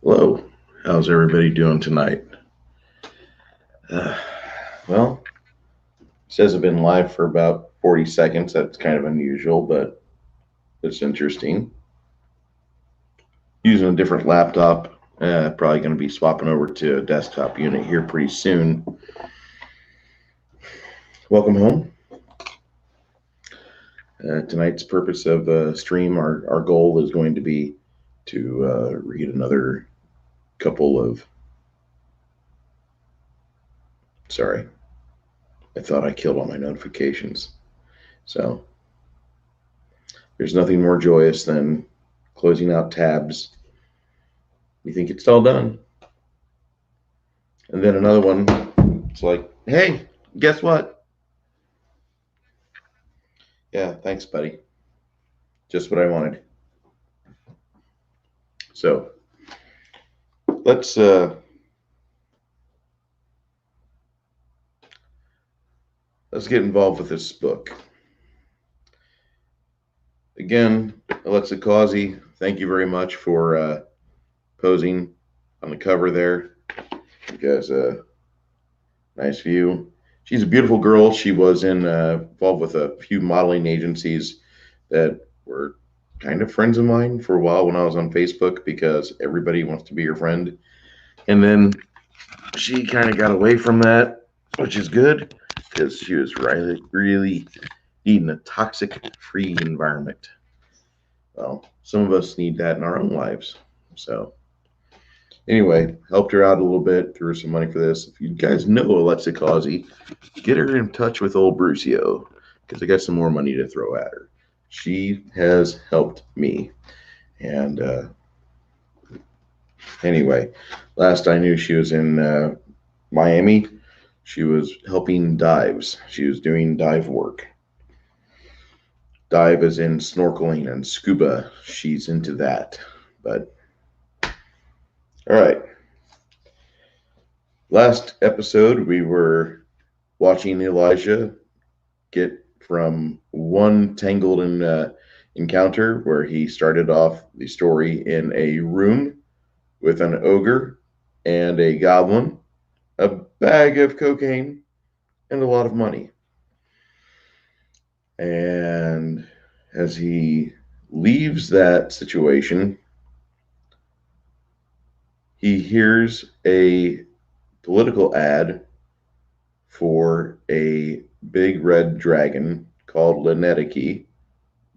Hello, how's everybody doing tonight? Uh, well, it says I've been live for about 40 seconds. That's kind of unusual, but it's interesting. Using a different laptop, probably going to be swapping over to a desktop unit here pretty soon. Welcome home. Tonight's purpose of stream, our goal is going to be to read another couple of. Sorry, I thought I killed all my notifications. So there's nothing more joyous than closing out tabs. You think it's all done. And then another one, it's like, hey, guess what? Yeah, thanks, buddy. Just what I wanted. So let's let's get involved with this book. Again, Alexa Causey, thank you very much for posing on the cover there. You guys, nice view. She's a beautiful girl. She was involved with a few modeling agencies that were kind of friends of mine for a while when I was on Facebook because everybody wants to be your friend. And then she kind of got away from that, which is good because she was really needing a toxic-free environment. Well, some of us need that in our own lives. So anyway, helped her out a little bit, threw her some money for this. If you guys know Alexa Causey, get her in touch with old Brucio because I got some more money to throw at her. She has helped me. And anyway, last I knew, she was in Miami. She was helping dives. She was doing dive work. Dive is in snorkeling and scuba. She's into that. But all right. Last episode, we were watching Elijah get from one tangled encounter where he started off the story in a room with an ogre and a goblin, a bag of cocaine, and a lot of money. And as he leaves that situation, he hears a political ad for a big red dragon called Lenetiki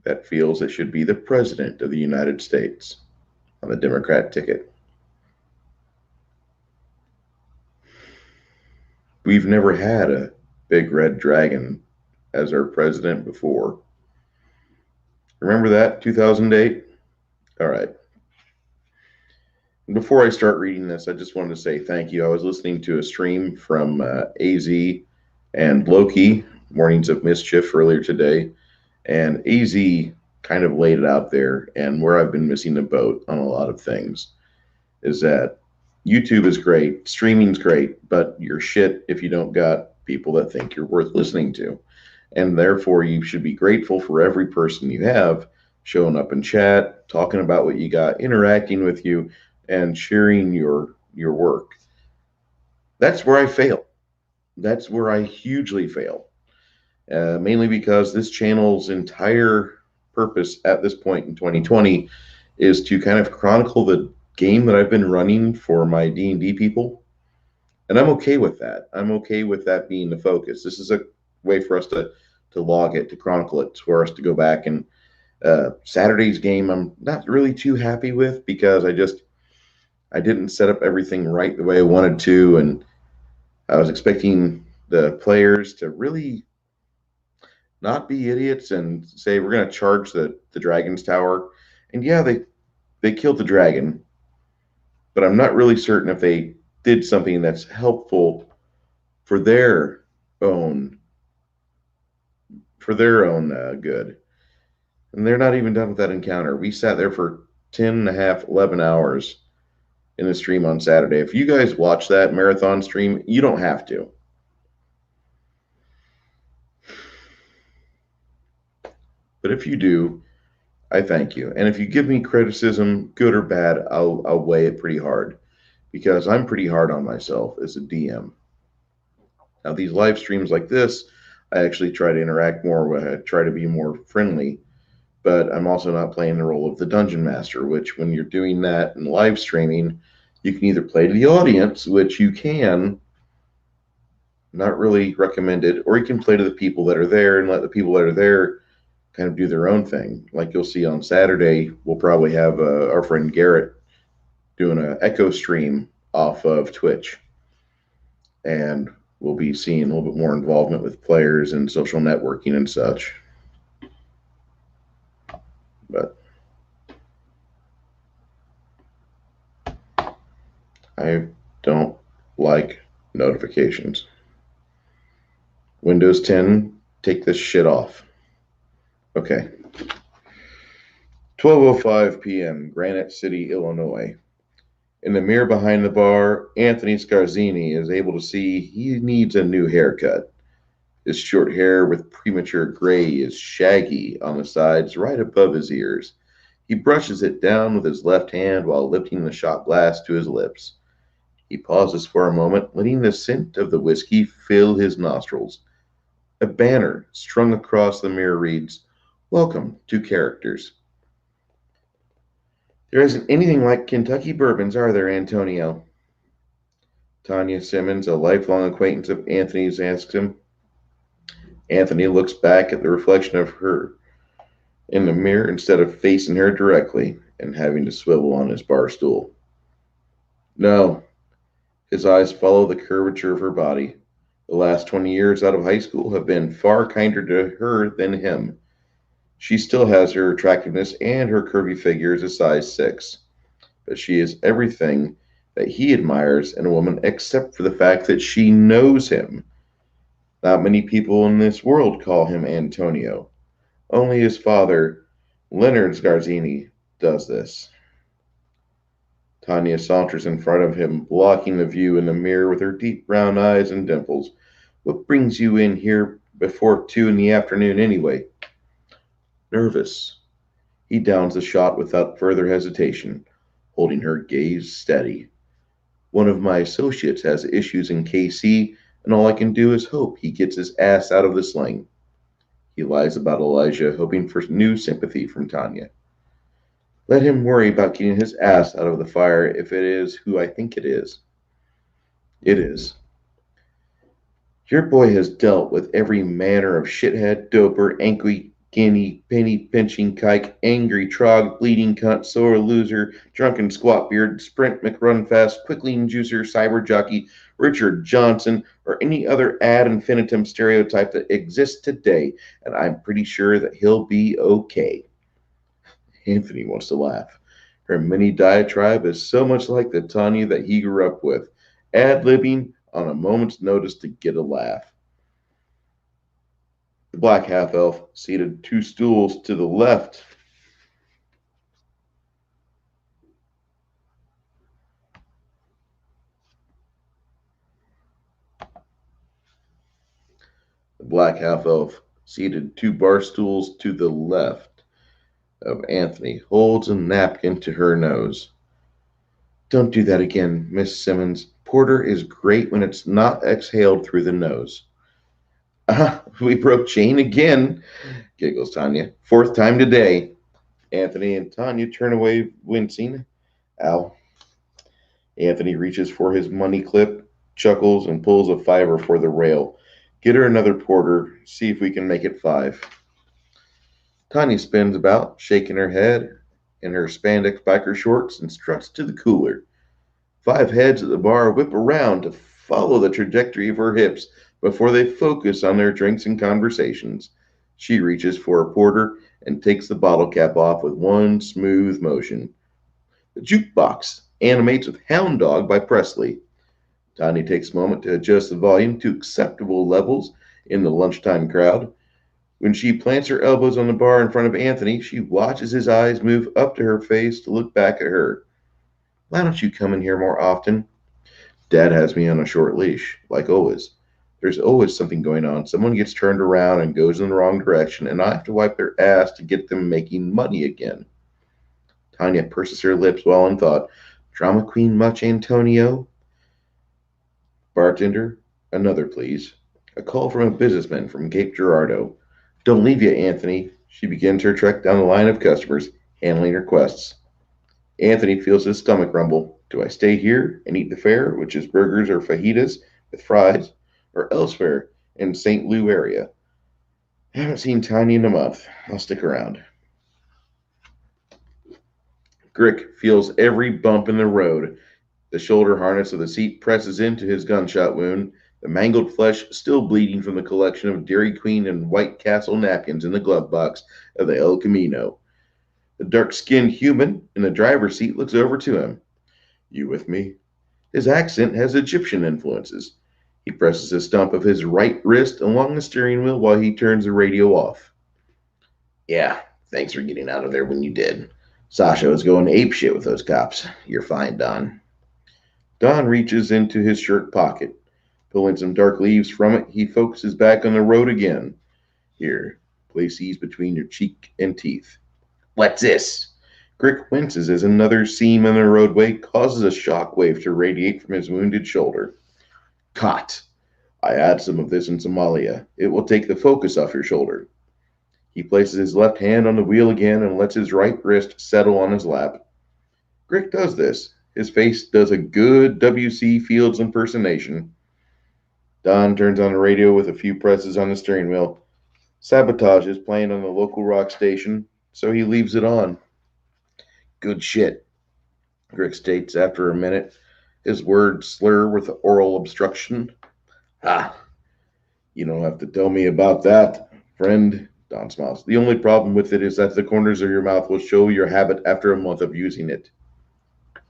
that feels it should be the president of the United States on the Democrat ticket. We've never had a big red dragon as our president before. Remember that, 2008? All right. Before I start reading this, I just wanted to say thank you. I was listening to a stream from AZ and Loki, Mornings of Mischief, earlier today, and AZ kind of laid it out there. And where I've been missing the boat on a lot of things is that YouTube is great, streaming's great, but you're shit if you don't got people that think you're worth listening to. And therefore, you should be grateful for every person you have showing up in chat, talking about what you got, interacting with you, and sharing your work. That's where I fail. That's where I hugely fail. Mainly because this channel's entire purpose at this point in 2020 is to kind of chronicle the game that I've been running for my D&D people. And I'm okay with that. I'm okay with that being the focus. This is a way for us to log it, to chronicle it, for us to go back. And Saturday's game I'm not really too happy with because I didn't set up everything right the way I wanted to, and I was expecting the players to really not be idiots and say we're going to charge the dragon's tower. And yeah, they killed the dragon, but I'm not really certain if they did something that's helpful for their own good. And they're not even done with that encounter. We sat there for 10 and a half, 11 hours in the stream on Saturday. If you guys watch that marathon stream, you don't have to. But if you do, I thank you. And if you give me criticism, good or bad, I'll weigh it pretty hard because I'm pretty hard on myself as a DM. Now, these live streams like this, I actually try to interact more with, I try to be more friendly, but I'm also not playing the role of the dungeon master, which when you're doing that in live streaming, you can either play to the audience, which you can, not really recommended, or you can play to the people that are there and let the people that are there kind of do their own thing. Like you'll see on Saturday, we'll probably have our friend Garrett doing an echo stream off of Twitch, and we'll be seeing a little bit more involvement with players and social networking and such. But I don't like notifications. Windows 10, take this shit off. Okay. 12:05 p.m., Granite City, Illinois. In the mirror behind the bar, Anthony Scarzini is able to see he needs a new haircut. His short hair with premature gray is shaggy on the sides right above his ears. He brushes it down with his left hand while lifting the shot glass to his lips. He pauses for a moment, letting the scent of the whiskey fill his nostrils. A banner strung across the mirror reads, "Welcome to Characters." There isn't anything like Kentucky bourbons, are there, Antonio? Tanya Simmons, a lifelong acquaintance of Anthony's, asks him. Anthony looks back at the reflection of her in the mirror instead of facing her directly and having to swivel on his bar stool. No. His eyes follow the curvature of her body. The last 20 years out of high school have been far kinder to her than him. She still has her attractiveness and her curvy figure as a size 6, but she is everything that he admires in a woman except for the fact that she knows him. Not many people in this world call him Antonio. Only his father, Leonard Scarzini, does this. Tanya saunters in front of him, blocking the view in the mirror with her deep brown eyes and dimples. What brings you in here before 2 in the afternoon anyway? Nervous. He downs the shot without further hesitation, holding her gaze steady. One of my associates has issues in KC, and all I can do is hope he gets his ass out of the sling. He lies about Elijah, hoping for new sympathy from Tanya. Let him worry about getting his ass out of the fire if it is who I think it is. It is. Your boy has dealt with every manner of shithead, doper, angry, guinea, penny pinching kike, angry trog, bleeding cunt, sore loser, drunken squat beard, sprint McRunfast, quickling juicer, cyber jockey, Richard Johnson, or any other ad infinitum stereotype that exists today, and I'm pretty sure that he'll be okay. Anthony wants to laugh. Her mini diatribe is so much like the Tanya that he grew up with, ad-libbing on a moment's notice to get a laugh. The black half-elf, seated 2 stools to the left, seated 2 bar stools to the left of Anthony, holds a napkin to her nose. Don't do that again, Miss Simmons. Porter is great when it's not exhaled through the nose. We broke chain again, giggles Tanya. 4th time today. Anthony and Tanya turn away, wincing. Ow. Anthony reaches for his money clip, chuckles, and pulls a $5 for the rail. Get her another porter. See if we can make it 5. Tanya spins about, shaking her head in her spandex biker shorts, and struts to the cooler. 5 heads at the bar whip around to follow the trajectory of her hips before they focus on their drinks and conversations. She reaches for a porter and takes the bottle cap off with one smooth motion. The jukebox animates with Hound Dog by Presley. Tanya takes a moment to adjust the volume to acceptable levels in the lunchtime crowd. When she plants her elbows on the bar in front of Anthony, she watches his eyes move up to her face to look back at her. Why don't you come in here more often? Dad has me on a short leash, like always. There's always something going on. Someone gets turned around and goes in the wrong direction, and I have to wipe their ass to get them making money again. Tanya purses her lips while in thought. Drama queen much, Antonio? Bartender, another, please. A call from a businessman from Cape Girardeau. Don't leave yet, Anthony. She begins her trek down the line of customers, handling requests. Anthony feels his stomach rumble. Do I stay here and eat the fare, which is burgers or fajitas with fries, or elsewhere in St. Lou area? I haven't seen Tiny in a month. I'll stick around. Grick feels every bump in the road. The shoulder harness of the seat presses into his gunshot wound, the mangled flesh still bleeding from the collection of Dairy Queen and White Castle napkins in the glove box of the El Camino. The dark-skinned human in the driver's seat looks over to him. You with me? His accent has Egyptian influences. He presses the stump of his right wrist along the steering wheel while he turns the radio off. Yeah, thanks for getting out of there when you did. Sasha was going apeshit with those cops. You're fine, Don. Don reaches into his shirt pocket. Pulling some dark leaves from it, he focuses back on the road again. Here, place these between your cheek and teeth. What's this? Grick winces as another seam in the roadway causes a shock wave to radiate from his wounded shoulder. Caught. I add some of this in Somalia. It will take the focus off your shoulder. He places his left hand on the wheel again and lets his right wrist settle on his lap. Grick does this. His face does a good W.C. Fields impersonation. Don turns on the radio with a few presses on the steering wheel. Sabotage is playing on the local rock station, so he leaves it on. Good shit, Grick states after a minute, his words slur with oral obstruction. Ah, you don't have to tell me about that, friend. Don smiles. The only problem with it is that the corners of your mouth will show your habit after a month of using it.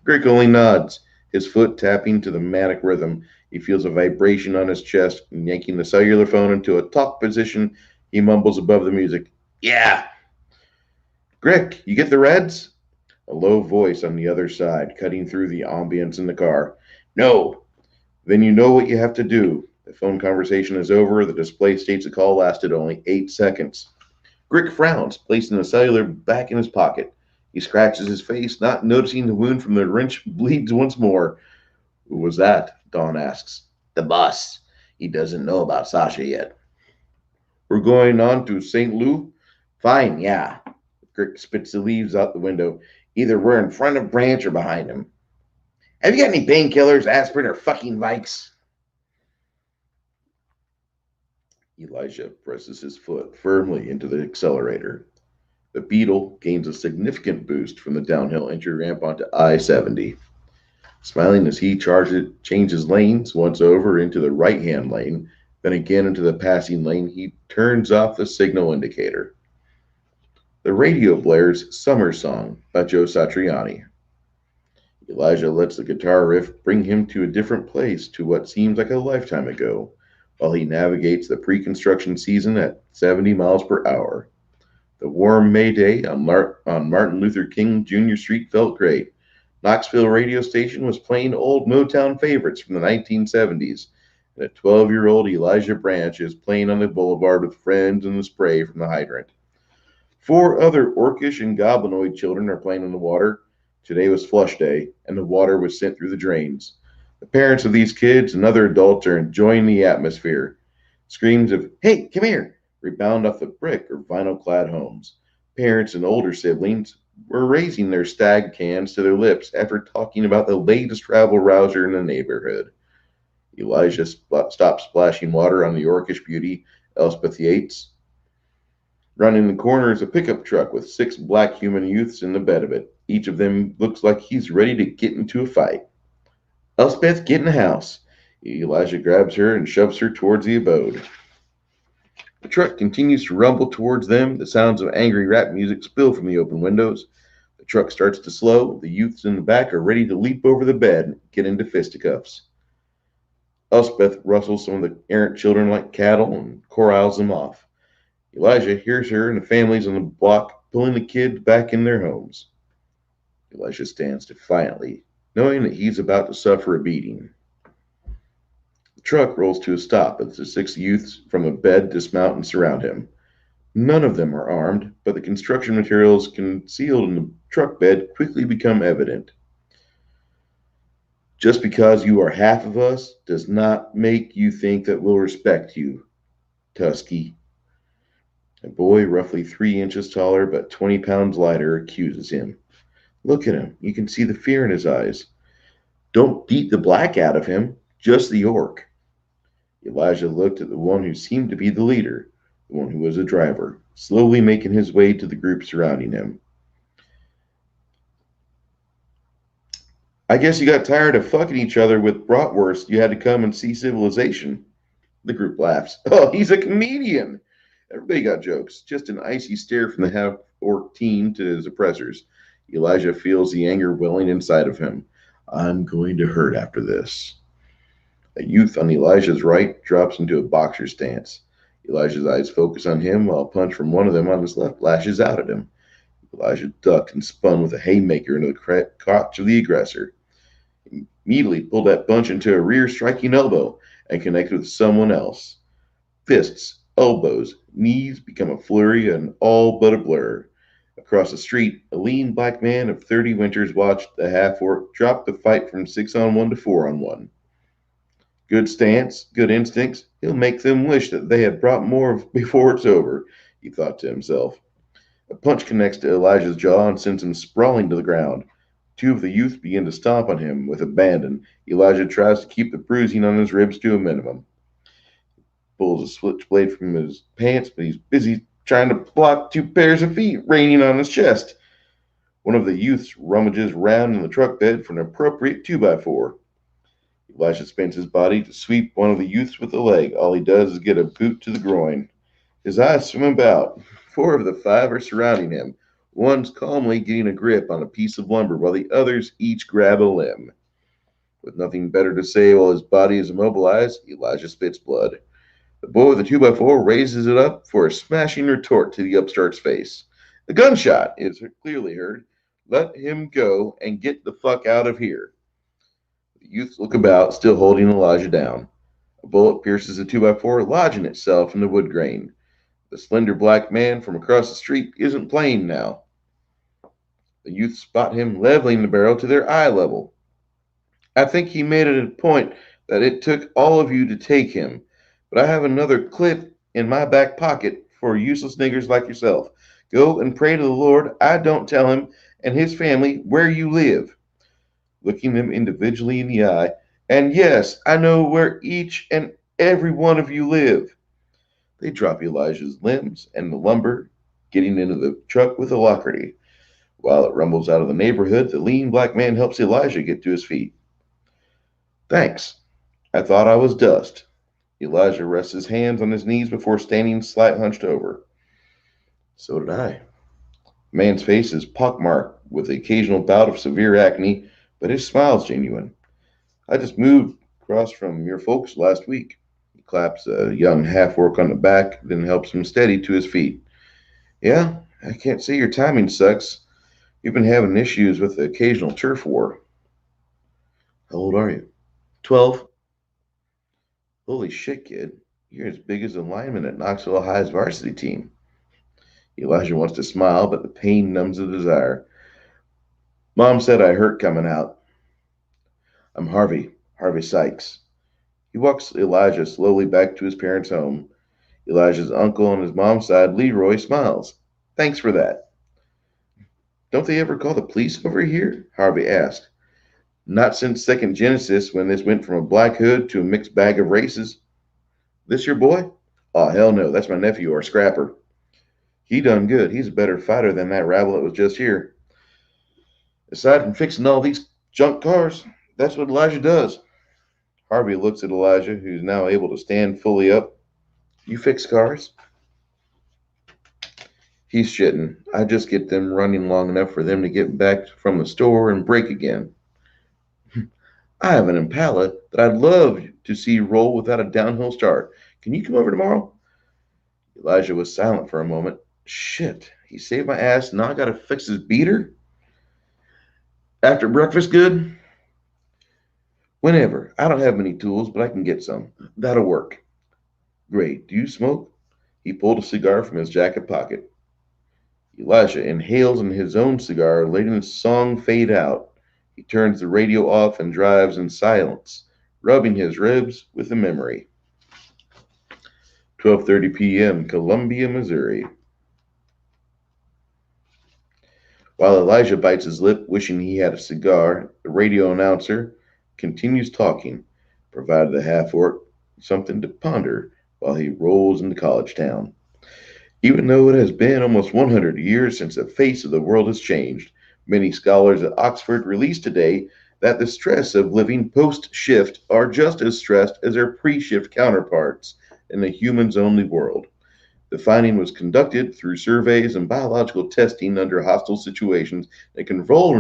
Grick only nods, his foot tapping to the manic rhythm. He feels a vibration on his chest, and yanking the cellular phone into a talk position, he mumbles above the music. Yeah. Grick, you get the Reds? A low voice on the other side, cutting through the ambience in the car. No. Then you know what you have to do. The phone conversation is over. The display states the call lasted only 8 seconds. Grick frowns, placing the cellular back in his pocket. He scratches his face, not noticing the wound from the wrench bleeds once more. Who was that? Dawn asks. The boss. He doesn't know about Sasha yet. We're going on to St. Lou? Fine, yeah. Grick spits the leaves out the window. Either we're in front of Branch or behind him. Have you got any painkillers, aspirin, or fucking Vikes? Elijah presses his foot firmly into the accelerator. The Beetle gains a significant boost from the downhill entry ramp onto I-70. Smiling as he changes lanes, once over into the right-hand lane, then again into the passing lane, he turns off the signal indicator. The radio blares Summer Song by Joe Satriani. Elijah lets the guitar riff bring him to a different place to what seems like a lifetime ago, while he navigates the pre-construction season at 70 miles per hour. The warm May day on Martin Luther King Jr. Street felt great. Knoxville radio station was playing old Motown favorites from the 1970s, and a 12-year-old Elijah Branch is playing on the boulevard with friends in the spray from the hydrant. 4 other orcish and goblinoid children are playing in the water. Today was flush day, and the water was sent through the drains. The parents of these kids and other adults are enjoying the atmosphere. Screams of, hey, come here, rebound off the brick or vinyl-clad homes. Parents and older siblings were raising their stag cans to their lips after talking about the latest rabble-rouser in the neighborhood. Elijah stops splashing water on the orcish beauty, Elspeth Yates. Running the corner is a pickup truck with 6 black human youths in the bed of it. Each of them looks like he's ready to get into a fight. Elspeth, get in the house. Elijah grabs her and shoves her towards the abode. The truck continues to rumble towards them. The sounds of angry rap music spill from the open windows. The truck starts to slow. The youths in the back are ready to leap over the bed and get into fisticuffs. Elspeth rustles some of the errant children like cattle and corrals them off. Elijah hears her and the families on the block pulling the kids back in their homes. Elijah stands defiantly, knowing that he's about to suffer a beating. truck rolls to a stop as the 6 youths from a bed dismount and surround him. None of them are armed, but the construction materials concealed in the truck bed quickly become evident. Just because you are half of us does not make you think that we'll respect you, Tusky. A boy, roughly 3 inches taller but 20 pounds lighter, accuses him. Look at him. You can see the fear in his eyes. Don't beat the black out of him, just the orc. Elijah looked at the one who seemed to be the leader, the one who was a driver, slowly making his way to the group surrounding him. I guess you got tired of fucking each other with bratwurst. You had to come and see civilization. The group laughs. Oh, he's a comedian. Everybody got jokes. Just an icy stare from the half-orc teen to his oppressors. Elijah feels the anger welling inside of him. I'm going to hurt after this. A youth on Elijah's right drops into a boxer stance. Elijah's eyes focus on him while a punch from one of them on his left lashes out at him. Elijah ducked and spun with a haymaker into the crotch of the aggressor. He immediately pulled that punch into a rear striking elbow and connected with someone else. Fists, elbows, knees become a flurry and all but a blur. Across the street, a lean black man of 30 winters watched the half-orc drop the fight from 6-on-1 to 4-on-1. Good stance, good instincts. He'll make them wish that they had brought more before it's over, he thought to himself. A punch connects to Elijah's jaw and sends him sprawling to the ground. Two of the youth begin to stomp on him with abandon. Elijah tries to keep the bruising on his ribs to a minimum. Pulls a switchblade from his pants, but he's busy trying to block 2 pairs of feet raining on his chest. One of the youths rummages around in the truck bed for an appropriate 2x4. Elijah spins his body to sweep one of the youths with the leg. All he does is get a boot to the groin. His eyes swim about. 4 of the 5 are surrounding him. One's calmly getting a grip on a piece of lumber while the others each grab a limb. With nothing better to say while his body is immobilized, Elijah spits blood. The boy with the 2x4 raises it up for a smashing retort to the upstart's face. A gunshot is clearly heard. Let him go and get the fuck out of here. The youths look about, still holding Elijah down. A bullet pierces the 2x4, lodging itself in the wood grain. The slender black man from across the street isn't playing now. The youth spot him leveling the barrel to their eye level. I think he made it a point that it took all of you to take him, but I have another clip in my back pocket for useless niggers like yourself. Go and pray to the Lord I don't tell him and his family where you live. Looking them individually in the eye, and yes, I know where each and every one of you live. They drop Elijah's limbs and the lumber, getting into the truck with alacrity. While it rumbles out of the neighborhood, the lean black man helps Elijah get to his feet. Thanks. I thought I was dust. Elijah rests his hands on his knees before standing slight hunched over. So did I. The man's face is pockmarked with the occasional bout of severe acne, but his smile's genuine. I just moved across from your folks last week. He claps a young half-orc on the back, then helps him steady to his feet. Yeah, I can't say your timing sucks. You've been having issues with the occasional turf war. How old are you? 12. Holy shit, kid. You're as big as a lineman at Knoxville High's varsity team. Elijah wants to smile, but the pain numbs the desire. Mom said I hurt coming out. I'm Harvey Sykes. He walks Elijah slowly back to his parents' home. Elijah's uncle on his mom's side, Leroy, smiles. Thanks for that. Don't they ever call the police over here? Harvey asked. Not since Second Genesis, when this went from a black hood to a mixed bag of races. This your boy? Oh, hell no, that's my nephew, or Scrapper. He done good. He's a better fighter than that rabble that was just here. Aside from fixing all these junk cars, that's what Elijah does. Harvey looks at Elijah, who's now able to stand fully up. You fix cars? He's shitting. I just get them running long enough for them to get back from the store and break again. I have an Impala that I'd love to see roll without a downhill start. Can you come over tomorrow? Elijah was silent for a moment. Shit, he saved my ass, now I gotta fix his beater? After breakfast good? Whenever. I don't have many tools, but I can get some. That'll work. Great. Do you smoke? He pulled a cigar from his jacket pocket. Elijah inhales in his own cigar, letting the song fade out. He turns the radio off and drives in silence, rubbing his ribs with a memory. 12:30 p.m., Columbia, Missouri. While Elijah bites his lip, wishing he had a cigar, the radio announcer continues talking, provided the half-orc something to ponder while he rolls into college town. Even though it has been almost 100 years since the face of the world has changed, many scholars at Oxford released today that the stress of living post-shift are just as stressed as their pre-shift counterparts in the humans-only world. The finding was conducted through surveys and biological testing under hostile situations in a controlled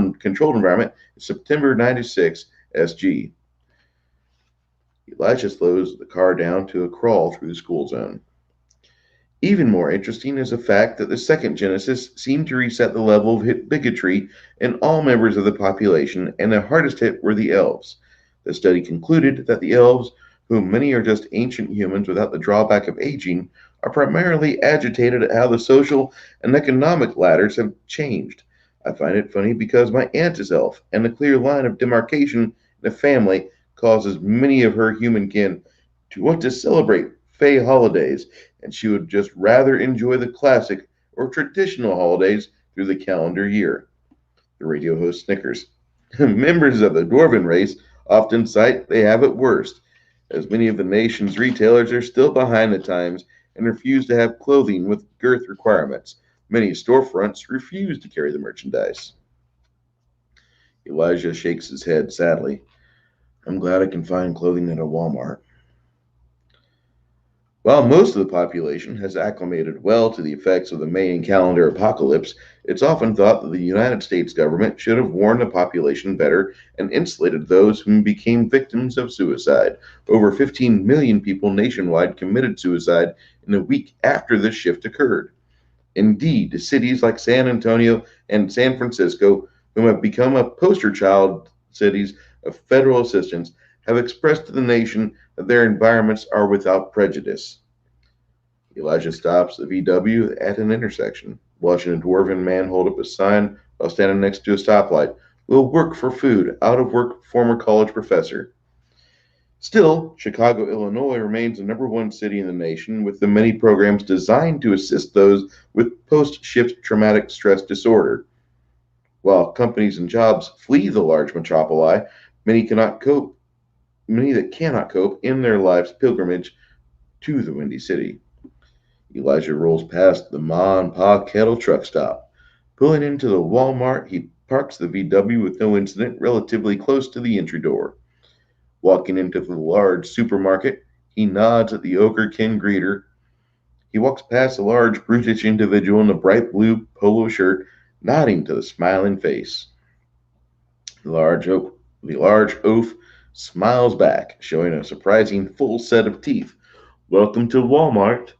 environment in September 96 SG. Elijah slows the car down to a crawl through the school zone. Even more interesting is the fact that the second genesis seemed to reset the level of bigotry in all members of the population, and the hardest hit were the elves. The study concluded that the elves, whom many are just ancient humans without the drawback of aging, are primarily agitated at how the social and economic ladders have changed. I find it funny because my aunt is elf, and the clear line of demarcation in the family causes many of her human kin to want to celebrate Fey holidays, and she would just rather enjoy the classic or traditional holidays through the calendar year. The radio host snickers. Members of the dwarven race often cite they have it worst, as many of the nation's retailers are still behind the times and refuse to have clothing with girth requirements. Many storefronts refuse to carry the merchandise. Elijah shakes his head sadly. I'm glad I can find clothing at a Walmart. While most of the population has acclimated well to the effects of the Mayan calendar apocalypse, it's often thought that the United States government should have warned the population better and insulated those who became victims of suicide. Over 15 million people nationwide committed suicide in the week after this shift occurred. Indeed, cities like San Antonio and San Francisco, whom have become a poster child cities of federal assistance, have expressed to the nation that their environments are without prejudice. Elijah stops the VW at an intersection, watching a dwarven man hold up a sign while standing next to a stoplight. Will work for food, out of work former college professor. Still, Chicago, Illinois remains the number one city in the nation with the many programs designed to assist those with post-shift traumatic stress disorder. While companies and jobs flee the large metropoli, many cannot cope many that cannot cope in their life's pilgrimage to the Windy City. Elijah rolls past the Ma and Pa Kettle truck stop. Pulling into the Walmart, he parks the VW with no incident relatively close to the entry door. Walking into the large supermarket, he nods at the ogre-kin greeter. He walks past a large, brutish individual in a bright blue polo shirt, nodding to the smiling face. The large oaf smiles back, showing a surprising full set of teeth. Welcome to Walmart.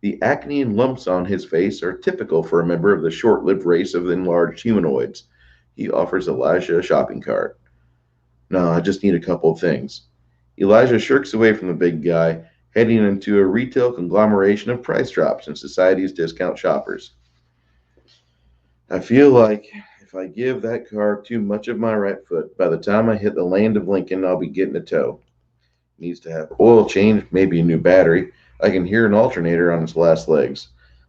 The acne and lumps on his face are typical for a member of the short-lived race of enlarged humanoids. He offers Elijah a shopping cart. No, I just need a couple of things. Elijah shirks away from the big guy, heading into a retail conglomeration of price drops and society's discount shoppers. I feel like if I give that car too much of my right foot, by the time I hit the land of Lincoln, I'll be getting a tow. Needs to have oil change, maybe a new battery. I can hear an alternator on its last legs.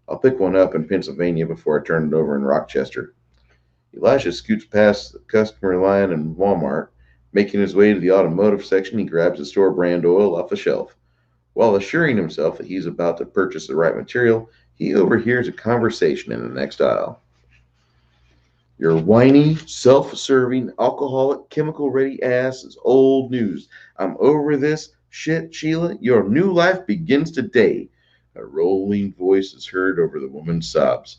I'll pick one up in Pennsylvania before I turn it over in Rochester. Elijah scoots past the customer line in Walmart. Making his way to the automotive section, he grabs a store brand oil off the shelf. While assuring himself that he's about to purchase the right material, he overhears a conversation in the next aisle. Your whiny, self-serving, alcoholic, chemical-ready ass is old news. I'm over this shit, Sheila. Your new life begins today. A rolling voice is heard over the woman's sobs.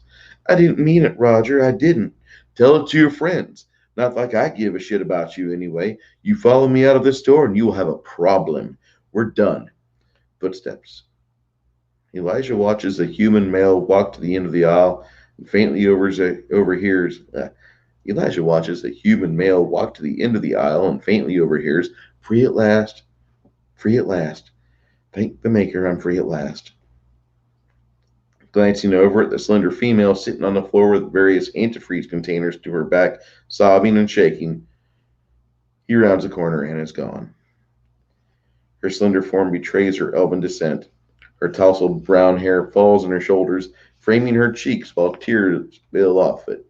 I didn't mean it, Roger. I didn't. Tell it to your friends. Not like I give a shit about you anyway. You follow me out of this store and you will have a problem. We're done. Footsteps. Elijah watches a human male walk to the end of the aisle and faintly overhears, Elijah watches a human male walk to the end of the aisle and faintly overhears, "Free at last, free at last. Thank the Maker, I'm free at last." Glancing over at the slender female sitting on the floor with various antifreeze containers to her back, sobbing and shaking, he rounds a corner and is gone. Her slender form betrays her elven descent. Her tousled brown hair falls on her shoulders, framing her cheeks while tears spill off it.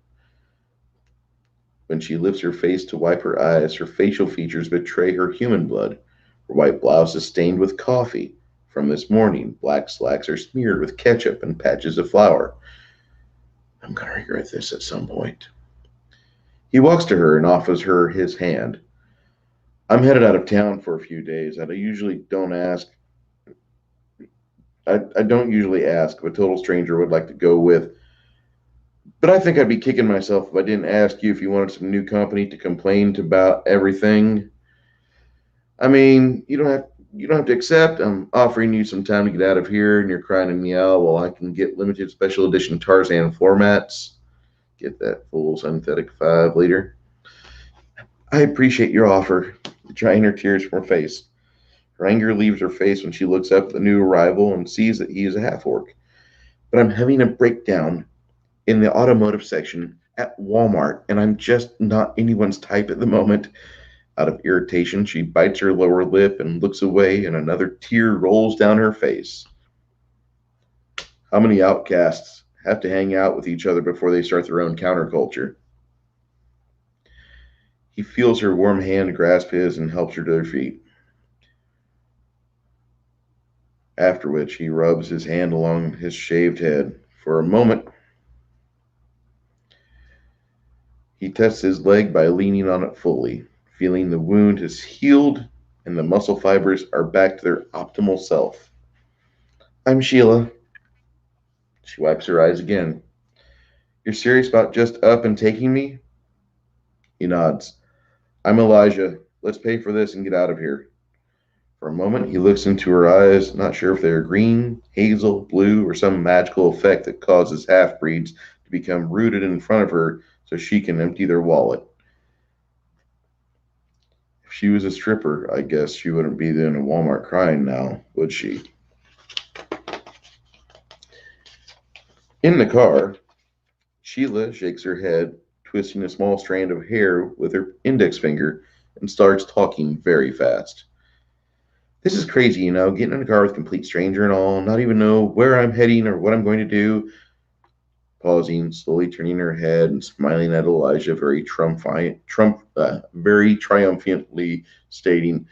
When she lifts her face to wipe her eyes, her facial features betray her human blood. Her white blouse is stained with coffee. From this morning, black slacks are smeared with ketchup and patches of flour. I'm going to regret this at some point. He walks to her and offers her his hand. I'm headed out of town for a few days. I usually don't ask. I don't usually ask if a total stranger would like to go with, but I think I'd be kicking myself if I didn't ask you if you wanted some new company to complain about everything. I mean, you don't have to accept. I'm offering you some time to get out of here, and you're crying to me out while I can get limited special edition Tarzan floor mats. Get that full synthetic 5 liter. I appreciate your offer. Drying her tears from her face. Her anger leaves her face when she looks up at the new arrival and sees that he is a half orc. But I'm having a breakdown in the automotive section at Walmart, and I'm just not anyone's type at the moment. Out of irritation, she bites her lower lip and looks away, and another tear rolls down her face. How many outcasts have to hang out with each other before they start their own counterculture? He feels her warm hand grasp his and helps her to her feet. After which, he rubs his hand along his shaved head. For a moment, he tests his leg by leaning on it fully, feeling the wound has healed and the muscle fibers are back to their optimal self. I'm Sheila. She wipes her eyes again. You're serious about just up and taking me? He nods. I'm Elijah. Let's pay for this and get out of here. For a moment, he looks into her eyes, not sure if they are green, hazel, blue, or some magical effect that causes half-breeds to become rooted in front of her so she can empty their wallet. If she was a stripper, I guess she wouldn't be in a Walmart crying now, would she? In the car, Sheila shakes her head, twisting a small strand of hair with her index finger, and starts talking very fast. This is crazy, getting in a car with a complete stranger and all, not even know where I'm heading or what I'm going to do. Pausing, slowly turning her head and smiling at Elijah, very triumphantly stating,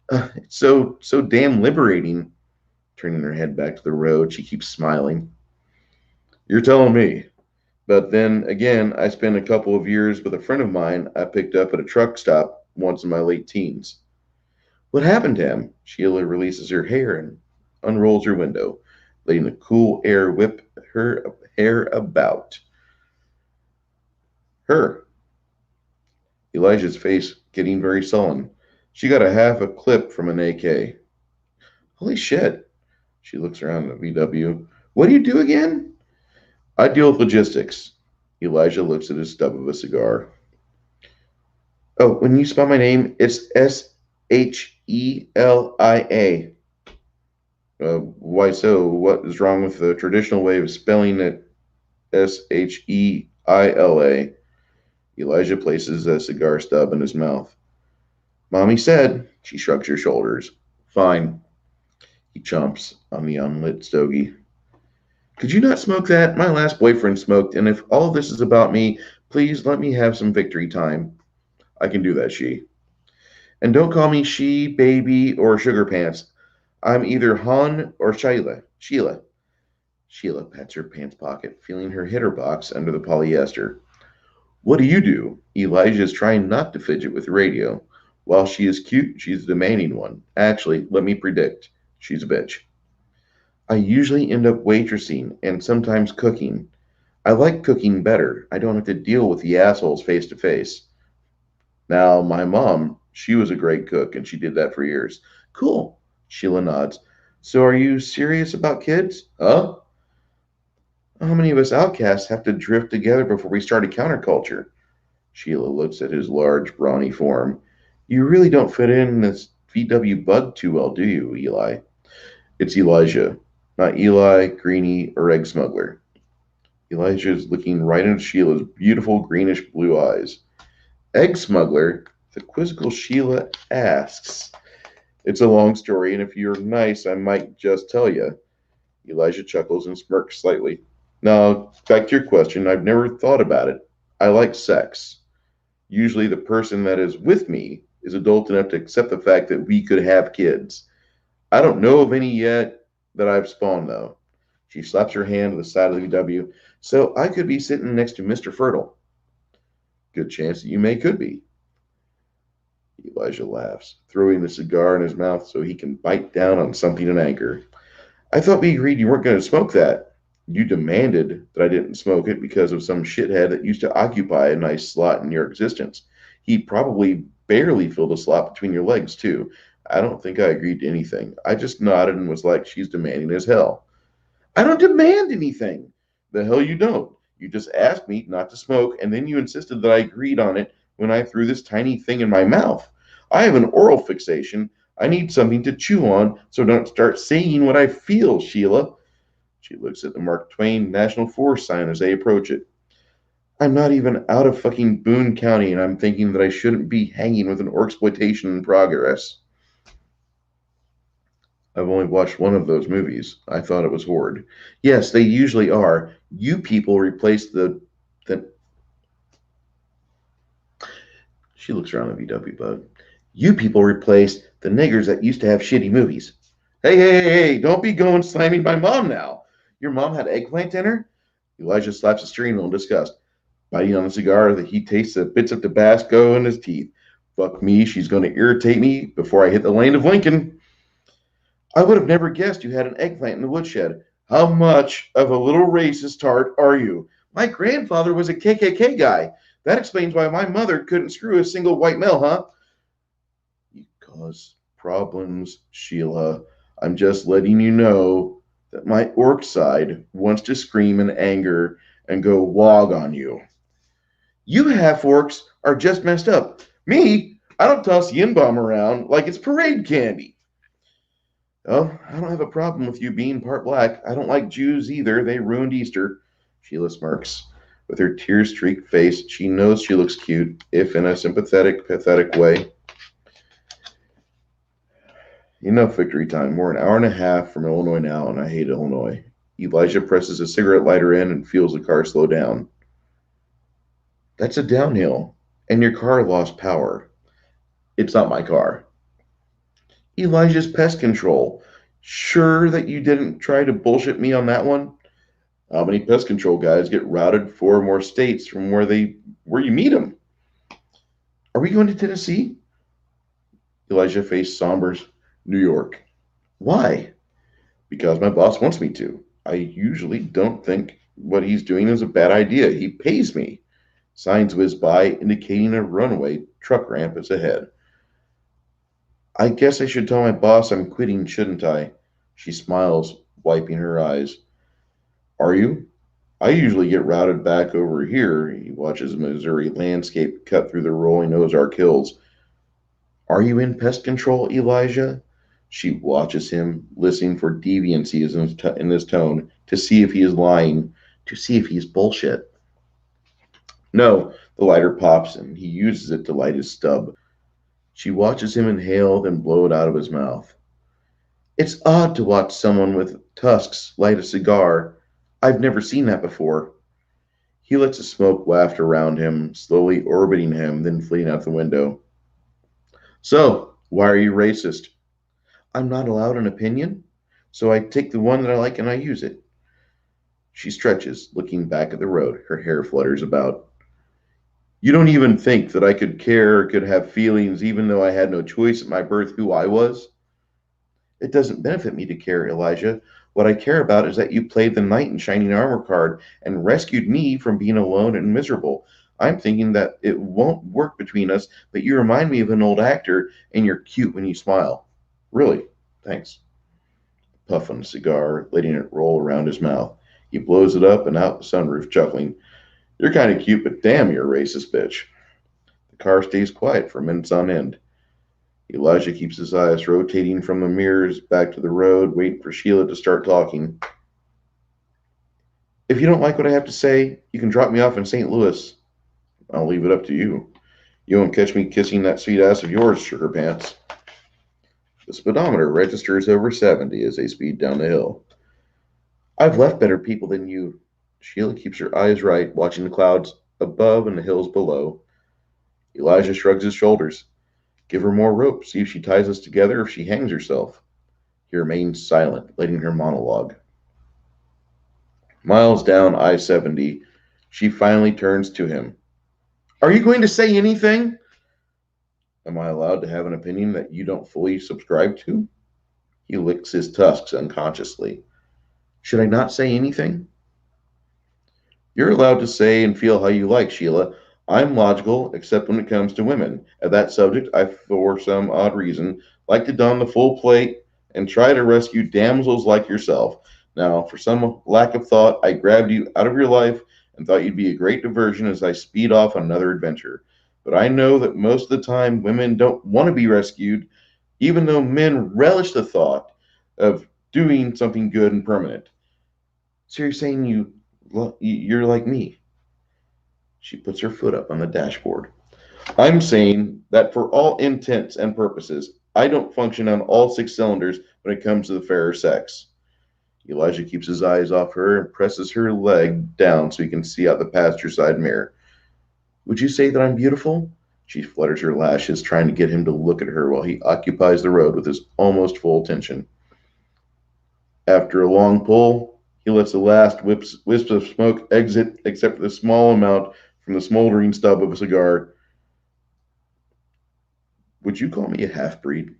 "It's so damn liberating." Turning her head back to the road, she keeps smiling. You're telling me. But then again, I spent a couple of years with a friend of mine I picked up at a truck stop once in my late teens. What happened to him? Sheila releases her hair and unrolls her window, letting the cool air whip her hair about. Her. Elijah's face getting very sullen. She got a half a clip from an AK. Holy shit. She looks around at VW. What do you do again? I deal with logistics. Elijah looks at his stub of a cigar. Oh, when you spell my name, it's Shelia. Why so? What is wrong with the traditional way of spelling it Sheila? Elijah places a cigar stub in his mouth. Mommy said. She shrugs her shoulders. Fine. He chomps on the unlit stogie. Could you not smoke that? My last boyfriend smoked, and if all of this is about me, please let me have some victory time. I can do that, she. And don't call me she, baby, or sugar pants. I'm either Han or Sheila. Sheila. Sheila pats her pants pocket, feeling her hitter box under the polyester. What do you do? Elijah is trying not to fidget with the radio. While she is cute, she's a demanding one. Actually, let me predict. She's a bitch. I usually end up waitressing and sometimes cooking. I like cooking better. I don't have to deal with the assholes face to face. Now, my mom, she was a great cook and she did that for years. Cool. Sheila nods. So are you serious about kids? Huh? How many of us outcasts have to drift together before we start a counterculture? Sheila looks at his large, brawny form. You really don't fit in this VW bug too well, do you, Eli? It's Elijah, not Eli, Greenie, or Egg Smuggler. Elijah is looking right into Sheila's beautiful greenish blue eyes. Egg Smuggler, the quizzical Sheila asks. It's a long story, and if you're nice, I might just tell you. Elijah chuckles and smirks slightly. Now, back to your question, I've never thought about it. I like sex. Usually, the person that is with me is adult enough to accept the fact that we could have kids. I don't know of any yet that I've spawned, though. She slaps her hand to the side of the VW. So I could be sitting next to Mr. Fertile. Good chance that you could be. Elijah laughs, throwing the cigar in his mouth so he can bite down on something in anger. I thought we agreed you weren't going to smoke that. You demanded that I didn't smoke it because of some shithead that used to occupy a nice slot in your existence. He probably barely filled a slot between your legs, too. I don't think I agreed to anything. I just nodded and was like, she's demanding as hell. I don't demand anything. The hell you don't. You just asked me not to smoke, and then you insisted that I agreed on it when I threw this tiny thing in my mouth. I have an oral fixation. I need something to chew on, so don't start saying what I feel, Sheila. She looks at the Mark Twain National Forest sign as they approach it. I'm not even out of fucking Boone County, and I'm thinking that I shouldn't be hanging with an orc-exploitation in progress. I've only watched one of those movies. I thought it was horrid. Yes, they usually are. You people replace the. She looks around the VW bug. You people replace the niggers that used to have shitty movies. Hey, don't be going slamming my mom now. Your mom had eggplant in her? Elijah slaps the steering wheel in disgust. Biting on the cigar, he tastes the bits of Tabasco in his teeth. Fuck me, she's going to irritate me before I hit the lane of Lincoln. I would have never guessed you had an eggplant in the woodshed. How much of a little racist tart are you? My grandfather was a KKK guy. That explains why my mother couldn't screw a single white male, huh? You cause problems, Sheila. I'm just letting you know that my orc side wants to scream in anger and go wog on you. You half-orcs are just messed up. Me, I don't toss yin bomb around like it's parade candy. Oh, I don't have a problem with you being part black. I don't like Jews either. They ruined Easter. Sheila smirks. With her tear-streaked face, she knows she looks cute, if in a sympathetic, pathetic way. Enough victory time. We're an hour and a half from Illinois now, and I hate Illinois. Elijah presses a cigarette lighter in and feels the car slow down. That's a downhill, and your car lost power. It's not my car. Elijah's pest control. Sure that you didn't try to bullshit me on that one? How many pest control guys get routed 4 more states from where you meet them? Are we going to Tennessee? Elijah face sombers. New York. Why? Because my boss wants me to. I usually don't think what he's doing is a bad idea. He pays me. Signs whiz by, indicating a runway truck ramp is ahead. I guess I should tell my boss I'm quitting, shouldn't I? She smiles, wiping her eyes. Are you? I usually get routed back over here. He watches the Missouri landscape cut through the rolling Ozark Hills. Are you in pest control, Elijah? She watches him, listening for deviancies in his tone, to see if he is lying, to see if he's bullshit. No, the lighter pops, and he uses it to light his stub. She watches him inhale, then blow it out of his mouth. It's odd to watch someone with tusks light a cigar. I've never seen that before. He lets the smoke waft around him, slowly orbiting him, then fleeing out the window. So, why are you racist? I'm not allowed an opinion, so I take the one that I like and I use it. She stretches, looking back at the road. Her hair flutters about. You don't even think that I could care or could have feelings even though I had no choice at my birth who I was? It doesn't benefit me to care, Elijah. What I care about is that you played the knight in shining armor card and rescued me from being alone and miserable. I'm thinking that it won't work between us, but you remind me of an old actor, and you're cute when you smile. Really? Thanks. Puff on the cigar, letting it roll around his mouth. He blows it up and out the sunroof, chuckling. You're kind of cute, but damn, you're a racist bitch. The car stays quiet for minutes on end. Elijah keeps his eyes rotating from the mirrors back to the road, waiting for Sheila to start talking. If you don't like what I have to say, you can drop me off in St. Louis. I'll leave it up to you. You won't catch me kissing that sweet ass of yours, sugar pants. The speedometer registers over 70 as they speed down the hill. I've left better people than you. Sheila keeps her eyes right, watching the clouds above and the hills below. Elijah shrugs his shoulders. Give her more rope, see if she ties us together or if she hangs herself. He remains silent, letting her monologue. Miles down I-70, she finally turns to him. Are you going to say anything? Am I allowed to have an opinion that you don't fully subscribe to? He licks his tusks unconsciously. Should I not say anything? You're allowed to say and feel how you like, Sheila. I'm logical, except when it comes to women. At that subject, I, for some odd reason, like to don the full plate and try to rescue damsels like yourself. Now, for some lack of thought, I grabbed you out of your life and thought you'd be a great diversion as I speed off on another adventure. But I know that most of the time women don't want to be rescued, even though men relish the thought of doing something good and permanent. So you're saying you're like me? She puts her foot up on the dashboard. I'm saying that for all intents and purposes, I don't function on all six cylinders when it comes to the fairer sex. Elijah keeps his eyes off her and presses her leg down so he can see out the passenger side mirror. Would you say that I'm beautiful? She flutters her lashes, trying to get him to look at her while he occupies the road with his almost full attention. After a long pull, he lets the last wisp of smoke exit, except for the small amount from the smoldering stub of a cigar. Would you call me a half-breed?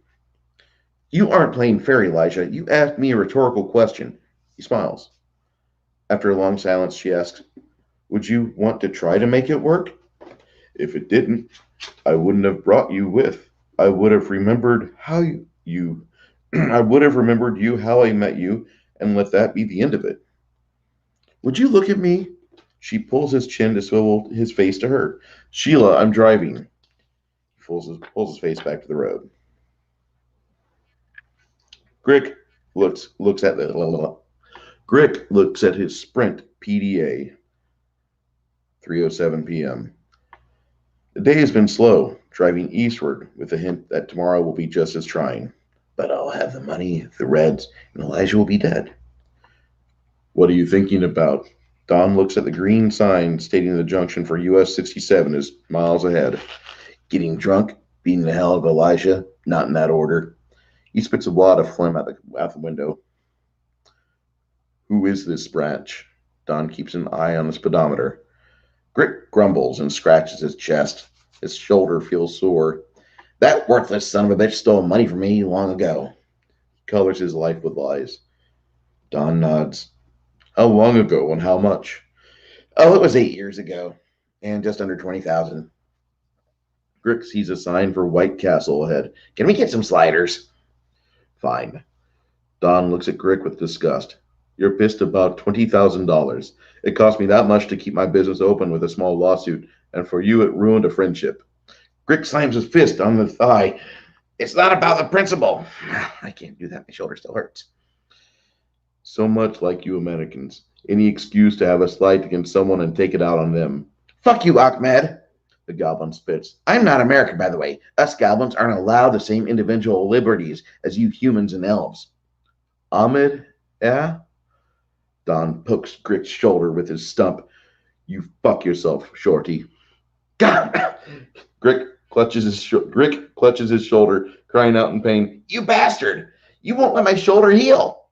You aren't playing fair, Elijah. You asked me a rhetorical question. He smiles. After a long silence, she asks, would you want to try to make it work? If it didn't, I wouldn't have brought you with. I would have remembered I would have remembered you how I met you and let that be the end of it. Would you look at me? She pulls his chin to swivel his face to her. Sheila, I'm driving. He pulls his face back to the road. Grick looks at his Sprint PDA. 3:07 p.m. The day has been slow, driving eastward with the hint that tomorrow will be just as trying. But I'll have the money, the Reds, and Elijah will be dead. What are you thinking about? Don looks at the green sign stating the junction for US 67 is miles ahead. Getting drunk, beating the hell out of Elijah, not in that order. He spits a wad of phlegm out the window. Who is this branch? Don keeps an eye on the speedometer. Grick grumbles and scratches his chest. His shoulder feels sore. That worthless son of a bitch stole money from me long ago. He colors his life with lies. Don nods. How long ago and how much? Oh, it was 8 years ago, and just under 20,000. Grick sees a sign for White Castle ahead. Can we get some sliders? Fine. Don looks at Grick with disgust. You're pissed about $20,000. It cost me that much to keep my business open with a small lawsuit, and for you it ruined a friendship. Grick slams his fist on the thigh. It's not about the principle. I can't do that. My shoulder still hurts. So much like you Americans. Any excuse to have a slight against someone and take it out on them. Fuck you, Ahmed. The goblin spits. I'm not American, by the way. Us goblins aren't allowed the same individual liberties as you humans and elves. Ahmed, yeah? Don pokes Grick's shoulder with his stump. You fuck yourself, shorty. God! Grick clutches his shoulder, crying out in pain. You bastard! You won't let my shoulder heal!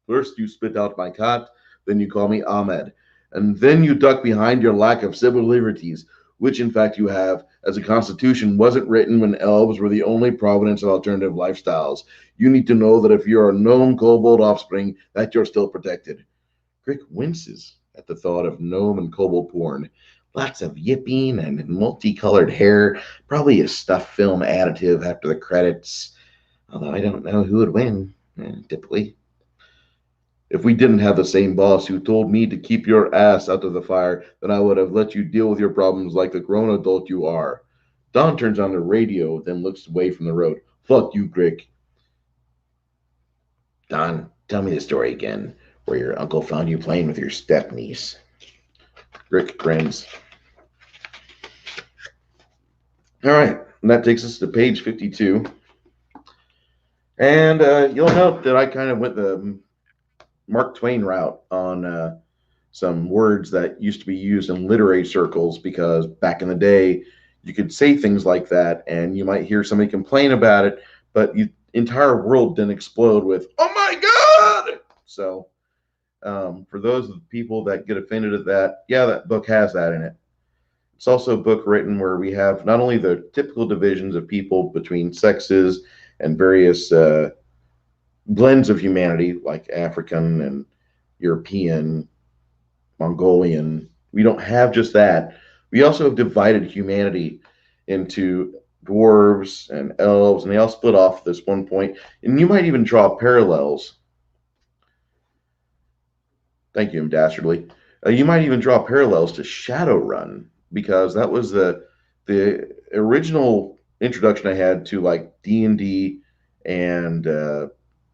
First you spit out my cot, then you call me Ahmed, and then you duck behind your lack of civil liberties, which in fact you have, as the Constitution wasn't written when elves were the only providence of alternative lifestyles. You need to know that if you're a known kobold offspring, that you're still protected. Grick winces at the thought of gnome and kobold porn. Lots of yipping and multicolored hair, probably a stuffed film additive after the credits, although I don't know who would win, typically. If we didn't have the same boss who told me to keep your ass out of the fire, then I would have let you deal with your problems like the grown adult you are. Don turns on the radio, then looks away from the road. Fuck you, Grick. Don, tell me the story again, where your uncle found you playing with your step-niece. Grick grins. All right, and that takes us to page 52. And you'll note that I kind of went the Mark Twain route on some words that used to be used in literary circles, because back in the day, you could say things like that and you might hear somebody complain about it, but the entire world didn't explode with, oh my God! So for those of the people that get offended at that, yeah, that book has that in it. It's also a book written where we have not only the typical divisions of people between sexes and various blends of humanity, like African and European, Mongolian. We don't have just that. We also have divided humanity into dwarves and elves, and they all split off at this one point. And you might even draw parallels. Thank you, Dastardly. You might even draw parallels to Shadowrun, because that was the original introduction I had to like D&D and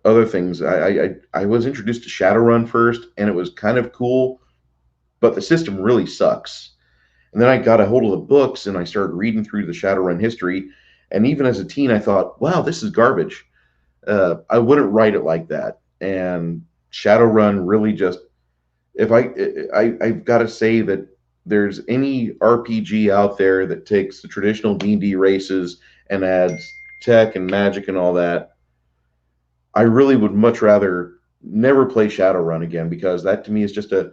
other things. I was introduced to Shadowrun first, and it was kind of cool, but the system really sucks. And then I got a hold of the books and I started reading through the Shadowrun history. And even as a teen, I thought, wow, this is garbage. I wouldn't write it like that. And Shadowrun really just, if I've got to say that there's any RPG out there that takes the traditional D&D races and adds tech and magic and all that, I really would much rather never play Shadowrun again, because that to me is just a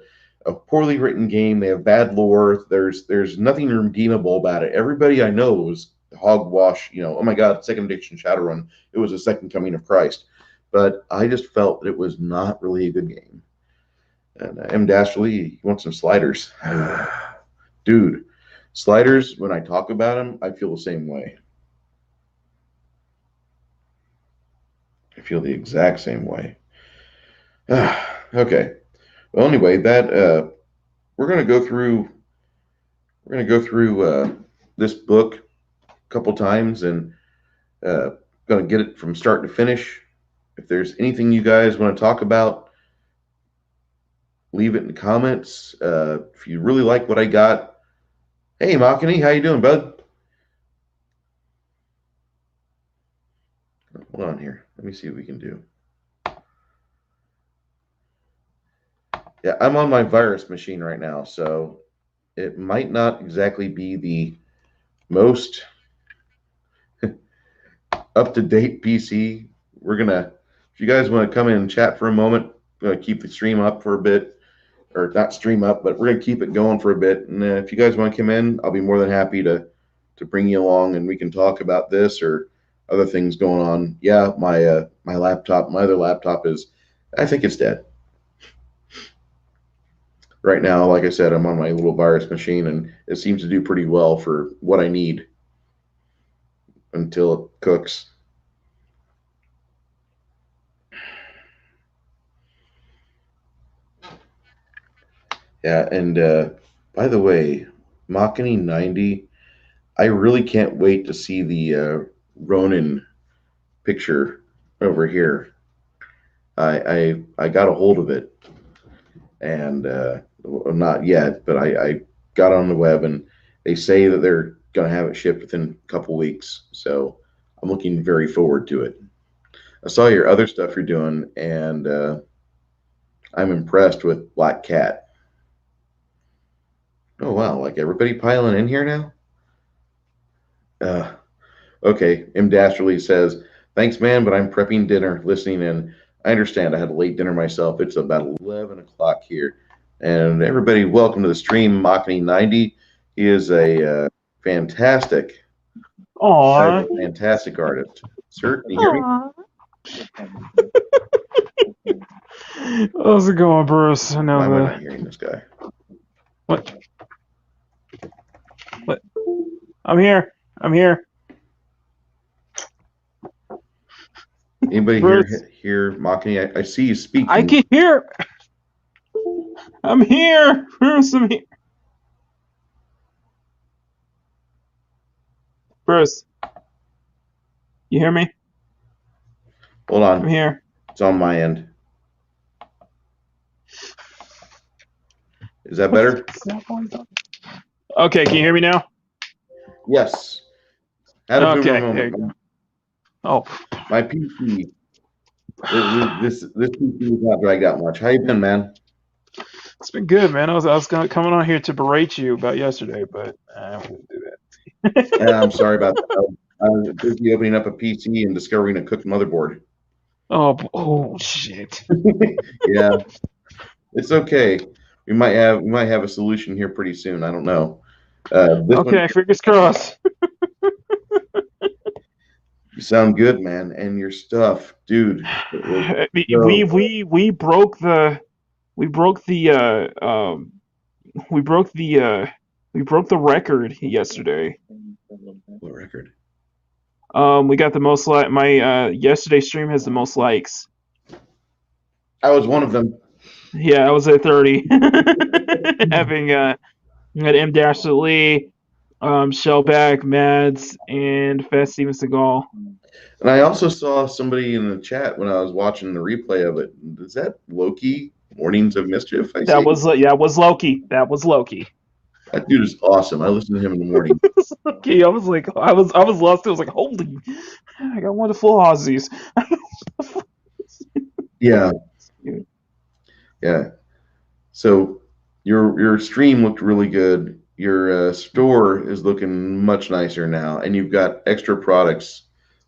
poorly written game. They have bad lore. There's nothing redeemable about it. Everybody I know was hogwash. Oh my God, second edition Shadowrun. It was a second coming of Christ. But I just felt that it was not really a good game. And M. Dastardly, you want some sliders? Dude, sliders, when I talk about them, I feel the same way. I feel the exact same way. Okay. Well, anyway, that we're gonna go through this book a couple times, and gonna get it from start to finish. If there's anything you guys want to talk about, leave it in the comments. If you really like what I got, hey Makani, how you doing, bud? Hold on here. Let me see what we can do. Yeah, I'm on my virus machine right now, so it might not exactly be the most up-to-date PC. If you guys want to come in and chat for a moment, we're going to keep the stream up for a bit, or not stream up, but we're going to keep it going for a bit. And if you guys want to come in, I'll be more than happy to bring you along, and we can talk about this or other things going on. Yeah, my other laptop I think it's dead. Right now, like I said, I'm on my little virus machine, and it seems to do pretty well for what I need until it cooks. Yeah, and by the way, Makani 90, I really can't wait to see the Ronin picture over here. I got a hold of it, and not yet, but I got on the web, and they say that they're going to have it shipped within a couple weeks. So I'm looking very forward to it. I saw your other stuff you're doing, and I'm impressed with Black Cat. Oh wow, like everybody piling in here now? Okay, M. Dastardly says, thanks, man, but I'm prepping dinner, listening in. I understand. I had a late dinner myself. It's about 11 o'clock here. And everybody, welcome to the stream, Machiny 90. He is a fantastic, fantastic artist. Sir, can you hear me? How's it going, Bruce? Why am I not hearing this guy? What? I'm here. Anybody Bruce, here mocking me? I see you I speaking. can hear. I'm here. Bruce, I'm here. Bruce, you hear me? Hold I'm on. here. It's on my end. Is that What's better? that one? Okay, can you hear me now? Yes. Had a boomer Okay, there you go. moment. Oh, My PC. This PC is not dragged out much. How you been, man? it's been good, man. I was coming on here to berate you about yesterday, but I wouldn't do that. I'm sorry about that. I was busy opening up a PC and discovering a cooked motherboard. Oh shit. Yeah, it's okay. We might have a solution here pretty soon. I don't know. This one, Okay, fingers crossed. you sound good, man, and your stuff, dude. We So, we we broke the we broke the we broke the we broke the record yesterday. what record? We got the most like my yesterday stream has the most likes. I was one of them. Yeah, I was at 30. Having had M Dash Lee, Shellback, Mads, and Fast Steven Seagal. And I also saw somebody in the chat when I was watching the replay of it. Is that Loki? Mornings of Mischief, I That see. was yeah, it was Loki. That was Loki. That dude is awesome. I listen to him in the morning. Loki. I was like, I was lost. I was like, holy, I got one of the full Aussies. Yeah, yeah. So your stream looked really good. Your store is looking much nicer now, and you've got extra products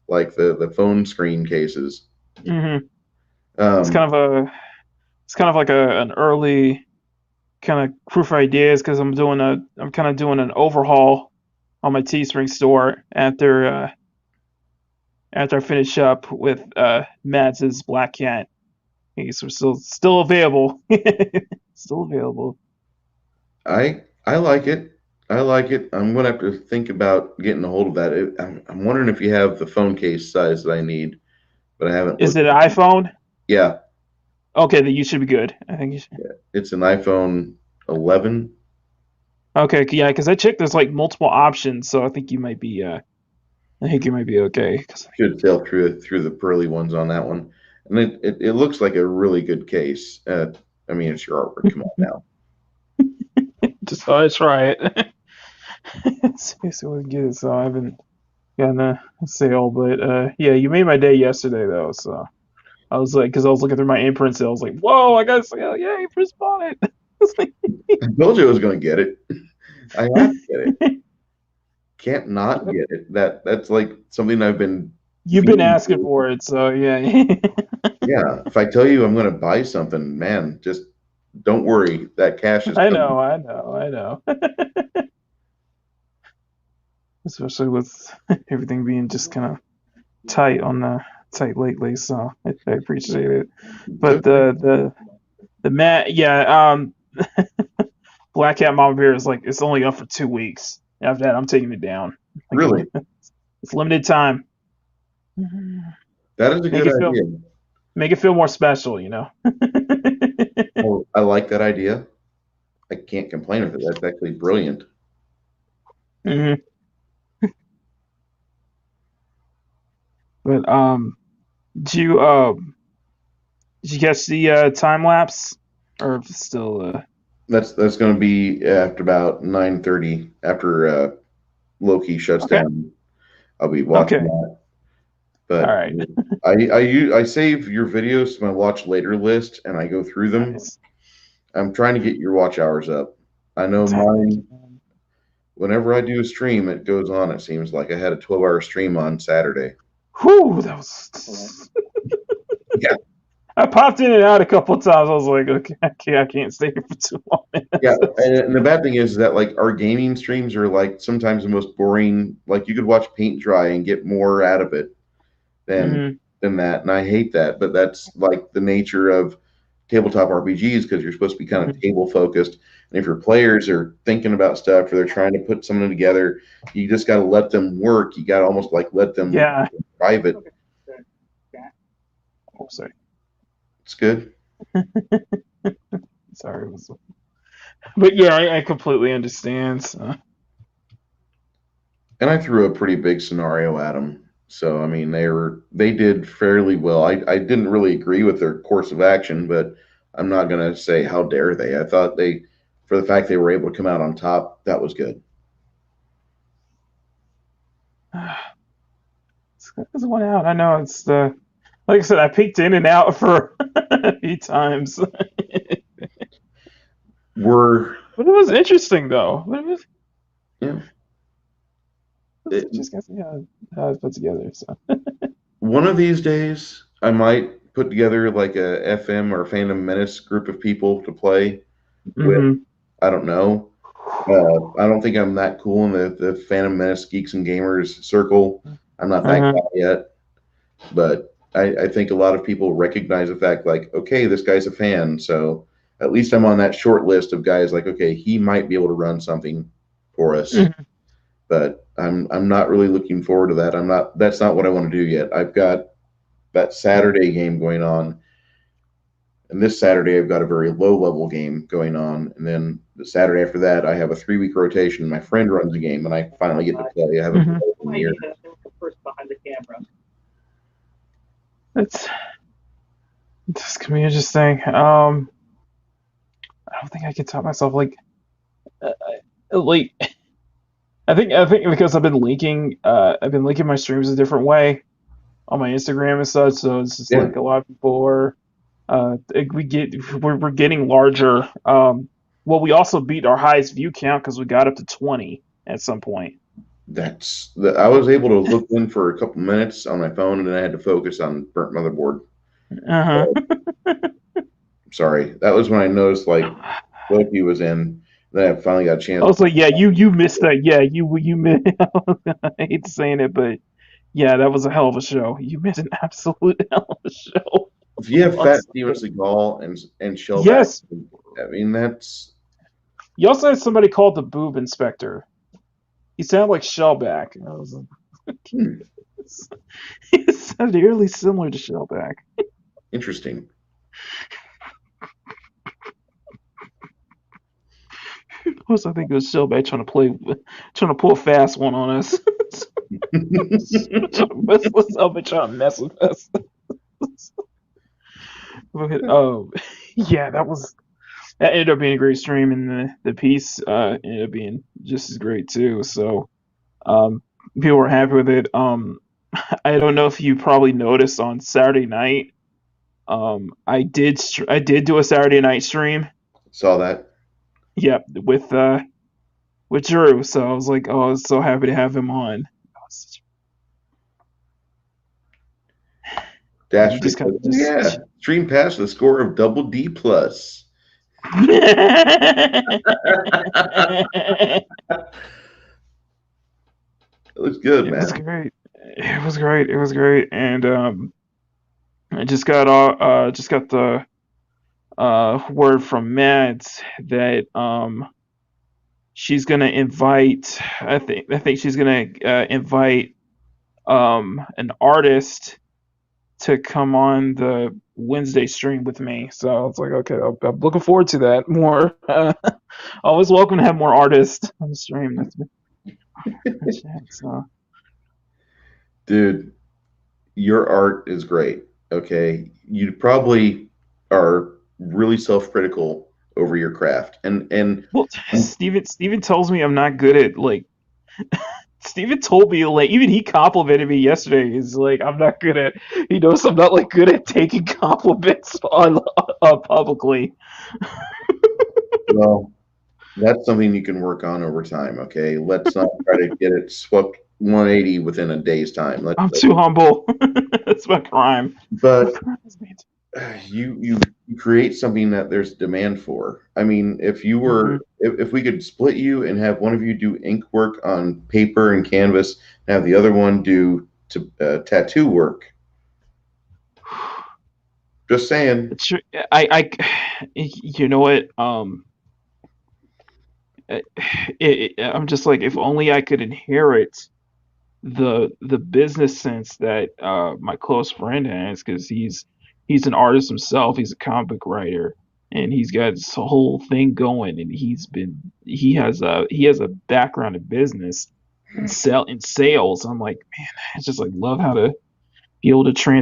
like the phone screen cases. Mm-hmm. It's Um, kind of a, it's kind of like an early kind of proof of ideas because I'm kind of doing an overhaul on my Teespring store after I finish up with Mads's Black Cat. He's still available, still available. I like it. I like it. I'm gonna have to think about getting a hold of that. I'm wondering if you have the phone case size that I need, but I haven't Is looked. it an iPhone? Yeah, Okay, then you should be good. I think you should. yeah. It's an iPhone 11. Okay, yeah, because I checked. There's like multiple options, so I think you might be. I think you might be okay. Should sail through the pearly ones on that one, and it looks like a really good case. I mean, it's your artwork. Come on now. Just thought I'd try it. See what we get it. So I haven't gotten a sale, but yeah, you made my day yesterday though. So I was like, because I was looking through my imprint sale, I was like, whoa, I got a sale! Yeah, imprint bought it. It's like, I told you I was going to get it. I have to get it. Can't not get it. That's like something I've been you've been feeling asking for. for it, so yeah. Yeah, if I tell you I'm going to buy something, man, just don't worry. That cash is I coming. know, I know, I know. Especially with everything being just kind of tight on the tight lately, so I appreciate it. It's But okay. the mat, yeah, Black Cat Mama Bear is like it's only up for 2 weeks. After that, I'm taking it down. Like Really, it's limited time. that is a Make good it feel idea. make it feel more special, you know. Oh, I like that idea. I can't complain with it. That's actually brilliant. hmm But did you catch the time lapse or still That's going to be after about 9:30 after Loki shuts okay? down. I'll be watching Okay, that. all But right, I save your videos to my watch later list and I go through them. nice. I'm trying to get your watch hours up. I know Thank mine. you, man. Whenever I do a stream, it goes on. It seems like I had a 12-hour stream on Saturday. Whew, that was. Yeah, I popped in and out a couple of times. I was like, okay, I can't stay here for too long. yeah. And the bad thing is that like our gaming streams are like sometimes the most boring. Like you could watch paint dry and get more out of it than hmm than that, and I hate that. But that's like the nature of tabletop RPGs because you're supposed to be kind of hmm table focused. And if your players are thinking about stuff or they're trying to put something together, you just got to let them work. You got to almost like let them Yeah, private. Oh, sorry. It's good. Sorry. But yeah, I completely understand. So. And I threw a pretty big scenario at them. So I mean, they did fairly well. I didn't really agree with their course of action, but I'm not gonna say how dare they. I thought they, for the fact they were able to come out on top, that was good. It's one out. I know it's the like I said, I peeked in and out for a few times, but We're it was interesting though. yeah. It was It, interesting. Yeah, how it's put together. So. one of these days, I might put together like a FM or Phantom Menace group of people to play with. Hmm. I don't know. I don't think I'm that cool in the Phantom Menace Geeks and Gamers circle. I'm not that Uh-huh. guy yet, but I think a lot of people recognize the fact, like, okay, this guy's a fan, so at least I'm on that short list of guys like, okay, he might be able to run something for us. Hmm. But I'm not really looking forward to that. I'm not. That's not what I want to do yet. I've got that Saturday game going on, and this Saturday I've got a very low level game going on, and then the Saturday after that I have a 3 week rotation. My friend runs a game, and I finally get to play. I haven't Hmm. played in years. It's this can be interesting. I don't think I can top myself. Uh, like I think because I've been linking my streams a different way on my Instagram and such. So it's just Yeah, like a lot of people are we're getting larger. Well, we also beat our highest view count because we got up to 20 at some point. I was able to look in for a couple minutes on my phone, and then I had to focus on burnt motherboard. Uh So, sorry, that was when I noticed like huh. Loki was in. Then I finally got a chance. Also, yeah, you missed that. Yeah, you missed. I hate saying it, but yeah, that was a hell of a show. You missed an absolute hell of a show. If you have On Fat Steven Sunday. Seagal and Shellback, Yes, I mean that's you also had somebody called the Boob Inspector. He sounded like Shellback. I was like, hmm, he sounded eerily similar to Shellback. interesting. Plus, I think it was Shellback trying to pull a fast one on us. Trying to mess with us. But, yeah, that ended up being a great stream, and the piece ended up being just as great too. So, um, people were happy with it. I don't know if you probably noticed on Saturday night. I did do a Saturday night stream. Saw that. Yep, with Drew. So I was like, oh, I was so happy to have him on. And he Dasher just says, kind of "Oh, yeah, just. stream passed with a score of double D plus." It looks good, It was man. great. It was great. It was great. And I just got the word from Mads that she's gonna invite. I think she's gonna invite an artist to come on the Wednesday stream with me. So I was like, okay, I'm looking forward to that more. Always welcome to have more artists on the stream. That's so. Dude, your art is great. Okay, you probably are really self-critical over your craft, Well, Steven tells me I'm not good at Steven told me even he complimented me yesterday. He's like, I'm not good at he knows I'm not good at taking compliments on publicly. well, that's something you can work on over time. Okay, let's not try to get it swept 180 within a day's time. I'm too humble. That's my crime. My But crime is me. you create something that there's demand for. I mean, Mm-hmm. if we could split you and have one of you do ink work on paper and canvas, and have the other one do tattoo work. Just saying. Sure, you know what? I'm just like, if only I could inherit the business sense that my close friend has, because he's an artist himself. He's a comic book writer, and he's got this whole thing going. And he has a background in business and sales. I'm like, man, I just like love how to be able to turn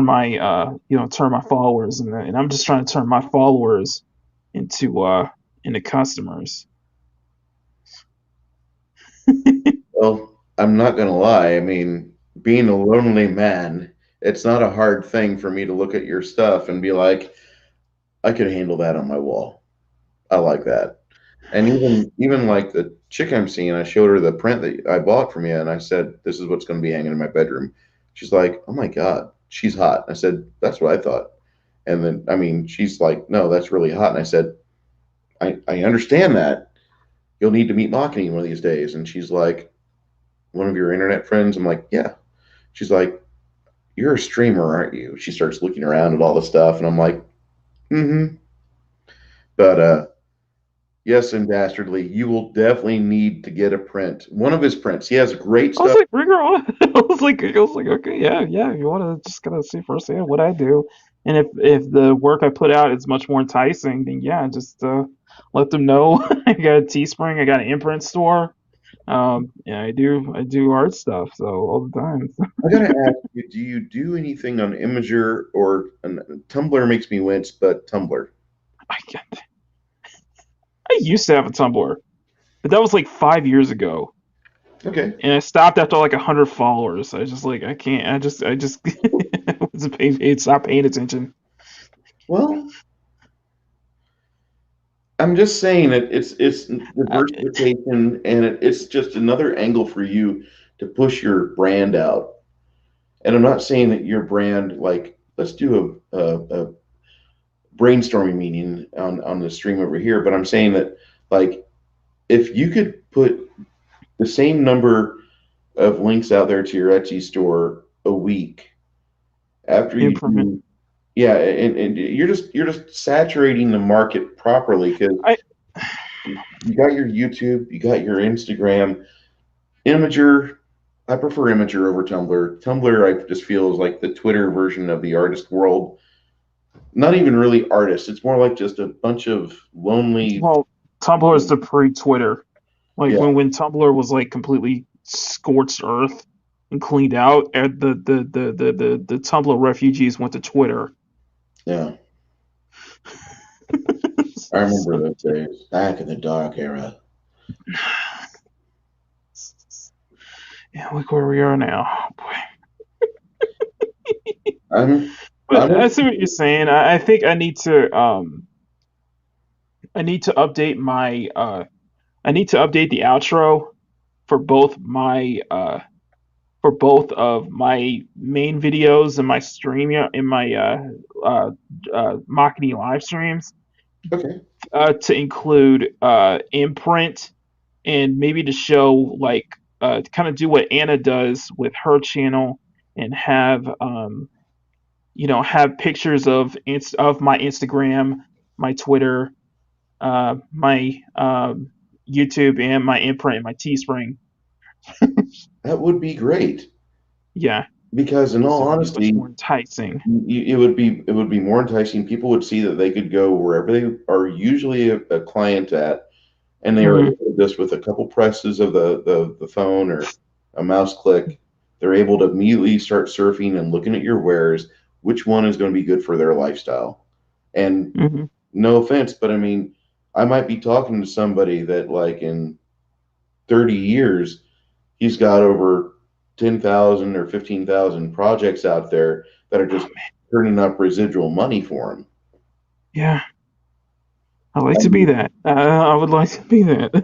my followers, and I'm just trying to turn my followers into customers. Well, I'm not gonna lie. I mean, being a lonely man, it's not a hard thing for me to look at your stuff and be like, I could handle that on my wall. I like that. And even like the chick I'm seeing, I showed her the print that I bought from you, and I said, "This is what's going to be hanging in my bedroom." She's like, "Oh my God, she's hot." I said, "That's what I thought." And then, I mean, she's like, "No, that's really hot." And I said, "I understand that. You'll need to meet Makani one of these days." And she's like, "One of your internet friends?" I'm like, "Yeah." She's like, "You're a streamer, aren't you?" She starts looking around at all the stuff, and I'm like, "Mm-hmm." But yes, and dastardly, you will definitely need to get a print. One of his prints. He has great I was stuff. like, bring her on. I was like, okay, yeah, yeah. You want to just gotta see firsthand what I do, and if the work I put out is much more enticing, then yeah, just let them know. I got a Teespring. I got an imprint store. Yeah, I do art stuff so all the time. I gotta ask you, do you do anything on Imager or Tumblr makes me wince, but Tumblr. I I used to have a Tumblr, but that was like 5 years ago, Okay. and I stopped after like 100 followers. I just like I can't. I just I wasn't stopped paying attention. Well, I'm just saying that it's I, diversification and it's just another angle for you to push your brand out. And I'm not saying that your brand, like, let's do a brainstorming meeting on the stream over here, but I'm saying that, like, if you could put the same number of links out there to your Etsy store a week after you imprint. do, yeah, and you're just saturating the market properly because I you got your YouTube, you got your Instagram, Imager. I prefer Imager over Tumblr. Tumblr, I just feel is like the Twitter version of the artist world. Not even really artists. It's more like just a bunch of lonely. well, Tumblr is the pre-Twitter. Like Yeah, when Tumblr was like completely scorched earth and cleaned out, and the Tumblr refugees went to Twitter. yeah. I remember those days back in the dark era. Yeah, look where we are now. Boy. I'm, But I'm. I see what you're saying. I think I need to update my I need to update the outro for both of my main videos and my stream in my Mach-E live streams Okay. to include imprint, and maybe to show like kind of do what Anna does with her channel, and have pictures of my Instagram, my Twitter, my YouTube, and my imprint and my Teespring. That would be great Yeah, because, in all so it'd be much honesty, more enticing. it would be more enticing. People would see that they could go wherever they are usually a client at, and they are Hmm. able to, just with a couple presses of the phone or a mouse click, they're able to immediately start surfing and looking at your wares, which one is going to be good for their lifestyle. And Hmm. no offense, but I mean, I might be talking to somebody that, like, in 30 years, he's got over 10,000 or 15,000 projects out there that are Oh just man, turning up residual money for him. yeah, I like I to be mean, that. I would like to be that.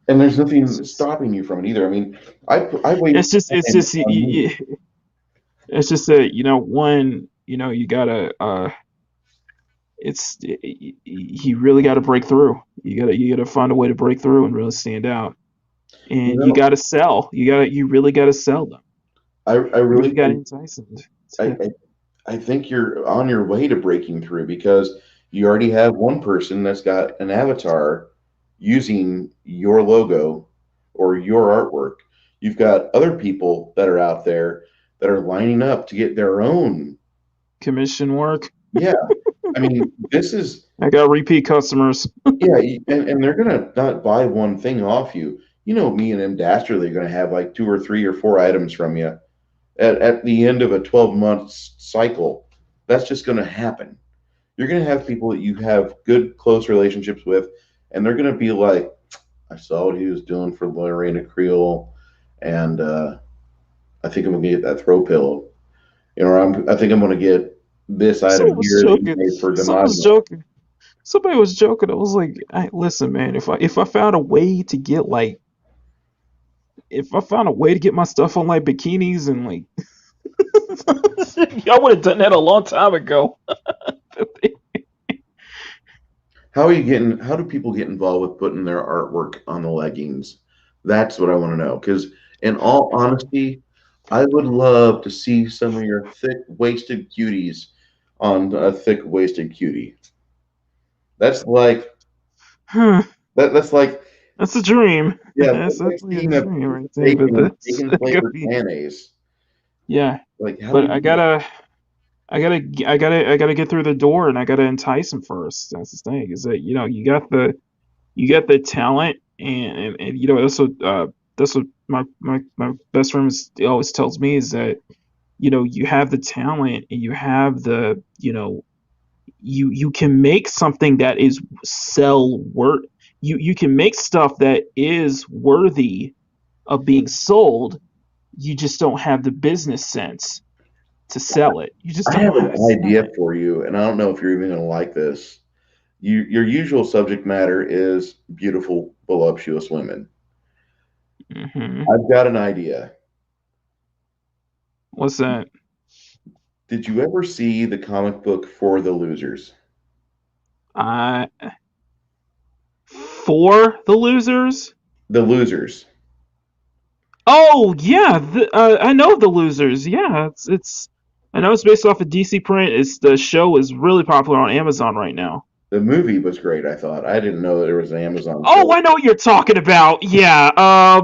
and there's it's nothing just, stopping you from it either. I mean, I waste it's just, it's time just, on me. it's just that one, you gotta, you really gotta break through. You gotta find a way to break through and really stand out, You and you know, gotta sell. You really gotta sell them. I You really really gotta think entice them. I, I I think you're on your way to breaking through because you already have one person that's got an avatar using your logo or your artwork. You've got other people that are out there that are lining up to get their own commission work. Yeah, I mean, this is I got repeat customers. yeah, and they're gonna not buy one thing off you. You know, me and M Dastardly are gonna have like two or three or four items from you at the end of a 12-month cycle. That's just gonna happen. You're gonna have people that you have good, close relationships with, and they're gonna be like, I saw what he was doing for Lorena Creole, and I think I'm gonna get that throw pillow. You know, I think I'm gonna get this item Someone was here that you joking. made for Someone was DiMaggio. joking. Somebody was joking. I was like, listen, man, if I found a way to get like if I found a way to get my stuff on like bikinis and like I would have done that a long time ago. How do people get involved with putting their artwork on the leggings? That's what I want to know. Because in all honesty, I would love to see some of your thick-waisted cuties on a thick-waisted cutie. That's like Huh, that's like that's a dream. yeah, That's that's like definitely a seeing a dream right there. But that's bacon that could flavored be mayonnaise. yeah. Like how do But you do that? I gotta get through the door and I gotta entice him first. That's the thing is that you got the talent and you know that's what my best friend always tells me is that you have the talent and you have the you can make something that is sell worth you can make stuff that is worthy of being sold. You just don't have the business sense to sell it. You just I don't know have how an to sell idea it. for you, and I don't know if you're even going to like this. Your usual subject matter is beautiful, voluptuous women. Hmm. I've got an idea. What's that? Did you ever see the comic book For the Losers? uh for the losers. The Losers. Oh yeah, I know the losers. Yeah, it's I know it's based off of DC print. It's the show is really popular on Amazon right now. The movie was great, I thought. I didn't know that there was an Amazon Oh, show. I know what you're talking about. Yeah.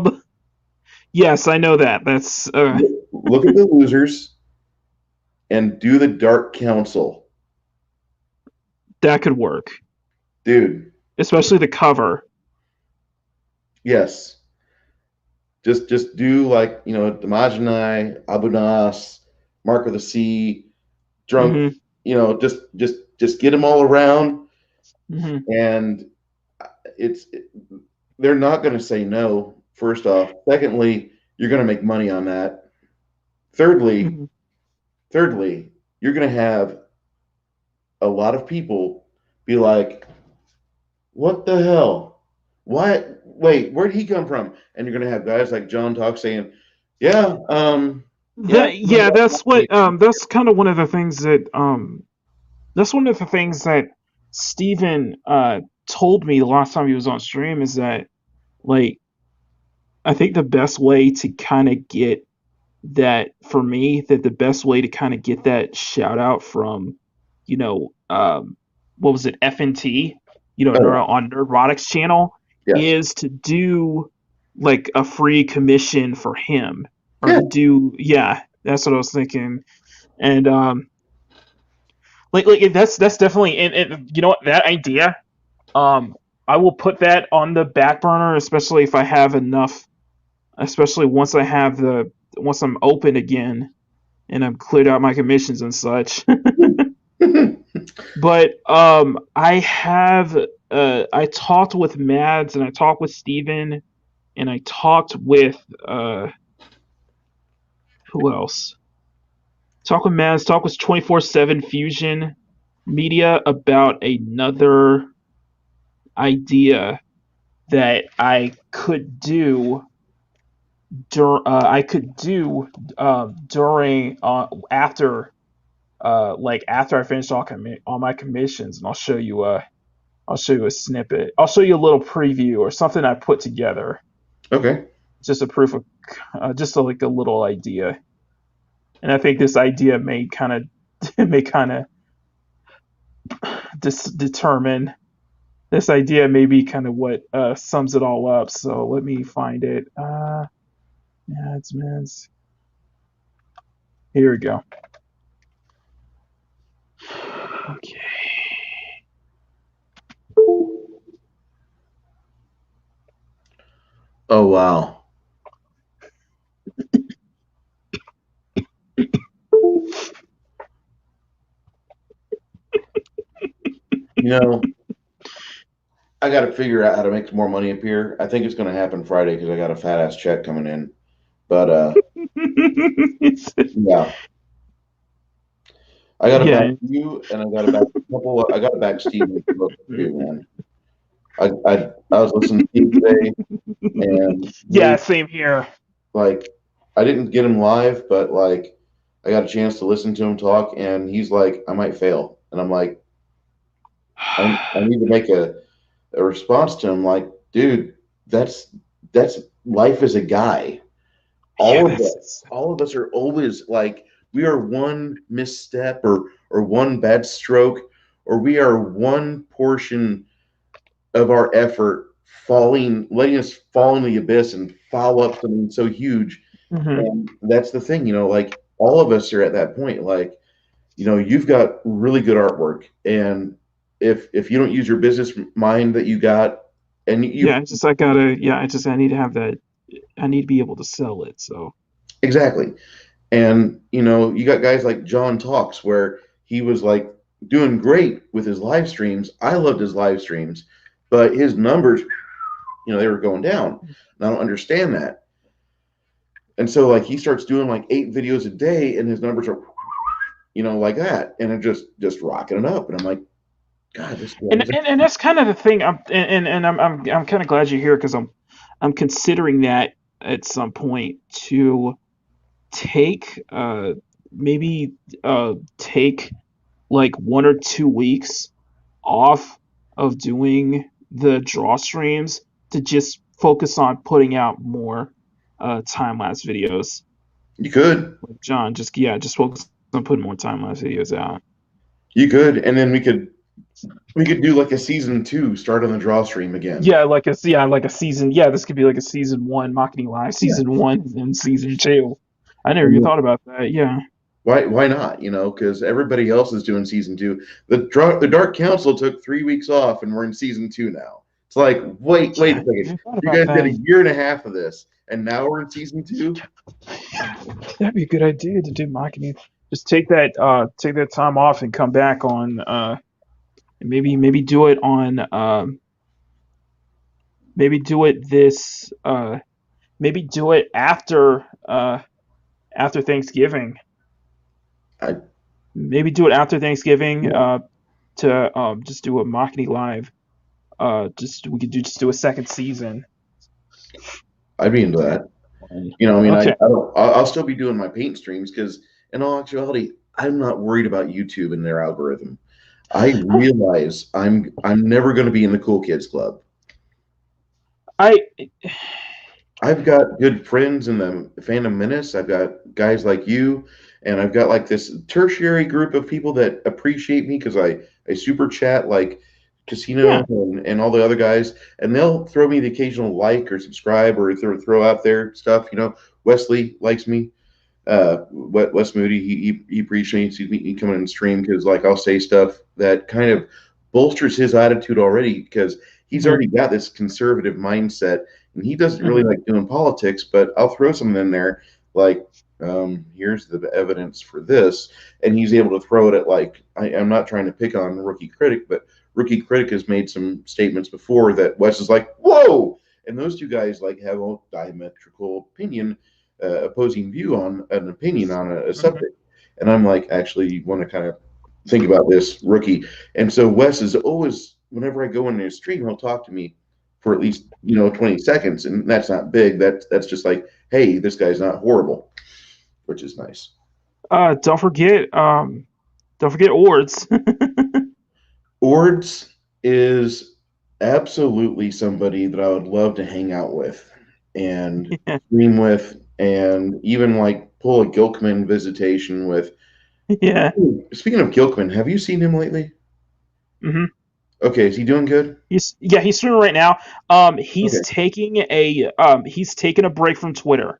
Yes, I know that. That's Look at The Losers and do the Dark Council. that could work, Dude, especially the cover. yes. Just do like, Damajanai, Abu Nas, Mark of the Sea, Drunk, Hmm. just get them all around Hmm. and it's they're not going to say no. First off, secondly, you're going to make money on that. Thirdly, Hmm. thirdly, you're going to have a lot of people be like, "What the hell? Why? Wait, where'd he come from?" And you're going to have guys like John Talk saying, "Yeah, yeah, That yeah, that's kind of one of the things that that's one of the things that Steven told me the last time he was on stream is that like I think the best way to kind of get that for me that the best way to kind of get that shout out from you know what was it FNT oh on Neurotics channel yes, is to do like a free commission for him or yeah, to do yeah that's what I was thinking and like that's definitely and you know what that idea um I will put that on the back burner especially if I have enough especially once I'm open again and I've cleared out my commissions and such. But I talked with Mads and I talked with Steven and I talked with who else? Talk with Mads, talk with 24/7 Fusion Media about another idea that I could do during after like after I finish all my commissions, and I'll show you a snippet. I'll show you a little preview or something I put together, okay, just a proof of like a little idea. And I think this idea may kind of may kind of determine this idea may be kind of what sums it all up. So let me find it. Yeah, it's Here we go. Okay. Oh wow. You know, I got to figure out how to make some more money up here. I think it's going to happen Friday because I got a fat ass check coming in. But yeah, I got to back Yeah. you, and I got to back a couple. I got to back Steven too, man. I was listening to Steve today, and Yeah, he same here. like I didn't get him live, but like I got a chance to listen to him talk, and he's like, I might fail, and I'm like, I need to make a response to him, like, dude, that's that's life as a guy. Yeah, All of us, that's all of us are always like we are one misstep or one bad stroke, or we are one portion of our effort falling, letting us fall in the abyss and foul up something so huge. hmm And that's the thing, like all of us are at that point. Like, you've got really good artwork, and if you don't use your business mind that you got, and yeah, you it's just I gotta yeah, I need to have that I need to be able to sell it, so exactly. And you got guys like John Talks where he was like doing great with his live streams. I loved his live streams, but his numbers, they were going down. And I don't understand that. And so like he starts doing like 8 videos a day and his numbers are, like that. And it just rocking it up. And I'm like, God, this guy is and that's kind of the thing. I'm kind of glad you're here because I'm considering that at some point to take maybe take like 1 or 2 weeks off of doing the draw streams to just focus on putting out more time lapse videos. you could. Like John, just yeah, just focus on putting more time lapse videos out. You could. And then we could do like a season 2, start on the draw stream again. Like a season. Yeah, this could be like a season one marketing live, Yeah. season one and season two. I never And even then thought about that. Yeah. why not? Because everybody else is doing season 2. The Dark Council took 3 weeks off, and we're in season 2 now. It's like, wait Yeah, a I never second. even thought You about guys did a that. year and a half of this, and now we're in season 2. That'd be a good idea to do marketing. Just take that time off and come back on maybe do it on maybe do it this maybe do it after Thanksgiving. I Maybe do it after Thanksgiving yeah, to just do a marketing live. Just we could just do a second season. I'd be into that. And, I mean, okay. I don't. I'll still be doing my paint streams because, in all actuality, I'm not worried about YouTube and their algorithm. I realize I'm never going to be in the cool kids club. I I've got good friends in the Phantom Menace. I've got guys like you, and I've got like this tertiary group of people that appreciate me because I super chat like Casino yeah. and all the other guys, and they'll throw me the occasional like or subscribe or throw out their stuff. Wesley likes me. Wes Moody, he appreciates me coming in and stream because like I'll say stuff that kind of bolsters his attitude already because he's hmm already got this conservative mindset and he doesn't really hmm like doing politics, but I'll throw something in there like here's the evidence for this, and he's able to throw it at like I'm not trying to pick on Rookie Critic, but Rookie Critic has made some statements before that Wes is like, whoa, and those two guys like have a diametrical opinion, opposing view on an opinion on a hmm subject, and I'm like, actually, you want to kind of think about this, Rookie, and so Wes is always whenever I go in his stream, he'll talk to me for at least 20 seconds, and that's not big. That's just like, hey, this guy's not horrible, which is nice. Uh, don't forget um, don't forget Ords. Ords is absolutely somebody that I would love to hang out with and yeah. stream with, and even like pull a Gilkman visitation with. Yeah. Ooh, speaking of Gilkman, have you seen him lately? hmm Okay, is he doing good? he's streaming right now. Okay, He's taking a break from Twitter.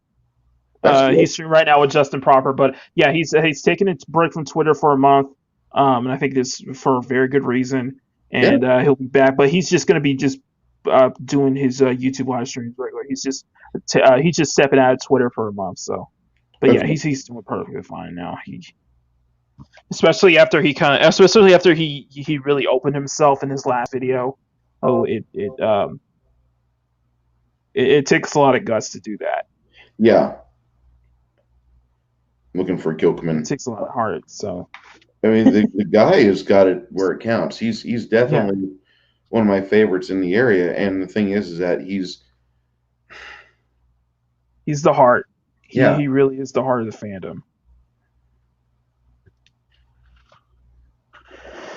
that's good. He's streaming right now with Justin Proper, but yeah, he's taking a break from Twitter for a month. And I think this for a very good reason. Yeah, And he'll be back, but he's just going to be just doing his YouTube live streams regular. He's just stepping out of Twitter for a month. So, but yeah, okay. he's doing perfectly fine now. Especially after he really opened himself in his last video. Oh, it takes a lot of guts to do that. Yeah, looking for It Kilkman. takes a lot of heart. So I mean, the guy has got it where it counts. He's yeah, definitely one of my favorites in the area. And the thing is that he's the heart. yeah. He really is the heart of the fandom.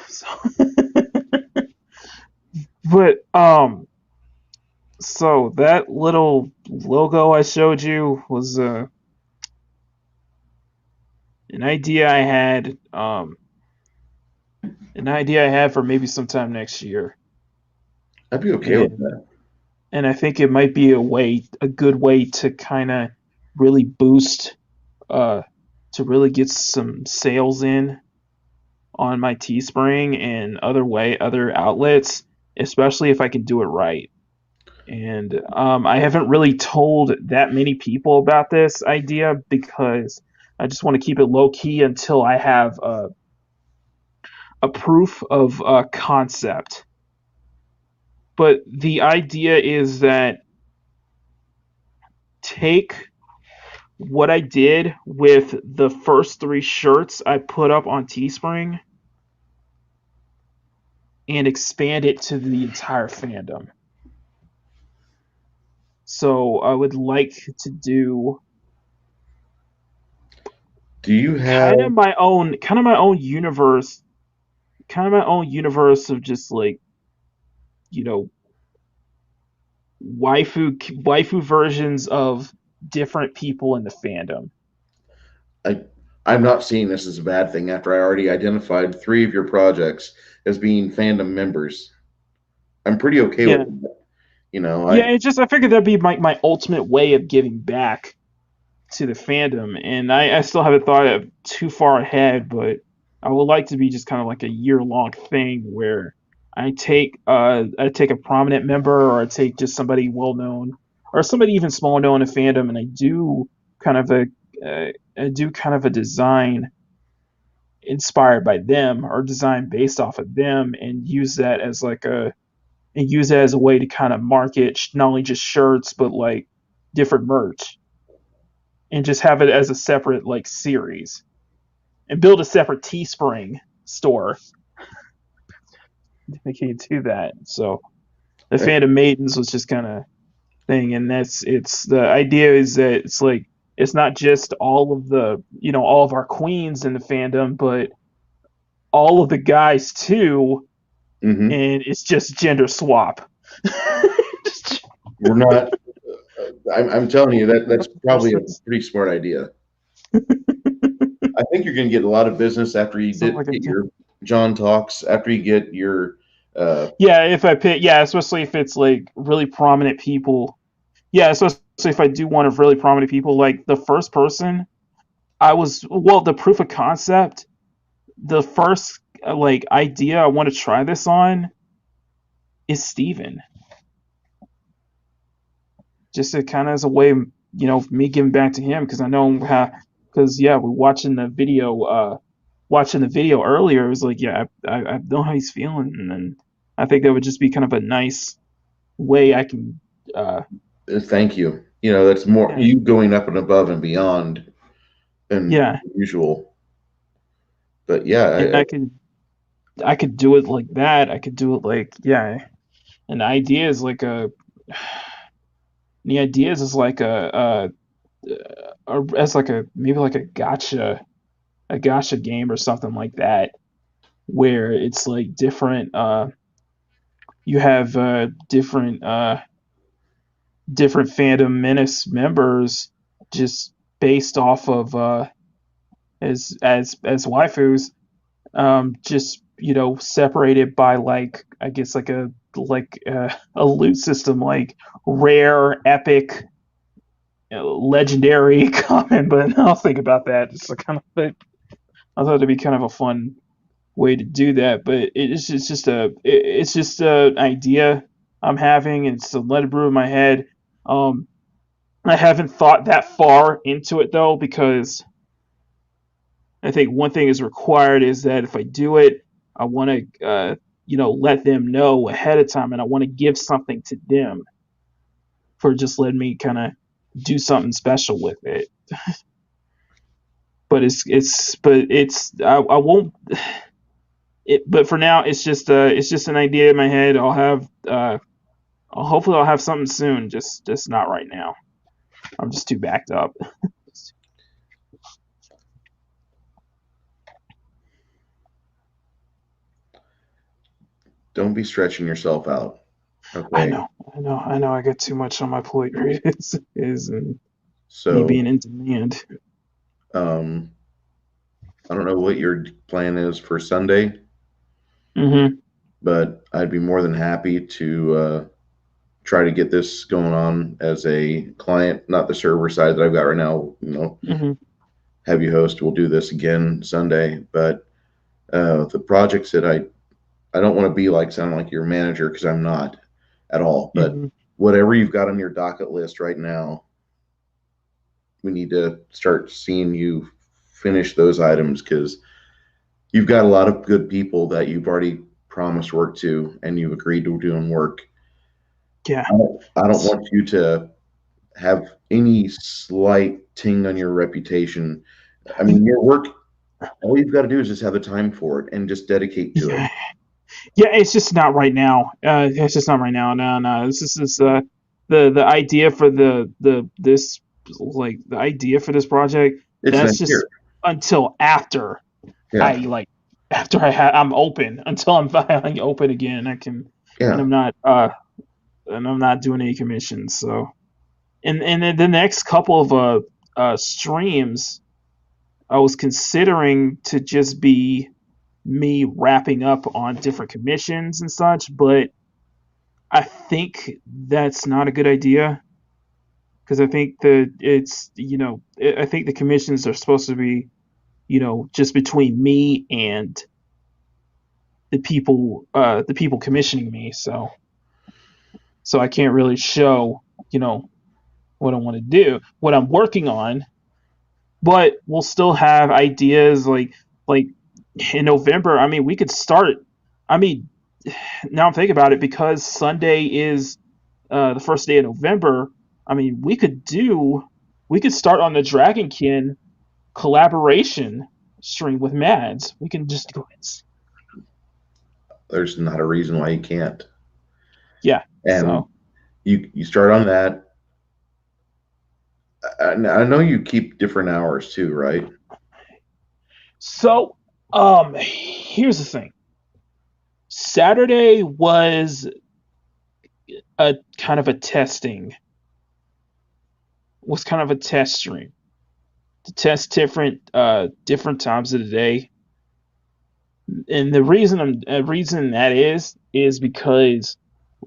So, but so that little logo I showed you was an idea I had for maybe sometime next year, I'd be okay with and that. I think it might be a good way to kind of really boost, uh, to really get some sales in on my Teespring and other outlets, especially if I can do it right. And I haven't really told that many people about this idea because I just want to keep it low key until I have a proof of concept. But the idea is that take what I did with the first three shirts I put up on Teespring and expand it to the entire fandom. So I would like to do Do you have? kind of my own universe, kind of my own universe of just like, you know, waifu versions of different people in the fandom. I I'm not seeing this as a bad thing after I already identified three of your projects as being fandom members. I'm pretty okay with Yeah. that. You know, Yeah, it's just I figured that'd be my ultimate way of giving back to the fandom, and I still haven't thought of too far ahead, but I would like to be just kind of like a year long thing where I take a prominent member, or I take just somebody well known or somebody even small known in fandom, and kind of a I do kind of a design inspired by them or design based off of them, and use that as a way to kind of market not only just shirts but like different merch, and just have it as a separate like series and build a separate Teespring store. They can't do that. So the I, Phantom Maidens was just kind of thing, and it's the idea is that it's like it's not just all of all of our queens in the fandom, but all of the guys too, mm-hmm. and it's just gender swap. We're not. I'm telling you that that's probably a pretty smart idea. I think you're going to get a lot of business after you Sounds did like a get your John talks. After you get your, uh, yeah. If I pick yeah, especially if it's like really prominent people. Yeah, especially if I do one of really prominent people, like the first person the proof of concept, the first like idea I want to try this on is Steven. Just to kind of as a way, me giving back to him because I know how. Because yeah, we're watching the video earlier. It was like, yeah, I know how he's feeling, and then I think that would just be kind of a nice way I can, uh, thank you. You know, that's more yeah, you going up and above and beyond than yeah, usual. But yeah, and I could do it like that. I could do it like yeah, and the idea is like as like a maybe like a gotcha game or something like that where it's like different you have different fandom menace members just based off of as waifus, just separated by like I guess like a loot system like rare, epic, legendary, common. But I'll think about that. Just kind of I thought it'd be kind of a fun. way to do that. But it's just a idea I'm having, and it's a let it brew in my head. Um, I haven't thought that far into it though, because I think one thing is required is that if I do it, I want to let them know ahead of time, and I want to give something to them for just letting me kind of do something special with it. But I won't but for now it's just an idea in my head. Hopefully I'll have something soon, just not right now. I'm just too backed up. Don't be stretching yourself out. I Okay. know, I know. I got too much on my plate. Right? Is and me So, being in demand. um, I don't know what your plan is for Sunday, Mm-hmm. but I'd be more than happy to try to get this going on as a client, not the server side that I've got right now. Mm-hmm. Heavy host. We'll do this again Sunday, but the projects that I don't want to be like sound like your manager because I'm not at all. But Mm-hmm. whatever you've got on your docket list right now, we need to start seeing you finish those items because you've got a lot of good people that you've already promised work to and you've agreed to doing work. Yeah. I don't want you to have any slight ting on your reputation. I mean, your work, all you've got to do is just have the time for it and just dedicate to it. Yeah. Yeah, it's just not right now. It's just not right now. No, no. This is the idea for the this like the idea for this project. It's That's next just year. until after I Yeah. like after I'm open, until I'm finally open again. I can and Yeah. I'm not doing any commissions. So and then the next couple of streams, I was considering to just be me wrapping up on different commissions and such, but I think that's not a good idea because I think that I think the commissions are supposed to be just between me and the people commissioning me. So I can't really show what I want to do, what I'm working on, but we'll still have ideas like in November. I mean, we could start. I mean, now I'm thinking about it, because Sunday is the first day of November. I mean, we could start on the Dragonkin collaboration stream with Mads. We can just go ahead. There's not a reason why you can't. Yeah. And So you start on that. I know you keep different hours too, right? so here's the thing. Saturday a kind of a testing was kind of a test stream to test different times of the day. And reason that is because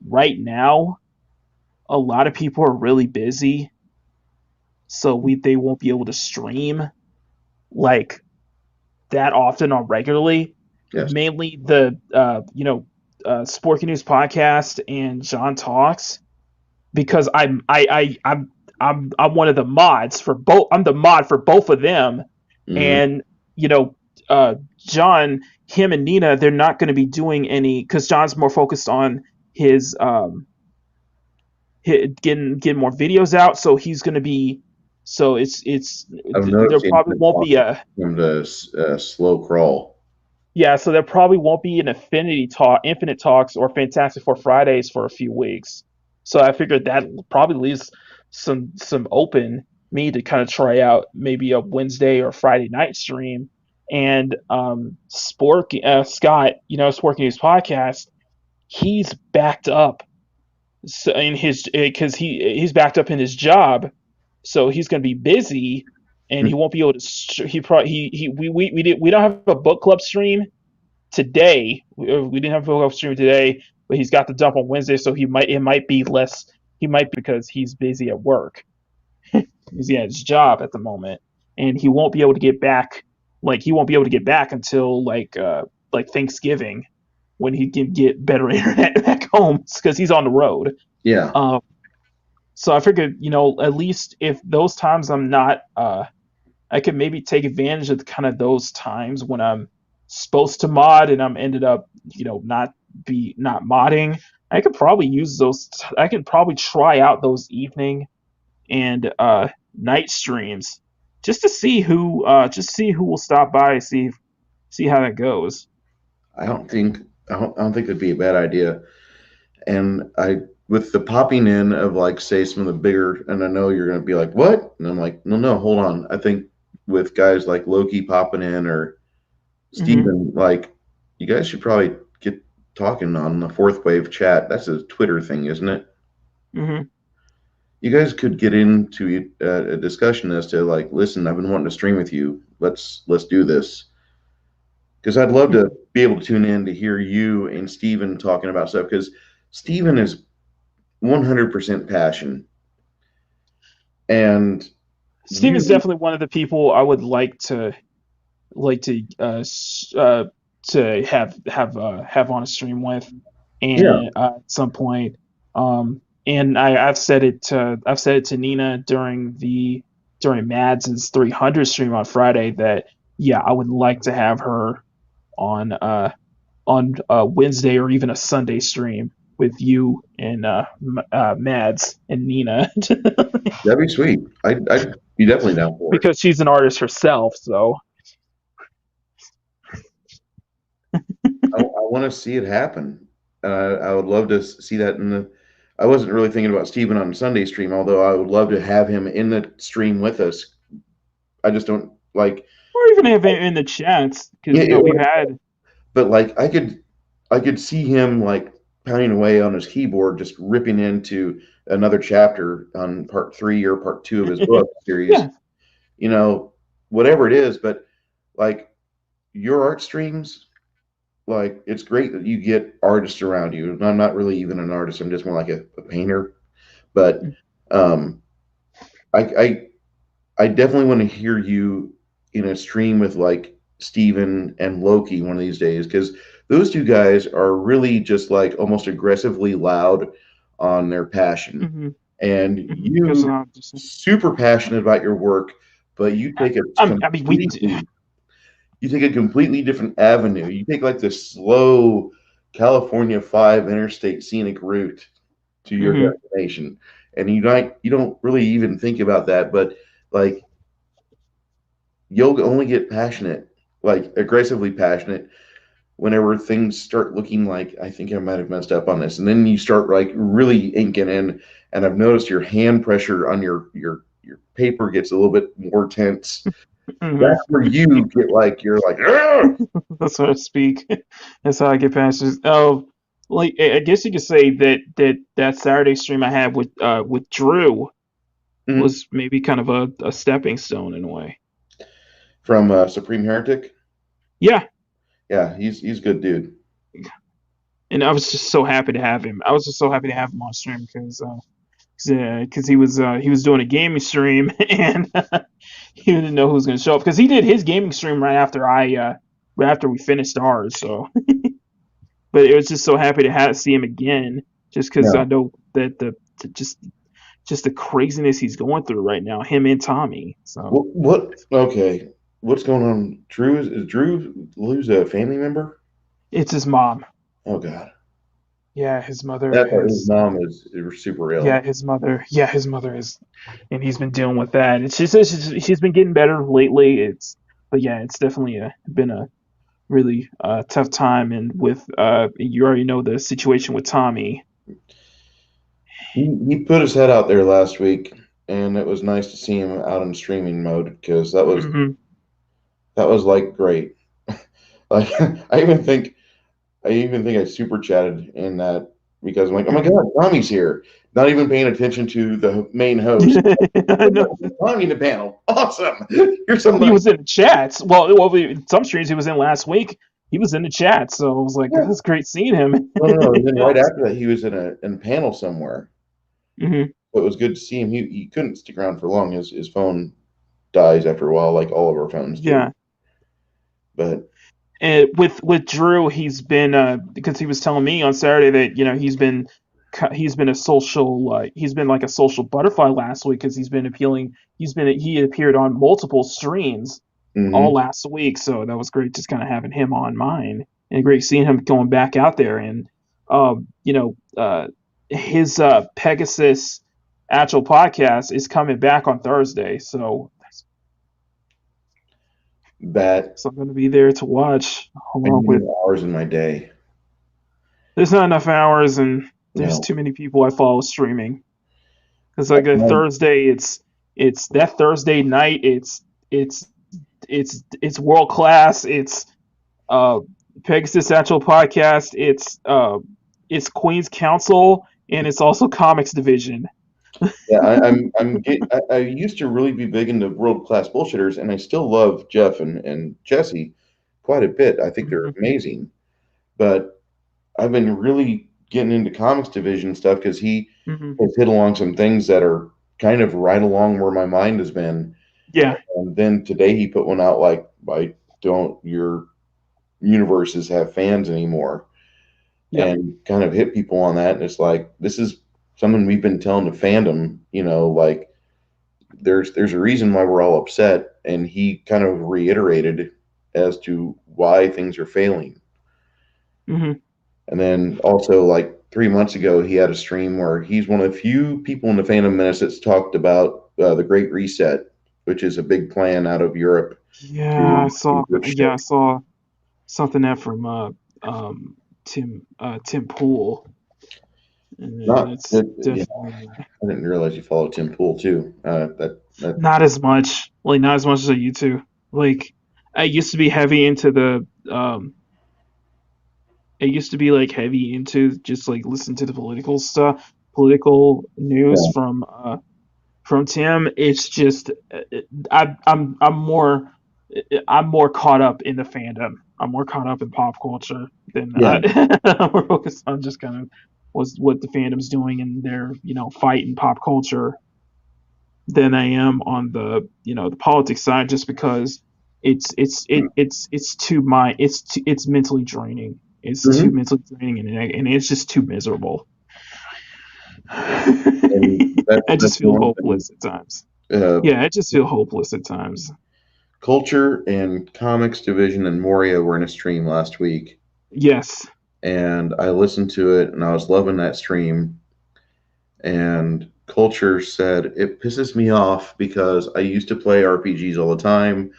right now a lot of people are really busy, so we they won't be able to stream like that often or regularly. Yes. Mainly the Sporky News podcast and John Talks, because I'm one of the mods for both. I'm the mod for both of them, Hmm. and you know John, him and Nina, they're not going to be doing any because John's more focused on his getting more videos out. So he's going to be it's I've there noticed the probably won't be a him to slow crawl. yeah, so there probably won't be an Infinite Talks or Fantastic Four Fridays for a few weeks. So I figured that probably leaves some open me to kind of try out maybe a Wednesday or Friday night stream. And Scott, Sporky News podcast, he's backed up in his because he's backed up in his job, so he's going to be busy and he won't be able to. He probably we don't have a book club stream today. We didn't have a book club stream today, but he's got the dump on Wednesday, so it might be less. He might be because he's busy at work. He's at his job at the moment, and he won't be able to get back. Like he won't be able to get back until like Thanksgiving when he can get better internet back home because he's on the road. Yeah. Um, so I figured, at least if those times I'm not, I could maybe take advantage of kind of those times when I'm supposed to mod and I'm ended up, not modding. I could probably use those. I could probably try out those evening and night streams just to see who will stop by, see how that goes. I don't think I don't think it'd be a bad idea. And I with the popping in of like say some of the bigger, and I know you're gonna be like, what? And I'm like, no, hold on. I think with guys like Loki popping in or Hmm. Steven, like you guys should probably get talking on the fourth wave chat. That's a Twitter thing, isn't it? Hmm. You guys could get into a discussion as to like, listen, I've been wanting to stream with you. Let's do this because I'd love to be able to tune in to hear you and Steven talking about stuff because Steven is 100% passion and Steven's you, definitely one of the people I would like to have on a stream with, yeah, and at some point. And I've said it to Nina during Mads' 300 stream on Friday that yeah I would like to have her on Wednesday or even a Sunday stream with you and Mads and Nina that'd be sweet. I'd be definitely down for it. because she's an artist herself. So I want to see it happen. I would love to see that in the. I wasn't really thinking about Steven on Sunday stream, although I would love to have him in the stream with us. I just don't like. or even have it in the chats because Yeah, we've had. but like I could see him like pounding away on his keyboard, just ripping into another chapter on part three or part two of his book series. Yeah. You know, whatever it is. But like your art streams, like it's great that you get artists around you. And I'm not really even an artist. I'm just more like a painter. But um, I, I definitely want to hear you in a stream with like Steven and Loki one of these days because those two guys are really just like almost aggressively loud on their passion. Hmm. And Hmm. Because you super passionate about your work, but I mean we. you take a completely different avenue. You take like the slow California 5 interstate scenic route to your Hmm. destination. And you don't really even think about that, but like you'll only get passionate, like aggressively passionate, whenever things start looking like I think I might have messed up on this, and then you start like really inking in. And I've noticed your hand pressure on your paper gets a little bit more tense. Hmm. That's where you get like you're like, "Ugh!" That's how I speak. That's how I get past this. Oh, like I guess you could say that Saturday stream I had with Drew Mhm. was maybe kind of a stepping stone in a way. From Supreme Heretic. Yeah, Yeah, he's a good dude. and I was just so happy to have him. I was just so happy to have him on stream because he was doing a gaming stream and he didn't know who was going to show up because he did his gaming stream right after we finished ours. So, but it was just so happy to see him again, just because I Yeah. know that just the craziness he's going through right now, him and Tommy. So What? Okay. What's going on? Is Drew lose a family member? it's his mom. Oh God. Yeah, his mother That his has. mom is super Yeah, ill. his mother. Yeah, his mother is, and he's been dealing with that. And she says she's been getting better lately. But yeah, it's definitely been a really tough time. And with you already know the situation with Tommy. He put his head out there last week, and it was nice to see him out in streaming mode because Hmm. that was like great. Like I even think I super chatted in that because I'm like, oh my Hmm. God, Tommy's here. Not even paying attention to the main host. I know. Tommy in the panel. Awesome. Here's Well, he somebody. was in the chats. Some streams he was in last week. He was in the chat, so I was like, Yeah. "That's great seeing him." No. And then right after that, he was in a panel somewhere. Hmm. So it was good to see him. He couldn't stick around for long. His phone dies after a while, like all of our phones do. Yeah, But And with Drew, he's been because he was telling me on Saturday that he's been a social he's been like a social butterfly last week because he appeared on multiple streams all Hmm. last week, so that was great just kind of having him on mine and great seeing him going back out there and you know his Pegasus actual podcast is coming back on Thursday, That so I'm going to be there to watch I along need with. hours in my day. There's not enough hours, and there's No. too many people I follow streaming. Because like a I- Thursday, it's that Thursday night. It's world class. It's uh Pegasus Actual Podcast. It's Queen's Council, and it's also Comics Division. Yeah, I used to really be big into world class bullshitters, and I still love Jeff and Jesse quite a bit. I think they're Hmm. amazing, but I've been really getting into comics division stuff because he Hmm. has hit along some things that are kind of right along where my mind has been. Yeah. And then today he put one out like, "I don't your universes have fans anymore," Yeah. and kind of hit people on that. And it's like this is something we've been telling the fandom, like there's a reason why we're all upset, and he kind of reiterated as to why things are failing. Hmm. And then also like 3 months ago, he had a stream where he's one of the few people in the Phantom Menace that's talked about the Great Reset, which is a big plan out of Europe Yeah, I to saw. convert Yeah, I ships. saw something that from Tim Pool, and Not it's that, yeah, definitely I didn't realize you followed Tim Pool too. That not as much. Like not as much as I used to. Like I used to be heavy into the I used to be like heavy into just like listen to the political stuff, political news yeah. from Tim. It's just I'm more caught up in the fandom. I'm more caught up in pop culture than Yeah. I'm more focused on just kind of what the fandom's doing in their fight in pop culture than I am on the the politics side, just because it's too my it's mentally draining. It's too Hmm. mentally draining, and it's just too miserable. And I that's just the feel one thing. hopeless at times. Uh, Yeah, I just feel hopeless at times. Culture and Comics Division and Moria were in a stream last week, Yes. and I listened to it, and I was loving that stream. And Culture said it pisses me off because I used to play RPGs all the time,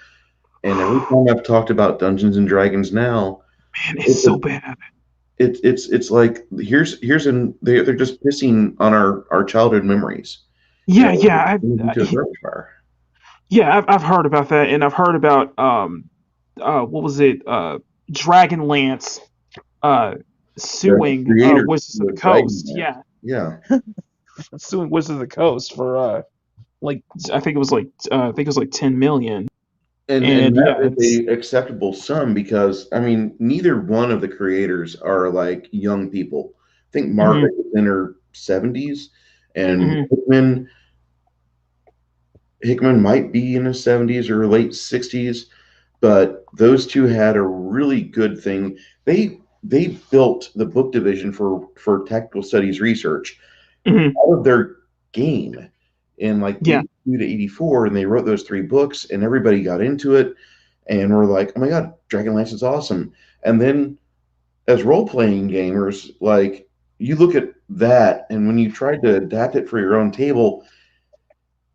and every time I've talked about Dungeons and Dragons now, Man, it's it's so a, bad. it's like here's an they're just pissing on our childhood memories, Yeah, yeah, into a garbage fire. I've heard about that, and I've heard about what was it Dragonlance uh The suing creators Wizards of the of Dragon Coast. Dance, Yeah, yeah, suing Wizards of the Coast for like I think it was like I think it was like 10 million. and And that yeah, is it's a acceptable sum because I mean neither one of the creators are like young people. I think mhm, Margaret is in her 70s, and mhm, Hickman might be in his 70s or late 60s, but those two had a really good thing. They built the book division for tactical studies research mhm, out of their game in like yeah, 82 to 84, and they wrote those three books, and everybody got into it, and we're like, oh my god, Dragonlance is awesome. And then as role playing gamers, like you look at that, and when you tried to adapt it for your own table,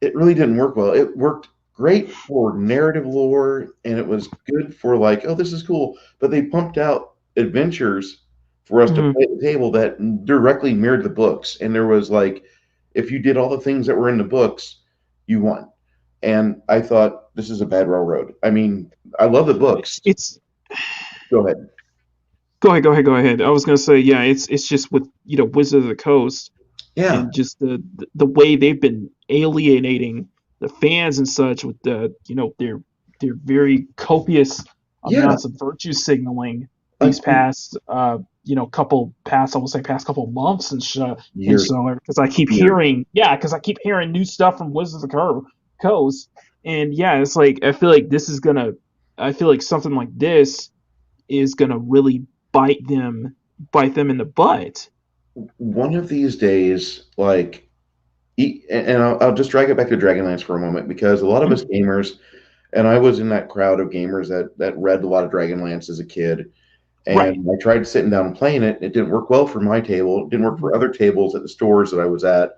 it really didn't work well. It worked great for narrative lore, and it was good for like, oh, this is cool. But they pumped out adventures for us to mhm. play at the table that directly mirrored the books. And there was like, if you did all the things that were in the books, you won. And I thought this is a bad railroad. I mean, I love the books. It's Go ahead. go ahead. I was gonna say yeah, it's just with Wizards of the Coast Yeah. and just the way they've been alienating the fans and such with their very copious Yeah. amounts of virtue signaling Like these past couple past I will say past couple months and years, so because I keep years. hearing because I keep hearing new stuff from Wizards of the Coast, and yeah, it's like I feel like something like this is gonna really bite them in the butt. One of these days, like, and I'll just drag it back to Dragonlance for a moment because a lot of us Mhm. gamers, and I was in that crowd of gamers that read a lot of Dragonlance as a kid, Right. and I tried sitting down and playing it. It didn't work well for my table. It didn't work Mhm. for other tables at the stores that I was at,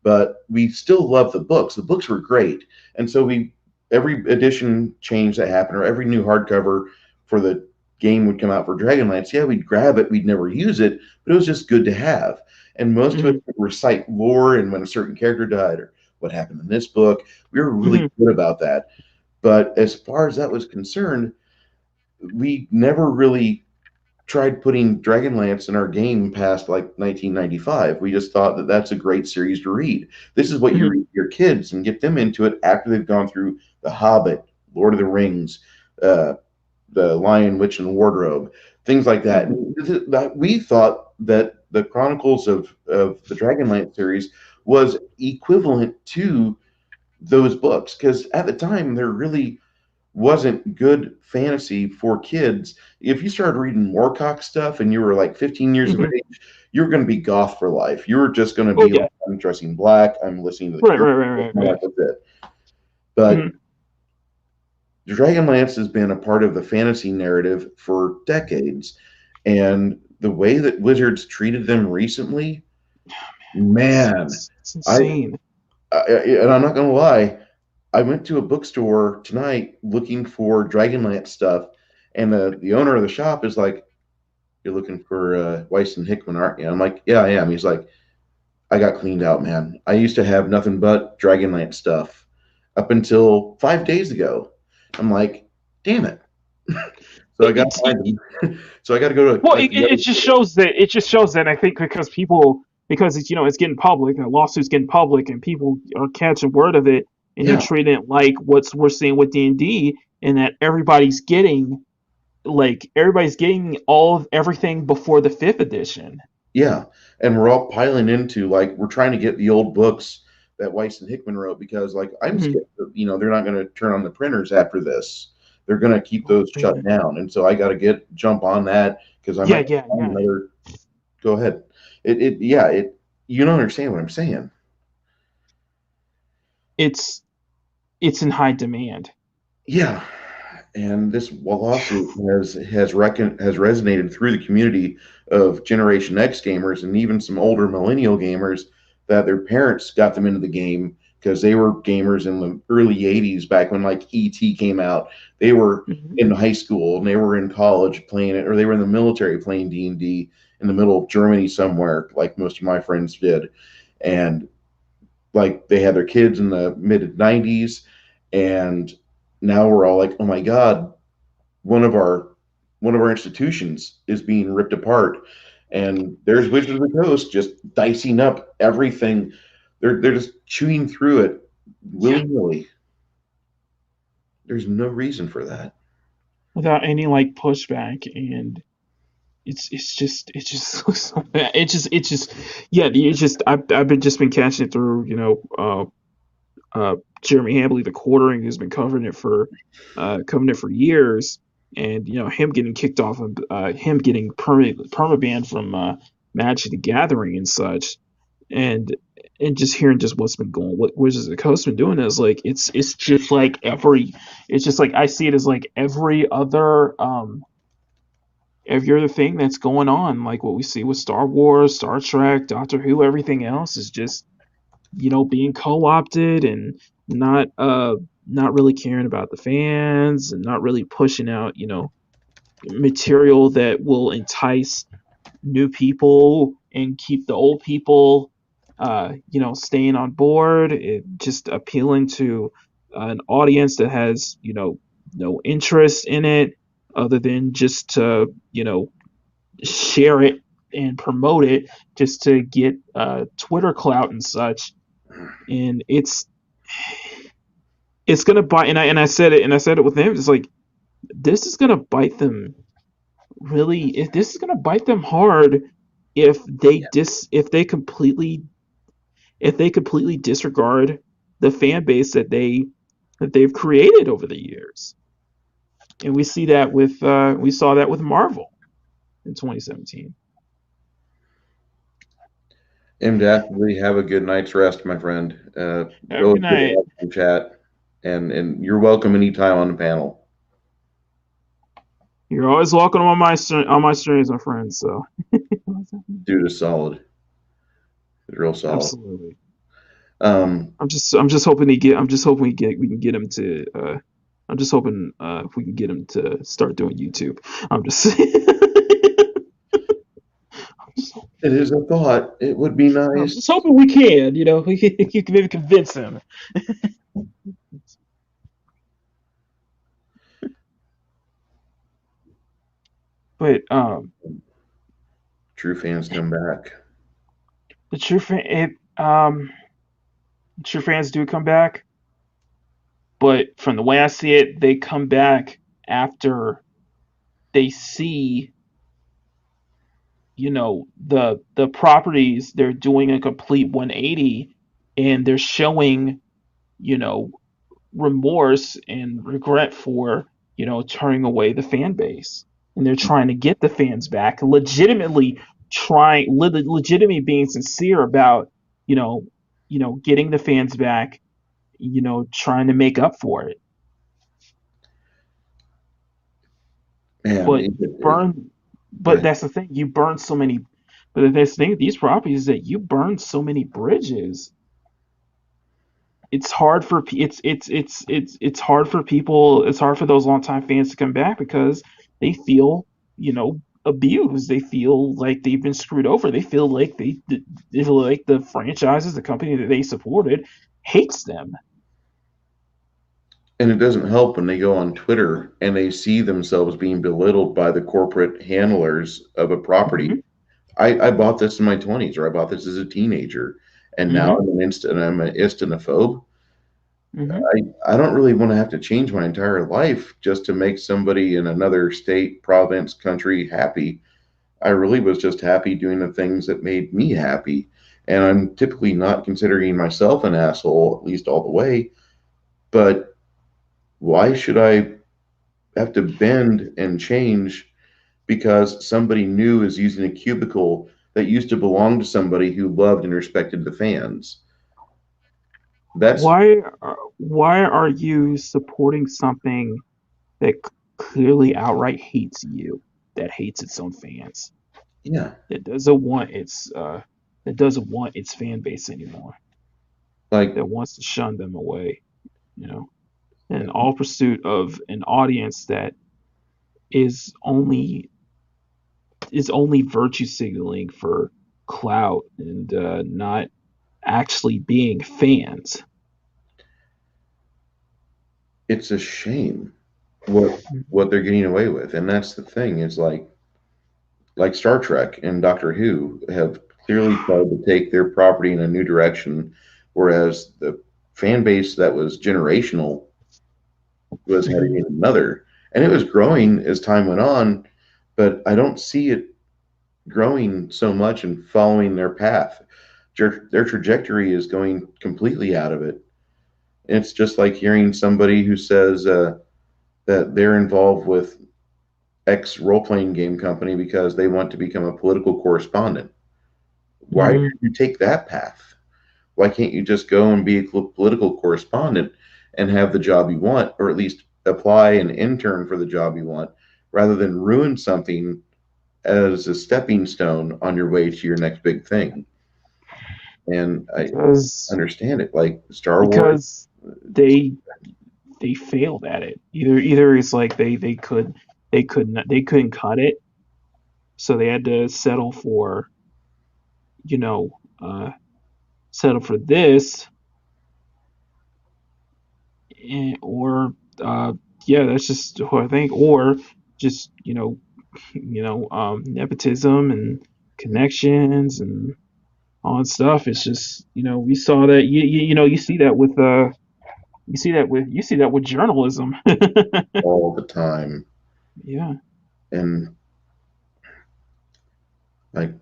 but we still loved the books. The books were great, and so we every edition change that happened or every new hardcover for the game would come out for Dragonlance. Yeah, we'd grab it. We'd never use it, but it was just good to have. And most of it Mhm. would recite lore and when a certain character died or what happened in this book. We were really Mhm. good about that. But as far as that was concerned, we never really tried putting Dragonlance in our game past like 1995. We just thought that that's a great series to read. This is what you Mhm. read to your kids and get them into it after they've gone through The Hobbit, Lord of the Rings, uh, The Lion, Witch, and Wardrobe, things like that. Mhm. We thought that the Chronicles of the Dragonlance series was equivalent to those books because at the time there really wasn't good fantasy for kids. If you started reading Moorcock stuff and you were like 15 years of Mhm. age, you were going to be goth for life. You were just going to Oh be yeah. like, I'm dressing black, I'm listening to the Right. Cure, Right. Right. Right. and Right. that was it. But Mhm. Dragonlance has been a part of the fantasy narrative for decades. And the way that Wizards treated them recently, man, It's I, insane. and I'm not going to lie, I went to a bookstore tonight looking for Dragonlance stuff, and the owner of the shop is like, "You're looking for Weiss and Hickman, aren't you?" I'm like, "Yeah, I am." He's like, "I got cleaned out, man. I used to have nothing but Dragonlance stuff up until 5 days ago." I'm like, "Damn it!" So I got to It's find them. So I got to go to Well, like it just shows that I think because it's it's getting public and lawsuits getting public and people are catching word of it and they're yeah, treating it like what's we're seeing with D&D and that everybody's getting all of everything before the fifth edition. yeah, and we're all piling into like we're trying to get the old books that Weiss and Hickman wrote because like I'm Mhm. scared that, they're not going to turn on the printers after this. They're going to keep Oh those shut man. down, and so I got to get jump on that because I Yeah, might yeah, find yeah. another. Go ahead. Yeah it. You don't understand what I'm saying. It's it's in high demand. Yeah, and this lawsuit has resonated through the community of Generation X gamers and even some older millennial gamers that their parents got them into the game because they were gamers in the early '80s back when like ET came out. They were Mhm. in high school and they were in college playing it, or they were in the military playing D&D in the middle of Germany somewhere, like most of my friends did, and like they had their kids in the mid '90s, and now we're all like, oh my god, one of our one of our institutions is being ripped apart, and there's Wizards of the Coast just dicing up everything. They're just chewing through it Yeah. willy nilly. There's no reason for that. Without any pushback and it's just so bad. It's just yeah, it's just I've been catching it through, Jeremy Hambley, the quartering, who's been covering it for years, and him getting kicked off of him getting perma banned from Magic the Gathering and such, and just hearing just what's been going, what Wizards of the Coast been doing is like it's just like I see it as like every other thing that's going on, like what we see with Star Wars, Star Trek, Doctor Who, everything else is just being co-opted and not not really caring about the fans and not really pushing out material that will entice new people and keep the old people staying on board, just appealing to an audience that has no interest in it other than just to share it and promote it just to get Twitter clout and such. And it's gonna bite. And I said it with him. It's like this is gonna bite them really. If this is gonna bite them hard, if they completely disregard the fan base that they've created over the years. And we see that with we saw that with Marvel in 2017. And definitely have a good night's rest, my friend. Have a Really good good to night. have some chat, and you're welcome anytime on the panel. You're always welcome on my streams, my friends. So Dude is solid, real solid. absolutely. Um, I'm just hoping he get I'm just hoping we can get him to I'm just hoping if we can get him to start doing YouTube. I'm just it is a thought. It would be I'm nice. just hoping we can, you know, you can maybe convince him. But True fans come back. the true fan true fans do come back, but from the way I see it, they come back after they see, you know, the properties, they're doing a complete 180 and they're showing, you know, remorse and regret for, you know, turning away the fan base. And they're trying to get the fans back, legitimately legitimately being sincere about, you know, getting the fans back, you know, trying to make up for it. Man, But you burn, go but ahead. that's the thing, you burn so many, but the thing with these properties is that you burn so many bridges. It's hard for it's hard for people. It's hard for those longtime fans to come back because they feel, you know, abused. They feel like they've been screwed over. They feel like they feel like the franchises, the company that they supported, hates them. And it doesn't help when they go on Twitter and they see themselves being belittled by the corporate handlers of a property. Hmm. I bought this in my 20s, or I bought this as a teenager, and now Hmm. I'm an istanophobe. Hmm. I don't really want to have to change my entire life just to make somebody in another state, province, country happy. I really was just happy doing the things that made me happy. And I'm typically not considering myself an asshole, at least all the way. But why should I have to bend and change because somebody new is using a cubicle that used to belong to somebody who loved and respected the fans? That's, Why are you supporting something that clearly outright hates you, that hates its own fans, yeah, that doesn't want its fan base anymore, like, that wants to shun them away, you know, in all pursuit of an audience that is only virtue signaling for clout and not actually being fans. it's a shame what they're getting away with. And that's the thing, is like Star Trek and Doctor Who have clearly tried to take their property in a new direction, whereas the fan base that was generational was heading in another. And it was growing as time went on, but I don't see it growing so much and following their path. Their trajectory is going completely out of it. It's just like hearing somebody who says that they're involved with X role playing game company because they want to become a political correspondent. Why did Hmm. you take that path? Why can't you just go and be a political correspondent and have the job you want, or at least apply and intern for the job you want, rather than ruin something as a stepping stone on your way to your next big thing? And I because understand it. Like Star Wars, because they failed at it. Either it's like they couldn't cut it, so they had to settle for, you know, settle for this, or yeah, that's just what I think, or just, nepotism and connections and all that stuff. It's just, we saw that you see that with you see that with journalism. all the time. Yeah. And like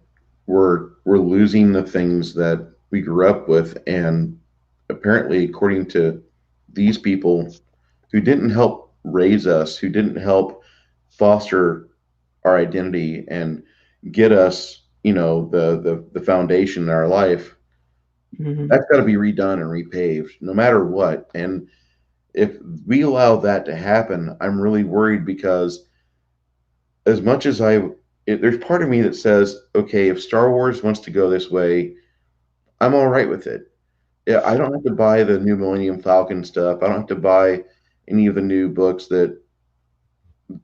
we're losing the things that we grew up with, and apparently according to these people who didn't help raise us, who didn't help foster our identity and get us, the foundation in our life, Hmm. that's got to be redone and repaved, no matter what. And if we allow that to happen, I'm really worried because as much as there's part of me that says, okay, if Star Wars wants to go this way, I'm all right with it. Yeah, I don't have to buy the new Millennium Falcon stuff. I don't have to buy any of the new books that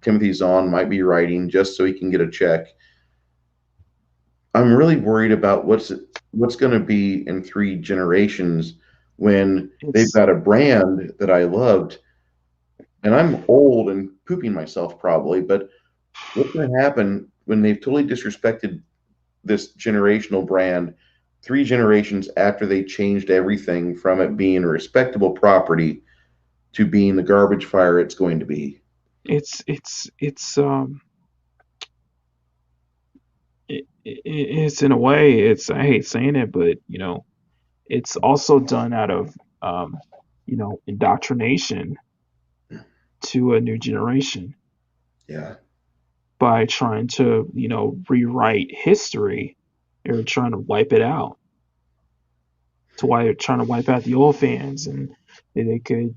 Timothy Zahn might be writing just so he can get a check. I'm really worried about what's going to be in 3 generations when they've It's got a brand that I loved, and I'm old and pooping myself probably, but what's going to happen when they've totally disrespected this generational brand 3 generations after they changed everything from it being a respectable property to being the garbage fire it's going to be? it's it's in a way, it's, I hate saying it, but it's also done out of indoctrination to a new generation Yeah. by trying to rewrite history. They're trying to wipe it out, to why they're trying to wipe out the old fans, and they could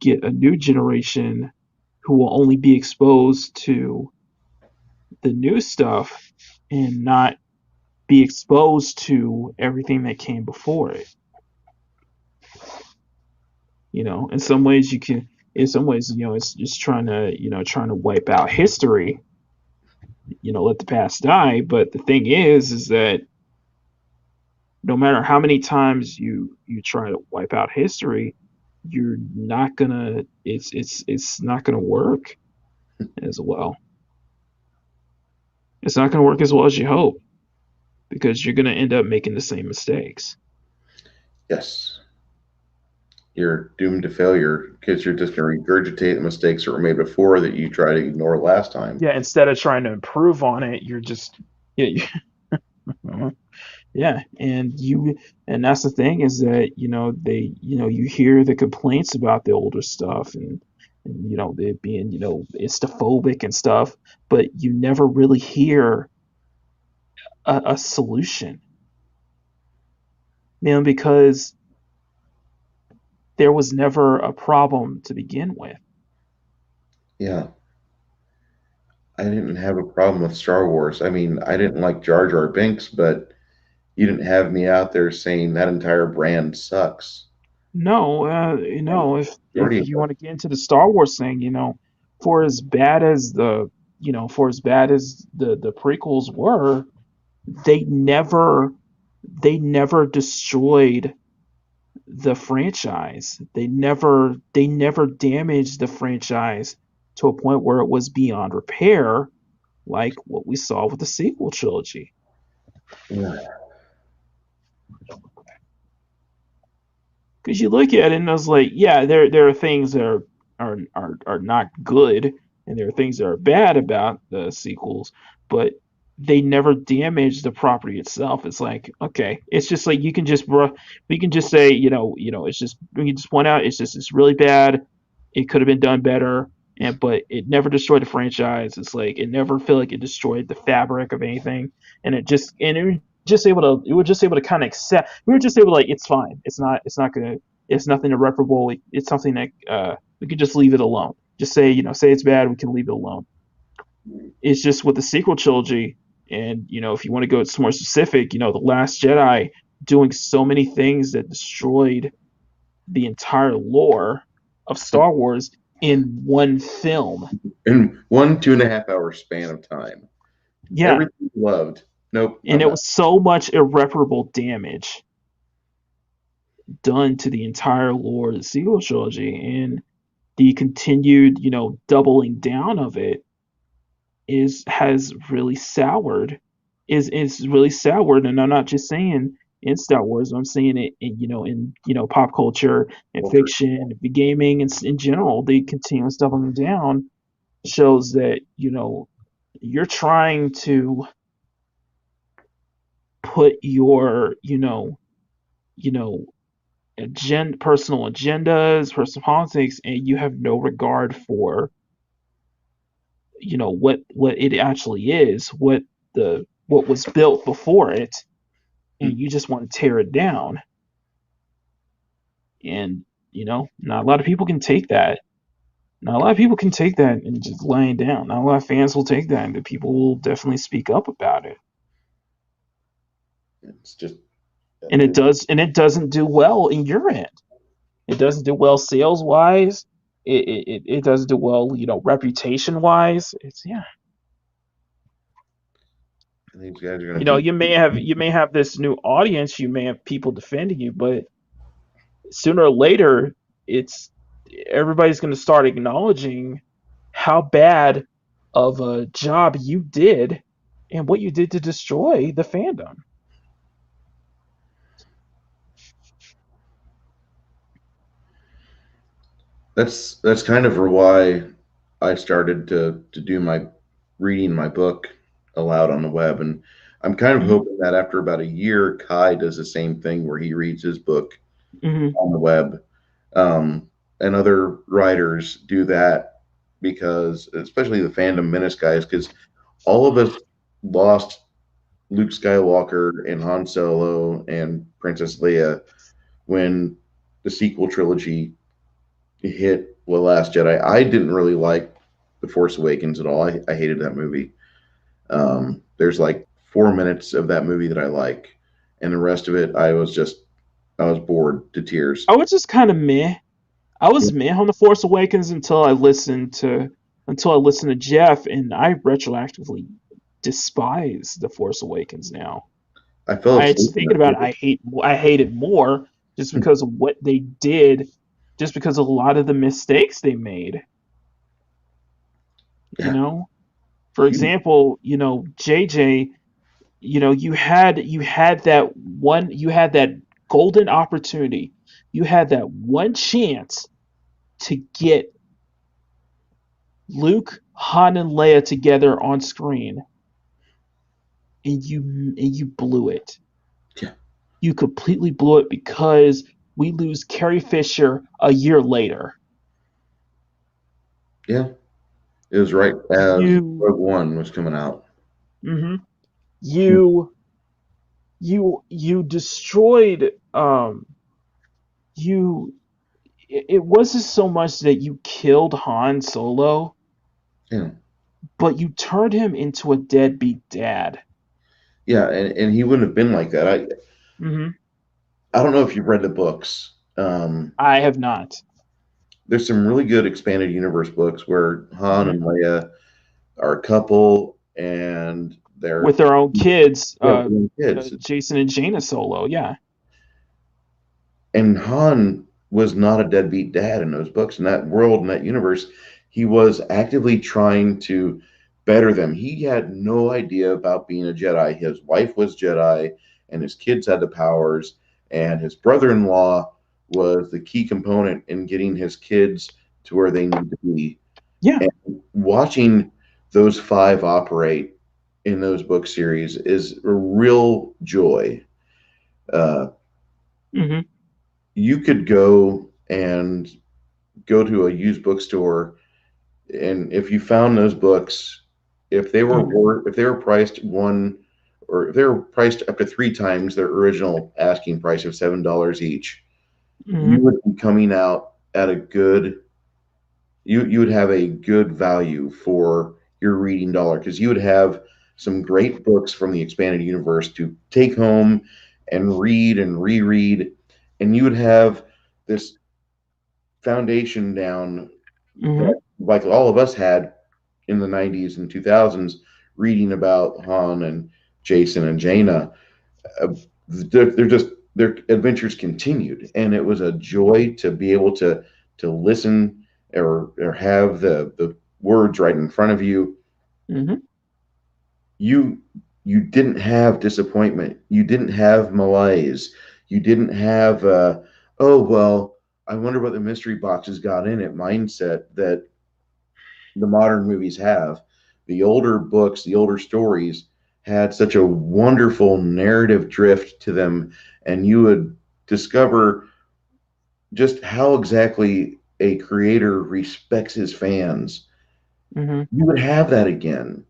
get a new generation who will only be exposed to the new stuff and not be exposed to everything that came before it. In some ways you can, in some ways, it's just trying to wipe out history, let the past die. But the thing is that no matter how many times you try to wipe out history, you're not gonna it's not gonna work as well. It's not gonna work as well as you hope, because you're gonna end up making the same mistakes. Yes. You're doomed to failure because you're just going to regurgitate the mistakes that were made before that you tried to ignore last time. Yeah, instead of trying to improve on it, you're just, yeah. Yeah, and that's the thing, is that they you hear the complaints about the older stuff, and it being istophobic and stuff, but you never really hear a solution, because there was never a problem to begin with. Yeah. I didn't have a problem with Star Wars. I mean, I didn't like Jar Jar Binks, but you didn't have me out there saying that entire brand sucks. No, And if majority of you it, want to get into the Star Wars thing, for as bad as the prequels were, they never they never destroyed the franchise. They never damaged the franchise to a point where it was beyond repair, like what we saw with the sequel trilogy. yeah, Because you look at it and it's like, yeah, there are things that are not good, and there are things that are bad about the sequels, but they never damage the property itself. It's like, okay, it's just like, we can just say, it's just, we can just point out, it's really bad. It could have been done better, but it never destroyed the franchise. It's like, it never felt like it destroyed the fabric of anything, and it was just able to kind of accept. We were just able to, like, it's fine. It's not gonna. It's nothing irreparable. It's something that we could just leave it alone. Just say, say it's bad. We can leave it alone. It's just with the sequel trilogy, and if you want to go more specific, the Last Jedi doing so many things that destroyed the entire lore of Star Wars in one film. in 1 2.5 hour span of time, Yeah, everything you loved. Nope, and I'm it not. was so much irreparable damage done to the entire lore of the sequel trilogy, and the continued, doubling down of it is has really soured is really soured. And I'm not just saying in Star Wars, I'm saying it in pop culture and Culture. fiction, gaming, and in general. The continuous doubling down shows that you're trying to put your you know personal agendas, personal politics, and you have no regard for what it actually is, what was built before it, and you just want to tear it down. And not a lot of people can take that. Not a lot of people can take that and just laying down. Not a lot of fans will take that, and people will definitely speak up about it. It's just And it doesn't do well in your end. It doesn't do well sales wise. It doesn't do well, reputation wise. It's yeah. these guys are going to You may have this new audience, you may have people defending you, but sooner or later, it's everybody's going to start acknowledging how bad of a job you did and what you did to destroy the fandom. that's kind of why I started to do my reading my book aloud on the web, and I'm kind of Hmm. hoping that after about a year, Kai does the same thing where he reads his book Hmm. on the web, um, and other writers do that because, especially the fandom menace guys, because all of us lost Luke Skywalker and Han Solo and Princess Leia when the sequel trilogy hit The Last Jedi. I didn't really like The Force Awakens at all. I hated that movie. There's like 4 minutes of that movie that I like, and the rest of it, I was bored to tears. I was just kind of meh. I was meh on the Force Awakens until I listened to Jeff, and I retroactively despise the Force Awakens now. I fell I just asleep in thinking that about it, theater. I hate it more just because of what they did, just because of a lot of the mistakes they made. You Yeah, know, for you, example, JJ, you had that golden opportunity, you had that one chance to get Luke, Han, and Leia together on screen, and you blew it. yeah, You completely blew it because we lose Carrie Fisher a year later. yeah. It was right as You, Rogue One was coming out. hmm you, you destroyed. You. It wasn't so much that you killed Han Solo, Yeah, but you turned him into a deadbeat dad. yeah, and he wouldn't have been like that. Hmm. I don't know if you've read the books. I have not. There's some really good expanded universe books where Han Hmm. and Leia are a couple and they're With their own kids, yeah, with their own kids. Jason and Jaina Solo. Yeah. And Han was not a deadbeat dad in those books. In that world, in that universe, he was actively trying to better them. He had no idea about being a Jedi. His wife was Jedi, and his kids had the powers, and his brother-in-law was the key component in getting his kids to where they need to be. Yeah. And watching those five operate in those book series is a real joy. Uh, Hmm. you could go to a used bookstore, and if you found those books, Hmm. if they were priced one, or if they were priced up to three times their original asking price of $7 each, you Hmm. would be coming out at a good you would have a good value for your reading dollar, because you would have some great books from the expanded universe to take home and read and reread, and you would have this foundation down that, Hmm. like all of us had in the 90s and 2000s, reading about Han and Jason and Jaina. Uh, they're just their adventures continued, and it was a joy to be able to listen, or have the words right in front of you. Hmm. You you didn't have disappointment. You didn't have malaise. You didn't have oh well, I wonder what the mystery boxes got in it mindset that the modern movies have. The older books, the older stories had such a wonderful narrative drift to them, and you would discover just how exactly a creator respects his fans, Hmm. you would have that again.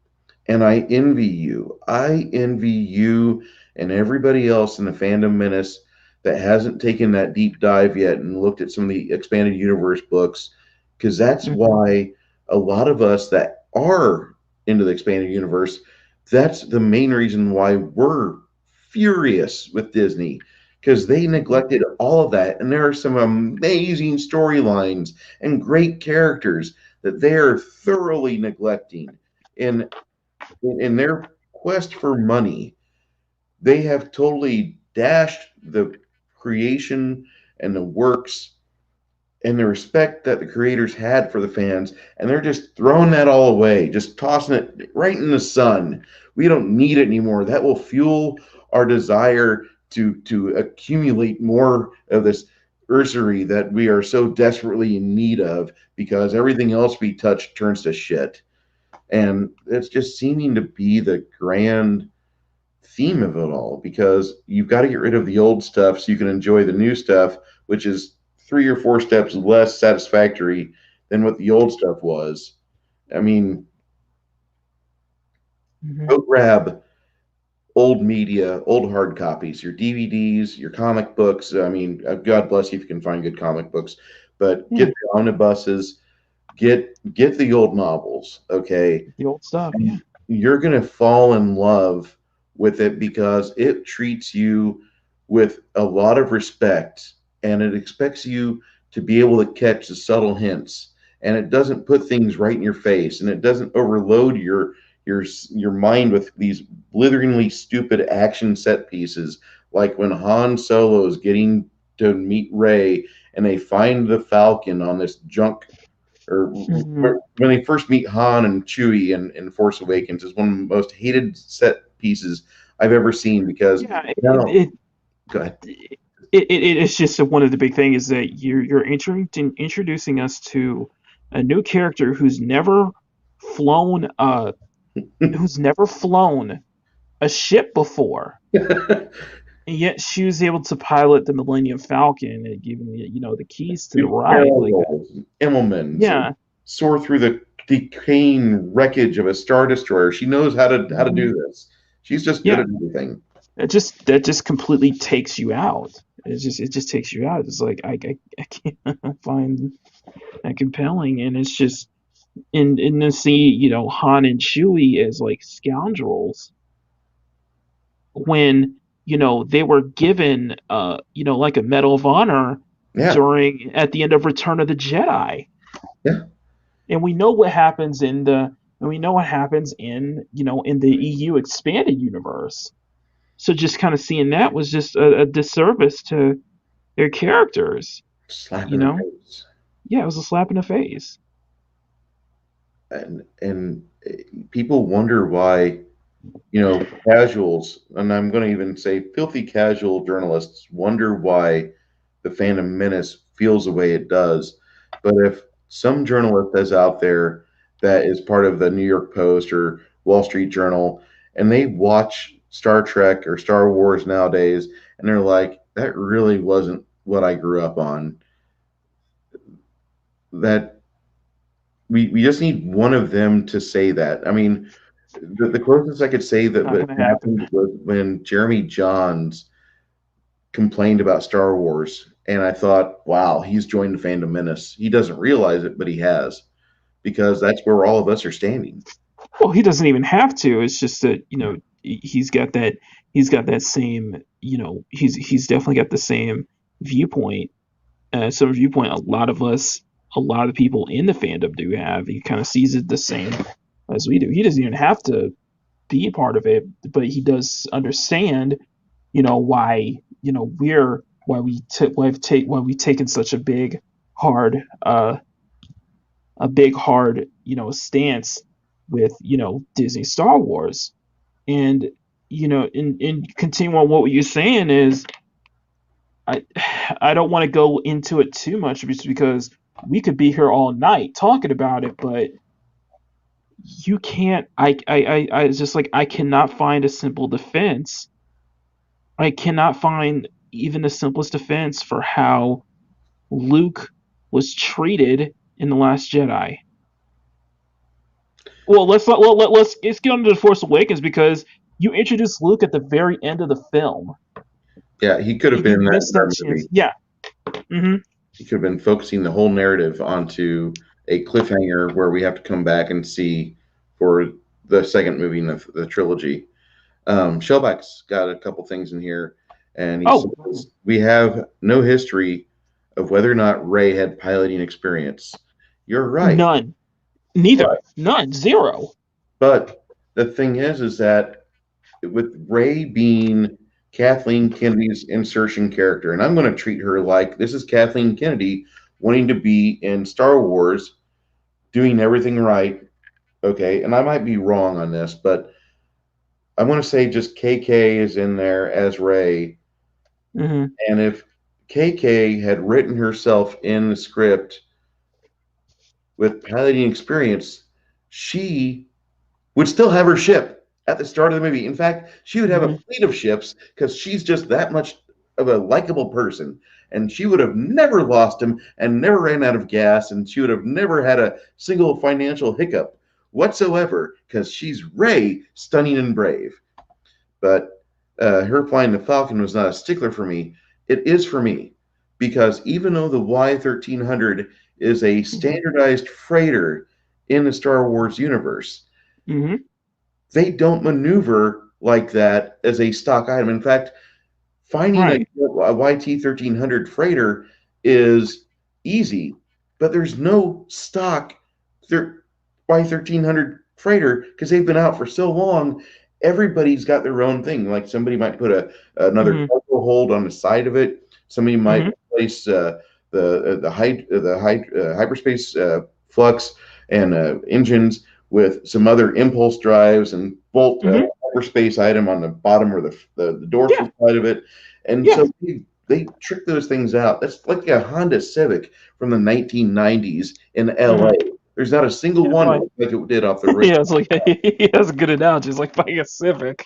And I envy you. I envy you and everybody else in the fandom menace that hasn't taken that deep dive yet and looked at some of the expanded universe books, because that's Hmm. why a lot of us that are into the expanded universe, that's the main reason why we're furious with Disney, because they neglected all of that. And there are some amazing storylines and great characters that they are thoroughly neglecting. In in their quest for money, they have totally dashed the creation and the works and the respect that the creators had for the fans, and they're just throwing that all away, just tossing it right in the sun. We don't need it anymore. That will fuel our desire to accumulate more of this usury that we are so desperately in need of, because everything else we touch turns to shit. And it's just seeming to be the grand theme of it all, because you've got to get rid of the old stuff so you can enjoy the new stuff, which is 3 or 4 steps less satisfactory than what the old stuff was. I mean, Hmm. go grab old media, old hard copies, your DVDs, your comic books. I mean, God bless you if you can find good comic books, but get Yeah, the omnibuses, get the old novels, okay? the old stuff. Yeah. And you're going to fall in love with it because it treats you with a lot of respect, and it expects you to be able to catch the subtle hints, and it doesn't put things right in your face, and it doesn't overload your mind with these blitheringly stupid action set pieces, like when Han Solo is getting to meet Rey and they find the Falcon on this junk, or Hmm. when they first meet Han and Chewie in Force Awakens, is one of the most hated set pieces I've ever seen, because Yeah. now, go ahead. It's just one of the big things is that you're introducing us to a new character flown uh who's never flown a ship before, and yet she was able to pilot the Millennium Falcon and giving the keys to the Do ride. barrel Like, rolls, Immelmans, and yeah. soar through the decaying wreckage of a star destroyer. She knows how to Hmm. do this. She's just good Yeah. at everything. That just completely takes you out. It just takes you out. It's like I can't find that compelling, and it's just and to see Han and Chewie as like scoundrels when they were given like a Medal of Honor Yeah, during at the end of Return of the Jedi, yeah. and we know what happens in the EU expanded universe. So just kind of seeing that was just a disservice to their characters. Slap You in the know, face. yeah, it was a slap in the face. And people wonder why, casuals, and I'm going to even say filthy casual journalists, wonder why the Phantom Menace feels the way it does. But if some journalist is out there that is part of the New York Post or Wall Street Journal, and they watch Star Trek or Star Wars nowadays, and they're like, that really wasn't what I grew up on, that we just need one of them to say that. I mean, the closest I could say that Not that gonna happen. happened was when Jeremy Johns complained about Star Wars, and I thought, wow, he's joined the fandom menace. He doesn't realize it, but he has, because that's where all of us are standing. Well, he doesn't even have to. It's just that he's got that same he's definitely got the same viewpoint. Some viewpoint a lot of people in the fandom do have. He kind of sees it the same as we do. He doesn't even have to be a part of it, but he does understand why we're why we've taken such hard uh a big hard stance with Disney Star Wars. And in continuing on what you're saying is I I don't want to go into it too much just because we could be here all night talking about it, but you can't I it's just like I cannot find a simple defense. I cannot find even the simplest defense for how Luke was treated in The Last Jedi. Well, let's get on to the Force Awakens because you introduced Luke at the very end of the film, Yeah, he could have and you been in that missed that entire chance. movie. Yeah. Hmm. He could have been focusing the whole narrative onto a cliffhanger where we have to come back and see for the second movie in the trilogy. Shellback's got a couple things in here, and he Oh, says we have no history of whether or not Ray had piloting experience. You're right, none. Neither. but None. Zero. the thing is that with Ray being Kathleen Kennedy's insertion character, and I'm going to treat her like this is Kathleen Kennedy wanting to be in Star Wars, doing everything right. Okay, and I might be wrong on this, but I'm going to say just KK is in there as Ray. Hmm. And if KK had written herself in the script with piloting experience, she would still have her ship at the start of the movie. In fact, she would have a Hmm. fleet of ships because she's just that much of a likable person. And she would have never lost him and never ran out of gas. And she would have never had a single financial hiccup whatsoever because she's Ray, stunning and brave. But her flying the Falcon was not a stickler for me. It is for me because even though the Y-1300 is a standardized freighter in the Star Wars universe, Hmm. they don't maneuver like that as a stock item. In fact, finding Right. a YT-1300 freighter is easy, but there's no stock Y-1300 freighter because they've been out for so long. Everybody's got their own thing. Like somebody might put another Hmm. cargo hold on the side of it. Somebody might Hmm. replace hyperspace flux and engines with some other impulse drives and bolt Hmm. hyperspace item on the bottom or the dorsal Yeah. side of it. And Yeah. so they trick those things out. That's like a Honda Civic from the 1990s in LA. Hmm. There's not a single Yeah. one Fine. like it did off the road. Yeah. It's like that's a good analogy. It's like fighting a Civic.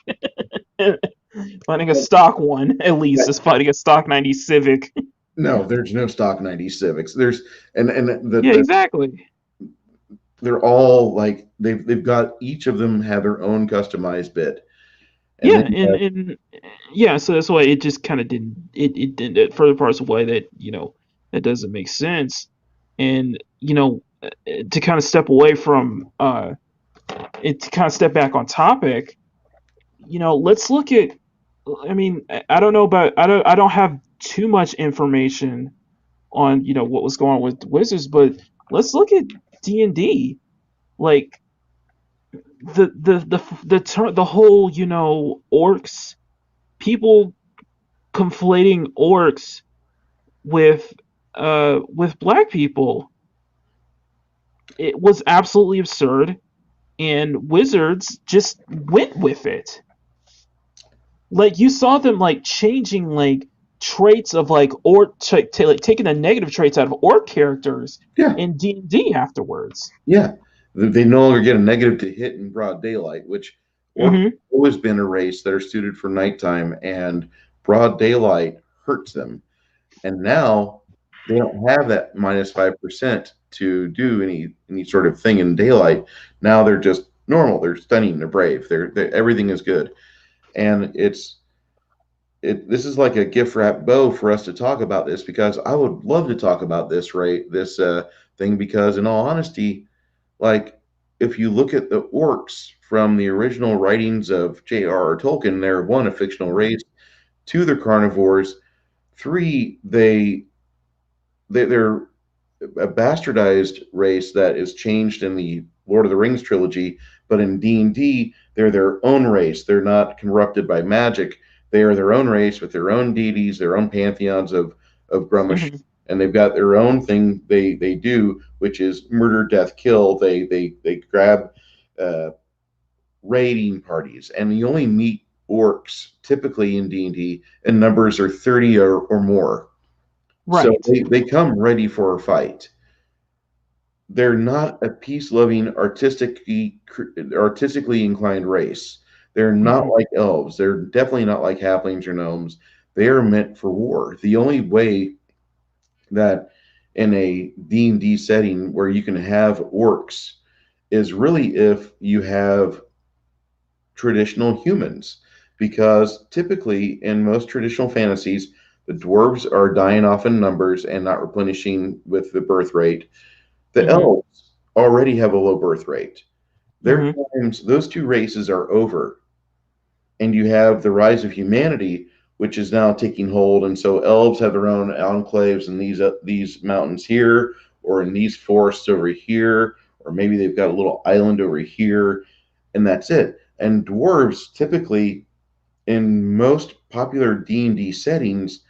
Finding a But, stock one, at least, but is fighting a stock 90 Civic. no, there's no stock 90s Civics. There's and Yeah, exactly. they're all like they've got each of them have their own customized bit. And Yeah, then and yeah, so that's why it just kind of it didn't it further parts of why that that doesn't make sense, and to kind of step away from it to kind of step back on topic, let's look at. I mean, I don't know about I don't have too much information on what was going on with Wizards, but let's look at D&D. Like the whole orcs, people conflating orcs with black people, it was absolutely absurd, and Wizards just went with it. Like you saw them like changing like traits of like like taking the negative traits out of orc characters yeah, in D&D afterwards. yeah, they no longer get a negative to hit in broad daylight, which orcs have Mhm. always been a race that are suited for nighttime, and broad daylight hurts them. And now they don't have that -5% to do any sort of thing in daylight. Now they're just normal. They're stunning. They're brave. Everything is good, and this is like a gift wrap bow for us to talk about this because I would love to talk about this this thing because in all honesty, like if you look at the orcs from the original writings of J.R.R. Tolkien, they're one a fictional race, two they're carnivores, three they're a bastardized race that is changed in the Lord of the Rings trilogy, but in D&D they're their own race. They're not corrupted by magic. They are their own race with their own deities, their own pantheons of Grumish, Mhm. and they've got their own thing they do, which is murder, death, kill. They grab uh, raiding parties, and you only meet orcs typically in D&D, and numbers are 30 or more. So Right. they come ready for a fight. They're not a peace-loving, artistically inclined race. They're not Mhm. like elves. They're definitely not like halflings or gnomes. They are meant for war. The only way that in a D&D setting where you can have orcs is really if you have traditional humans, because typically in most traditional fantasies, the dwarves are dying off in numbers and not replenishing with the birth rate. The Mhm. elves already have a low birth rate. Their Mhm. times, those two races are over, and you have the rise of humanity, which is now taking hold. And so elves have their own enclaves in these mountains here, or in these forests over here, or maybe they've got a little island over here, and that's it. And dwarves typically in most popular D&D settings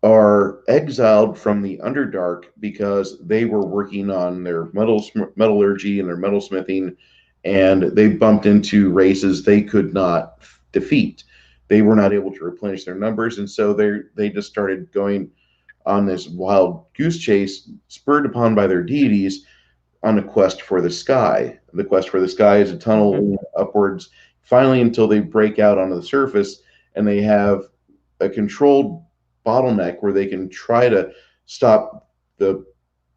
are exiled from the Underdark because they were working on their metallurgy and their metalsmithing, and they bumped into races they could not defeat. They were not able to replenish their numbers, and so they just started going on this wild goose chase, spurred upon by their deities, on a quest for the sky. The quest for the sky is a Mhm. tunnel upwards, finally until they break out onto the surface, and they have a controlled bottleneck where they can try to stop the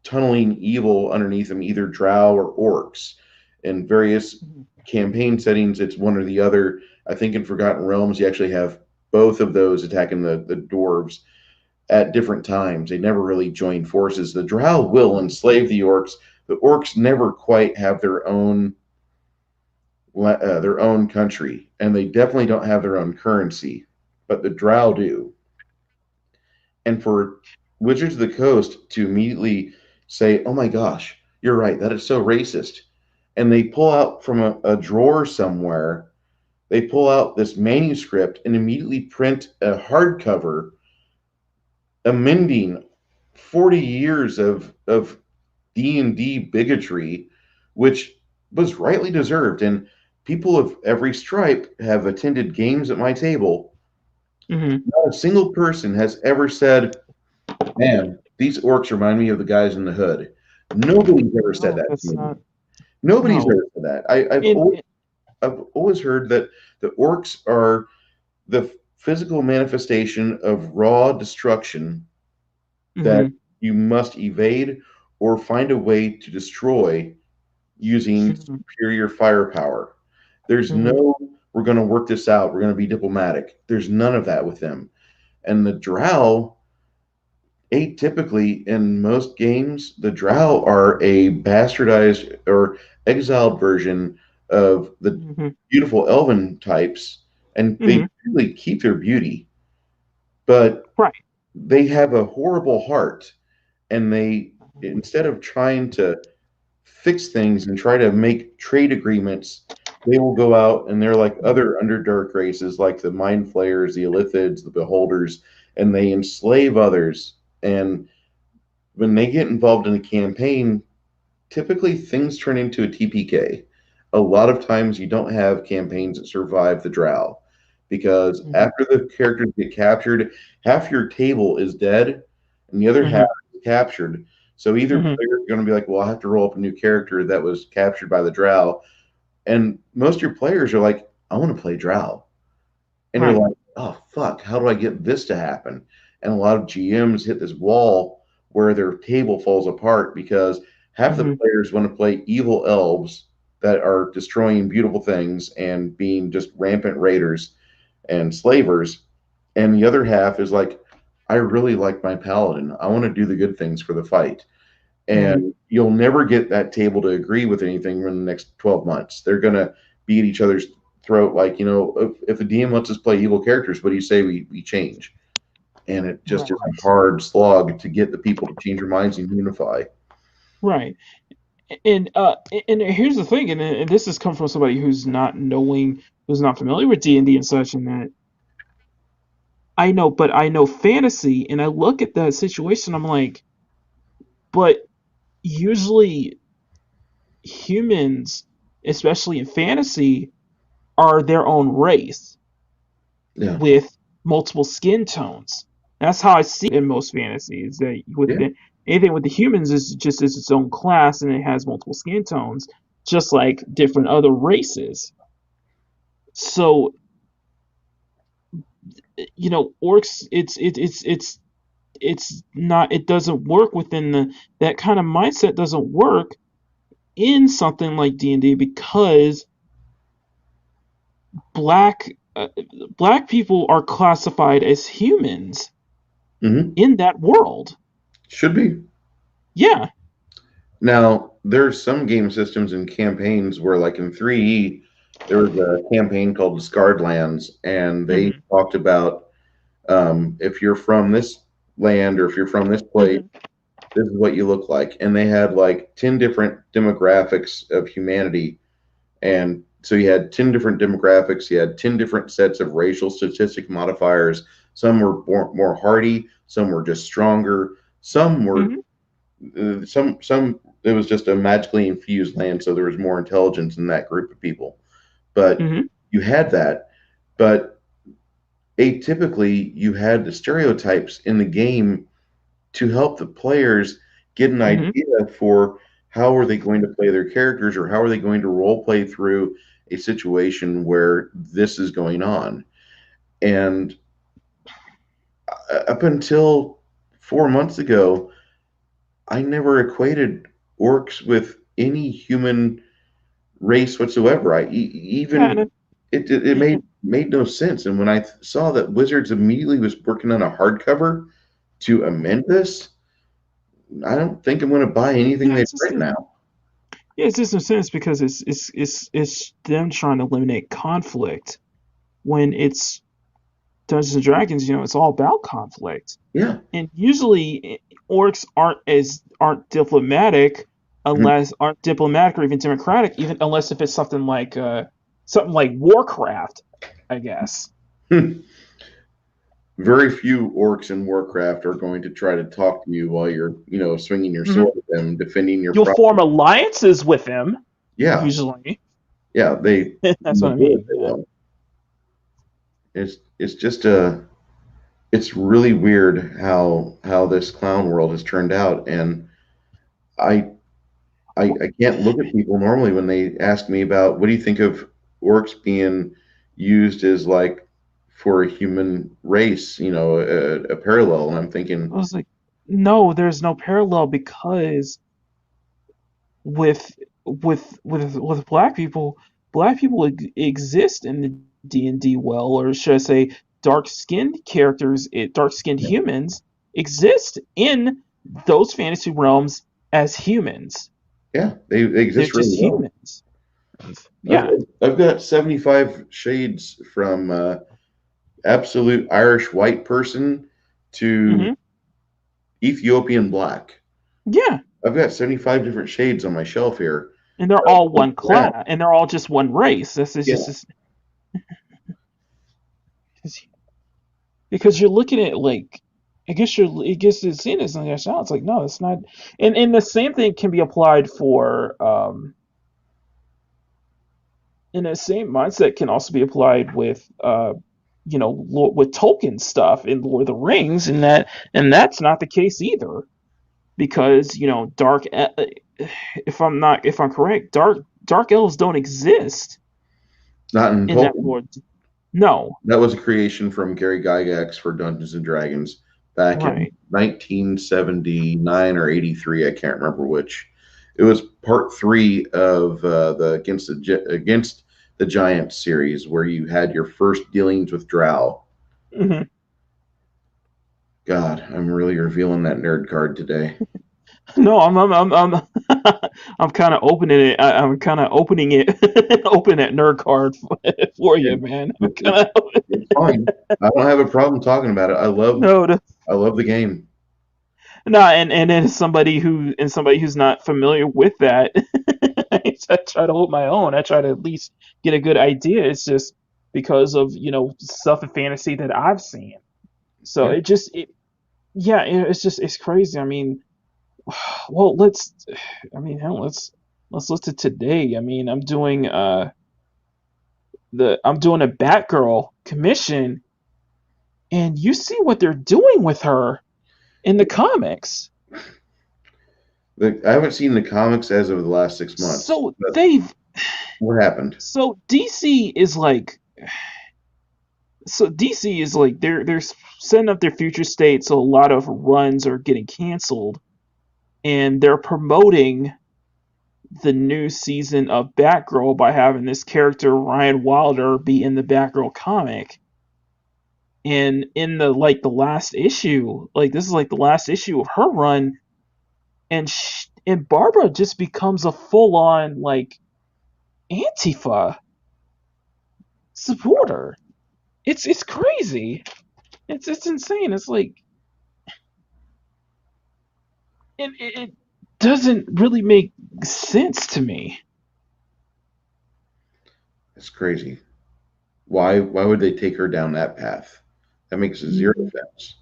tunneling evil underneath them, either drow or orcs. In various Mhm. campaign settings, it's one or the other. I think in Forgotten Realms, you actually have both of those attacking the dwarves at different times. They never really join forces. The drow will enslave the orcs. The orcs never quite have their own country, and they definitely don't have their own currency. But the drow do. And for Wizards of the Coast to immediately say, "Oh my gosh, you're right. That is so racist," and they pull out from a drawer somewhere, they pull out this manuscript and immediately print a hardcover amending 40 years of D&D bigotry, which was rightly deserved. And people of every stripe have attended games at my table. Mhm. Not a single person has ever said, "Man, these orcs remind me of the guys in the hood." Nobody's ever said No, that to that's me. not. Nobody's No. ever said that. And, and I've always heard that the orcs are the physical manifestation of raw destruction that mhm. you must evade or find a way to destroy using Mhm. superior firepower. There's Mhm. no, we're going to work this out, we're going to be diplomatic. There's none of that with them. And the drow, atypically in most games, the drow are a bastardized or exiled version of the Mhm. beautiful elven types, and they Mhm. really keep their beauty, but Right. they have a horrible heart, and they, Mhm. instead of trying to fix things and try to make trade agreements, they will go out and they're like Mhm. other underdark races, like the Mind Flayers, the Illithids, the Beholders, and they enslave others. And when they get involved in a campaign, typically things turn into a TPK. A lot of times you don't have campaigns that survive the drow, because Mhm. after the characters get captured, half your table is dead and the other half Mhm. is captured. So either Mhm. players are going to be like, "Well, I have to roll up a new character that was captured by the drow," and most of your players are like, "I want to play drow," and you're Right. like, "Oh fuck, how do I get this to happen?" And a lot of GMs hit this wall where their table falls apart because half the Mhm. players want to play evil elves that are destroying beautiful things and being just rampant raiders and slavers, and the other half is like, "I really like my paladin. I want to do the good things for the fight." Mhm. And you'll never get that table to agree with anything in the next 12 months. They're going to be at each other's throat. Like, if the DM lets us play evil characters, what do you say we change? And it just is a Right. hard slog to get the people to change their minds and unify. Right. And here's the thing, and this has come from somebody who's not familiar with D&D and such, and that but I know fantasy, and I look at that situation, I'm like, but usually humans, especially in fantasy, are their own race Yeah. with multiple skin tones. That's how I see it in most fantasies. That Yeah. anything with the humans is just is its own class, and it has multiple skin tones, just like different other races. So orcs, it's it's not, it doesn't work within that kind of mindset doesn't work in something like D&D because black uh, black people are classified as humans Hmm. in that world. Should be. Yeah. Now, there's some game systems and campaigns where, like in 3E, there was a campaign called Discard Lands, and they Mhm. talked about if you're from this land or if you're from this place, Mhm. this is what you look like. And they had like 10 different demographics of humanity. And so you had 10 different demographics, you had 10 different sets of racial statistic modifiers. Some were more hardy, some were just stronger, some were Mhm. some it was just a magically infused land, so there was more intelligence in that group of people. But Mhm. you had that, but atypically you had the stereotypes in the game to help the players get an Mhm. idea for how are they going to play their characters or how are they going to role play through a situation where this is going on. And up until 4 months ago, I never equated orcs with any human race whatsoever. Yeah, Even and it it, made no sense. And when I saw that Wizards immediately was working on a hardcover to amend this, I don't think I'm going to buy anything yeah, they've it's just written now. yeah, it's just no sense because it's them trying to eliminate conflict when it's Dungeons and Dragons. It's all about conflict, Yeah. and usually orcs aren't diplomatic or even democratic, even unless if it's something like Warcraft, I guess. Very few orcs in Warcraft are going to try to talk to you while you're, swinging your Hmm. sword at them, defending your You'll form property. alliances with them Yeah, usually. yeah, That's what I mean. they Yeah. will. It's just it's really weird how this clown world has turned out, and I I can't look at people normally when they ask me about what do you think of orcs being used as like for a human race, a parallel, and I'm I thinking, was like, no, there's no parallel because with with black people exist in the D&D well, or should I say, dark skinned yeah, humans exist in those fantasy realms as humans. yeah, they They're exist just really well. humans. I've Yeah. I've got 75 shades from absolute Irish white person to Hmm. Ethiopian black. Yeah. I've got 75 different shades on my shelf here. And they're all one Yeah, class, and they're all just one race. This is yeah. just because you're looking at like I guess it's seen as national. It's like no, it's not. And the same thing can be applied for and the same mindset can also be applied with with Tolkien stuff in Lord of the Rings, and that's not the case either because if I'm correct, dark elves don't exist Not in in that Tolkien. Lord. No, That was a creation from Gary Gygax for Dungeons and Dragons back in right. 1979 or 83. I can't remember which. It was part three of the Against the Giants series, where you had your first dealings with Drow. Hmm. God, I'm really revealing that nerd card today. No, I'm I'm kind of opening it. I'm kind of opening it, open that nerd card for you, And man. I'm it's kind of it's fine. I don't have a problem talking about it. no, I love the game. no, and then somebody who's not familiar with that, I try to hold my own. I try to at least get a good idea. It's just because of stuff in fantasy that I've seen. So Yeah. yeah, it's just it's crazy. I mean, well, I mean, hell, let's look to today. I mean, I'm doing a Batgirl commission, and you see what they're doing with her in the comics. I haven't seen the comics as of the last 6 months, So but they've what happened? so DC is like so DC is like they're setting up their future state, so a lot of runs are getting canceled, and they're promoting the new season of Batgirl by having this character Ryan Wilder be in the Batgirl comic. And in the last issue, like this is like the last issue of her run, and Barbara just becomes a full on like Antifa supporter. It's crazy. It's insane. It's like it doesn't really make sense to me. It's crazy. Why would they take her down that path? That makes zero sense.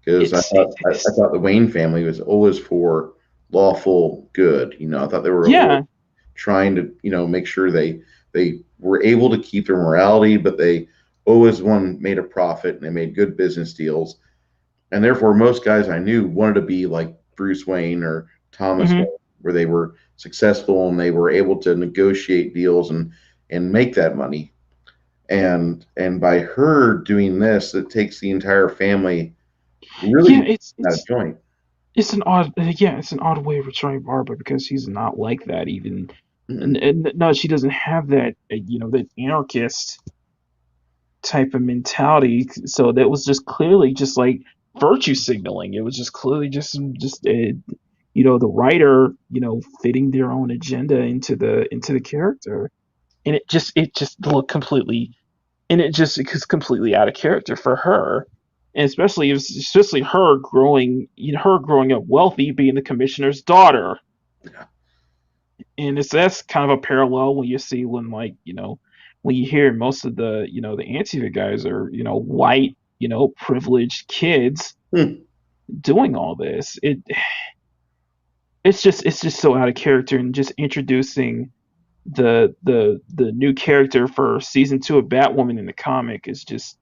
Because It's it, I it's thought the Wayne family was always for lawful good. I thought they were always yeah. trying to make sure they were able to keep their morality, but they always made a profit and they made good business deals. And therefore, most guys I knew wanted to be like Bruce Wayne or Thomas Hmm. Wayne, where they were successful and they were able to negotiate deals and make that money. And by her doing this, it takes the entire family Yeah, really it's out of it's joint. it's an odd yeah, it's an odd way of portraying Barbara because she's not like that even. Mm-mm. And no, she doesn't have that that anarchist type of mentality. So that was just clearly just like virtue signaling. It was just clearly the writer fitting their own agenda into the character, and it just looked completely and it just is completely out of character for her. And especially her growing up wealthy, being the commissioner's daughter, and that's kind of a parallel when you see when you hear most of the Antifa guys are white privileged kids Hmm. doing all this. It's just so out of character, and just introducing the new character for season 2 of Batwoman in the comic is just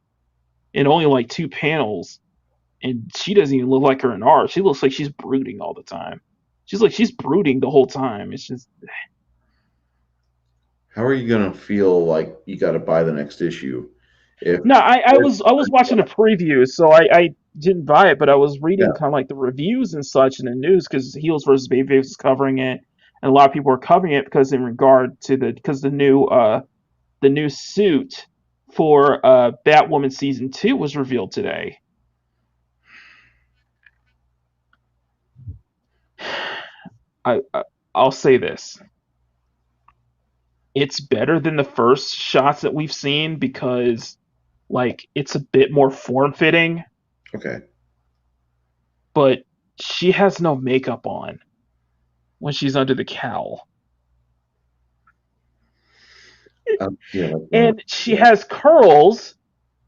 in only like 2 panels, and she doesn't even look like her in art. She looks like she's brooding all the time. She's brooding the whole time. It's just How are you gonna feel like you got to buy the next issue if no. I was watching the preview, so I didn't buy it, but I was reading yeah. kind of like the reviews and such in the news because Heels versus Babyface is covering it, and a lot of people are covering it because in regard to the new suit for Batwoman season 2 was revealed today. I I'll say this: it's better than the first shots that we've seen because like it's a bit more form fitting, Okay. but she has no makeup on when she's under the cowl. Yeah, like And she yeah. has curls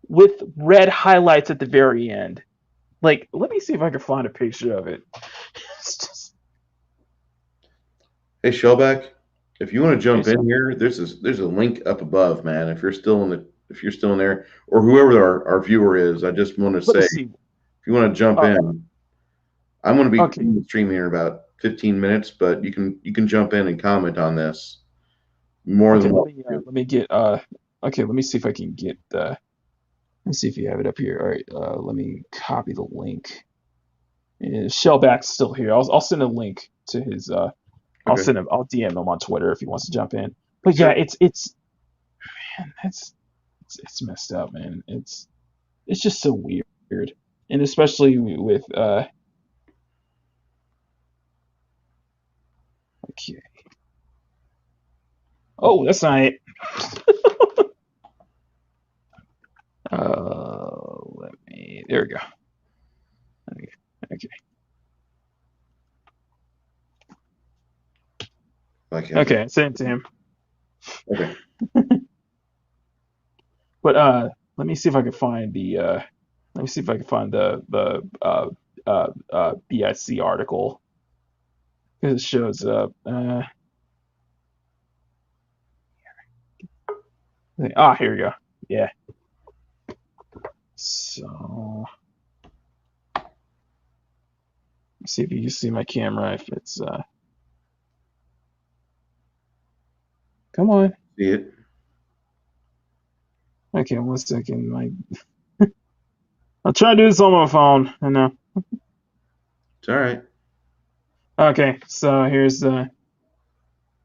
with red highlights at the very end. Like, let me see if I can find a picture of it. It's just, Hey, Shellback, if you want to jump it's, in here, there's a link up above, man. If you're still in there, or whoever our viewer is, I just want to let me say, see. if you want to jump Uh, in, I'm going to be okay, streaming here in about 15 minutes, but you can jump in and comment on this more okay. than Let welcome me to. let me get okay. Let me see if I can get the. Let me see if you have it up here. All right. Let me copy the link. Shellback's still here. I'll send a link to his. Okay, I'll DM him on Twitter if he wants to jump in. But yeah, sure. it's man, it's messed up, man. It's just so weird, and especially with okay. Oh, that's not it. Let me. There we go. Okay. Okay. Like Okay. I sent it to him. okay, But let me see if I can find the. Let me see if I can find the BIC article because it shows up. Here we go. Yeah. So let's see if you can see my camera. If it's come on. see it. Okay, 1 second. I'll try to do this on my phone. I know. It's all right. Okay, so here's the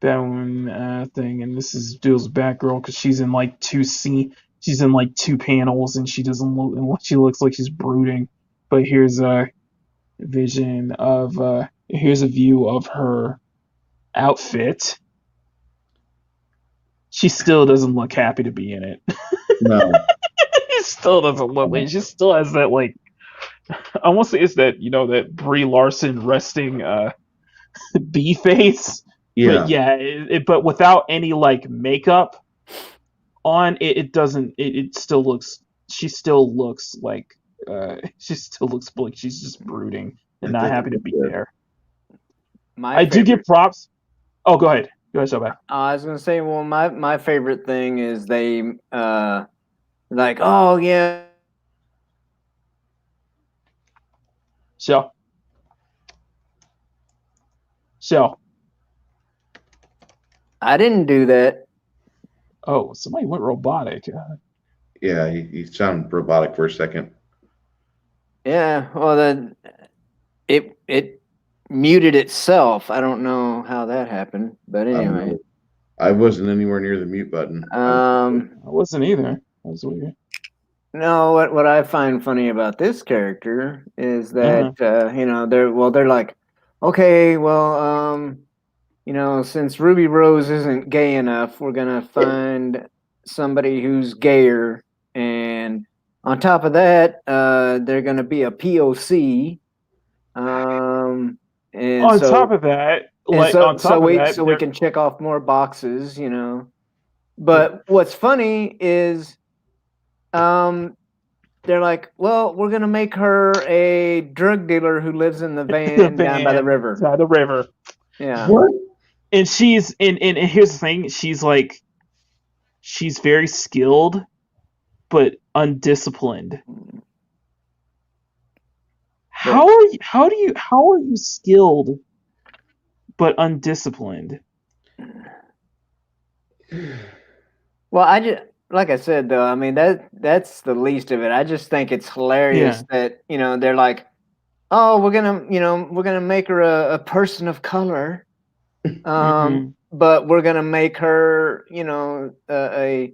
Batwoman thing, and this is deals with Batgirl because she's in like she's in like two panels, and she doesn't look, and she looks like she's brooding. But here's a vision of here's a view of her outfit. She still doesn't look happy to be in it. No. It still doesn't look like she still has that like almost it's that that Brie Larson resting B face. But Yeah, yeah, but without any like makeup on it doesn't it still looks she still looks like she still looks like she's just brooding and it not doesn't happy to look be good. there. My I do give favorite. props. Oh, go ahead. Go ahead, Showback. I was gonna say, well, my favorite thing is they like, oh yeah, Shell. Shell. I didn't do that. Oh, somebody went robotic. Yeah, you sound robotic for a second. Yeah, well then it muted itself. I don't know how that happened, but I don't anyway. know. I wasn't anywhere near the mute button. I wasn't either. That was weird. No, what I find funny about this character is Uh-huh. that they're like, okay, well, since Ruby Rose isn't gay enough, we're gonna find somebody who's gayer, and on top of that, they're gonna be a POC, um, and On top so of that, and like so on top of so that, we there. can check off more boxes. Yeah. But what's funny is, um, they're like, well, we're gonna make her a drug dealer who lives in the The van down by the van river. by the river. Yeah. What? And she's and here's the thing, she's very skilled but undisciplined. But How are you skilled but undisciplined? well, I just like I said though, I mean that's the least of it. I just think it's Yeah. hilarious that they're like, oh, we're gonna make her a person of color, Mm-hmm. but we're gonna make her a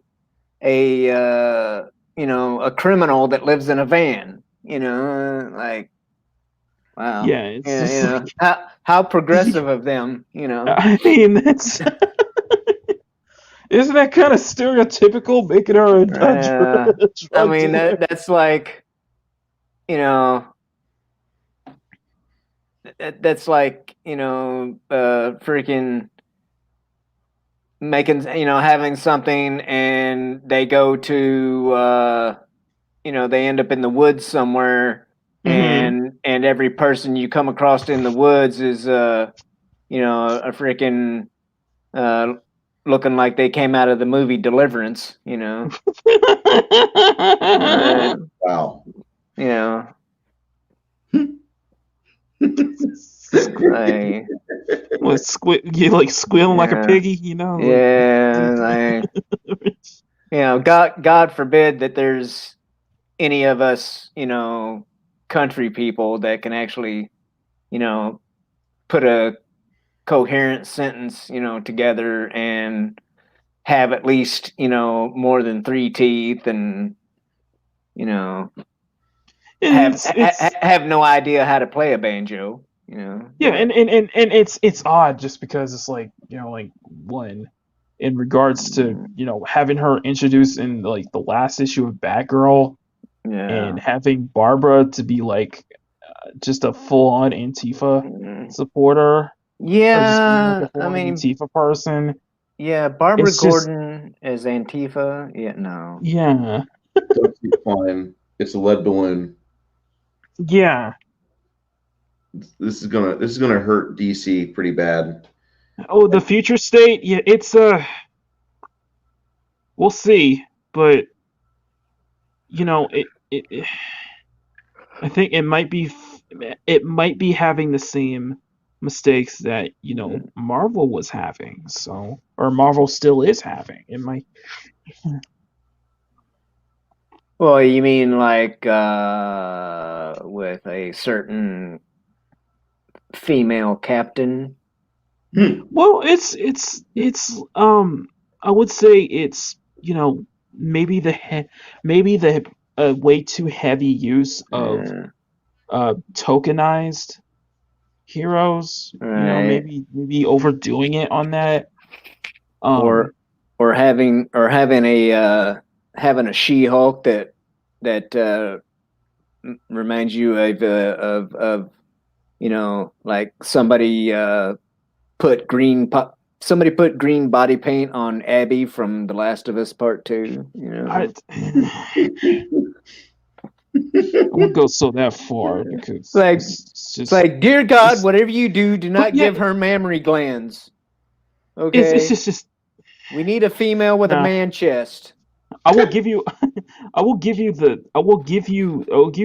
criminal that lives in a van. Like, wow, Yeah, it's yeah, just like how progressive of them. I mean that's isn't that kind of stereotypical making her a Uh, I drug mean dealer? that's like you know that's like freaking making having something and they go to they end up in the woods somewhere, Mm-hmm. and every person you come across in the woods is a freaking uh looking like they came out of the movie Deliverance. uh, Wow. you know Squeak. like What you like squealing like a yeah piggy, yeah like God forbid that there's any of us, country people that can actually, you know, put a coherent sentence, together and have at least, more than three teeth and, you know, have no idea how to play a banjo. yeah, But and it's odd just because it's like like one in regards to having her introduced in like the last issue of Batgirl yeah. and having Barbara to be like just a full on Antifa Mm. supporter or just being like Yeah, a full I on mean, Antifa person. yeah, Barbara It's just Gordon as Antifa. Yeah, no. yeah Don't keep flying. It's a lead balloon. yeah. This is gonna hurt DC pretty bad. Oh, the future state. Yeah, it's we'll see, but it I think it might be having the same mistakes that Marvel was having, so or Marvel still is having. It might Well, you mean like with a certain female captain? Hmm. Well, it's I would say it's maybe maybe the way too heavy use of Uh, tokenized heroes. right. Maybe overdoing it on that. Or Um, having a having a She-Hulk that reminds you of like put green somebody put green body paint on Abby from The Last of Us Part Two. I I wouldn't go so that far because Like it's it's like, dear God, just whatever you do, do but not yeah, give her mammary glands. it's Okay, just we need a female with a nah. man chest. I will give you I will give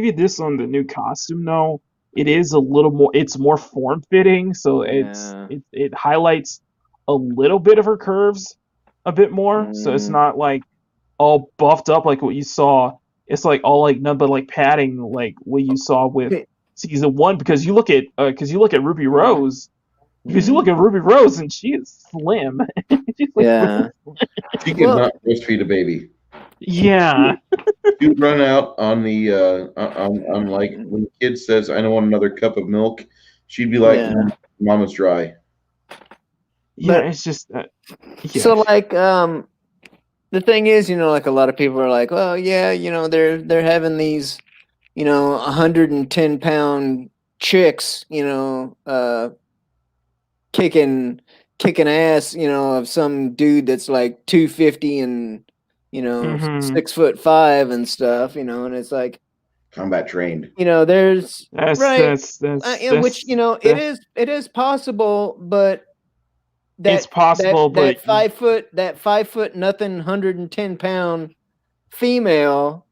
you this on the new costume though. It is a little more it's more form fitting, so Yeah. it highlights a little bit of her curves a bit more. So it's Mm. not like all buffed up like what you saw. It's like all like none but like padding like what you saw with season one because you look at Ruby Rose because you look Mm. at Ruby Rose and she is slim. She's like really Yeah. She could Well, not breastfeed a baby. yeah. She would run out on the on like when the kid says, "I don't want another cup of milk," she'd be like, yeah. "Mama's dry." Yeah, But it's just yeah. so like the thing is, like a lot of people are like, well, yeah, they're having these, 110-pound chicks, kicking kicking ass, of some dude that's like 250 and Mhm. 6'5" and stuff, and it's like, Combat trained. there's That's right, that's that's in which that's it that is possible, but it's possible, but that 5 foot nothing 110-pound female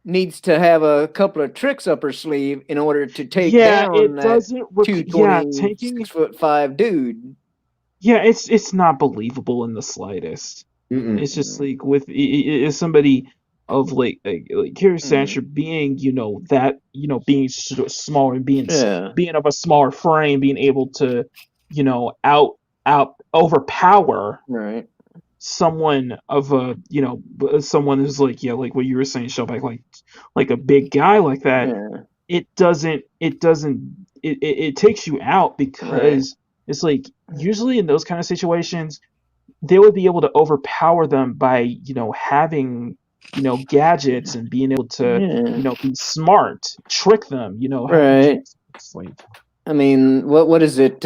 needs to have a couple of tricks up her sleeve in order to take yeah, down it that doesn't yeah, 220 taking 6'5" dude. yeah, it's not believable in the slightest. Mm-mm. It's just like with is somebody of like Carrie Mm. Sancher being that being smaller and Yeah, being of a smaller frame, being able to out overpower right. someone of a someone who's like like what you were saying Shellback like a big guy like that Yeah, it takes you out right, because it's like usually in those kind of situations they would be able to overpower them by having gadgets and being able to yeah, be smart trick them having right. tricks it's like I mean, what is it?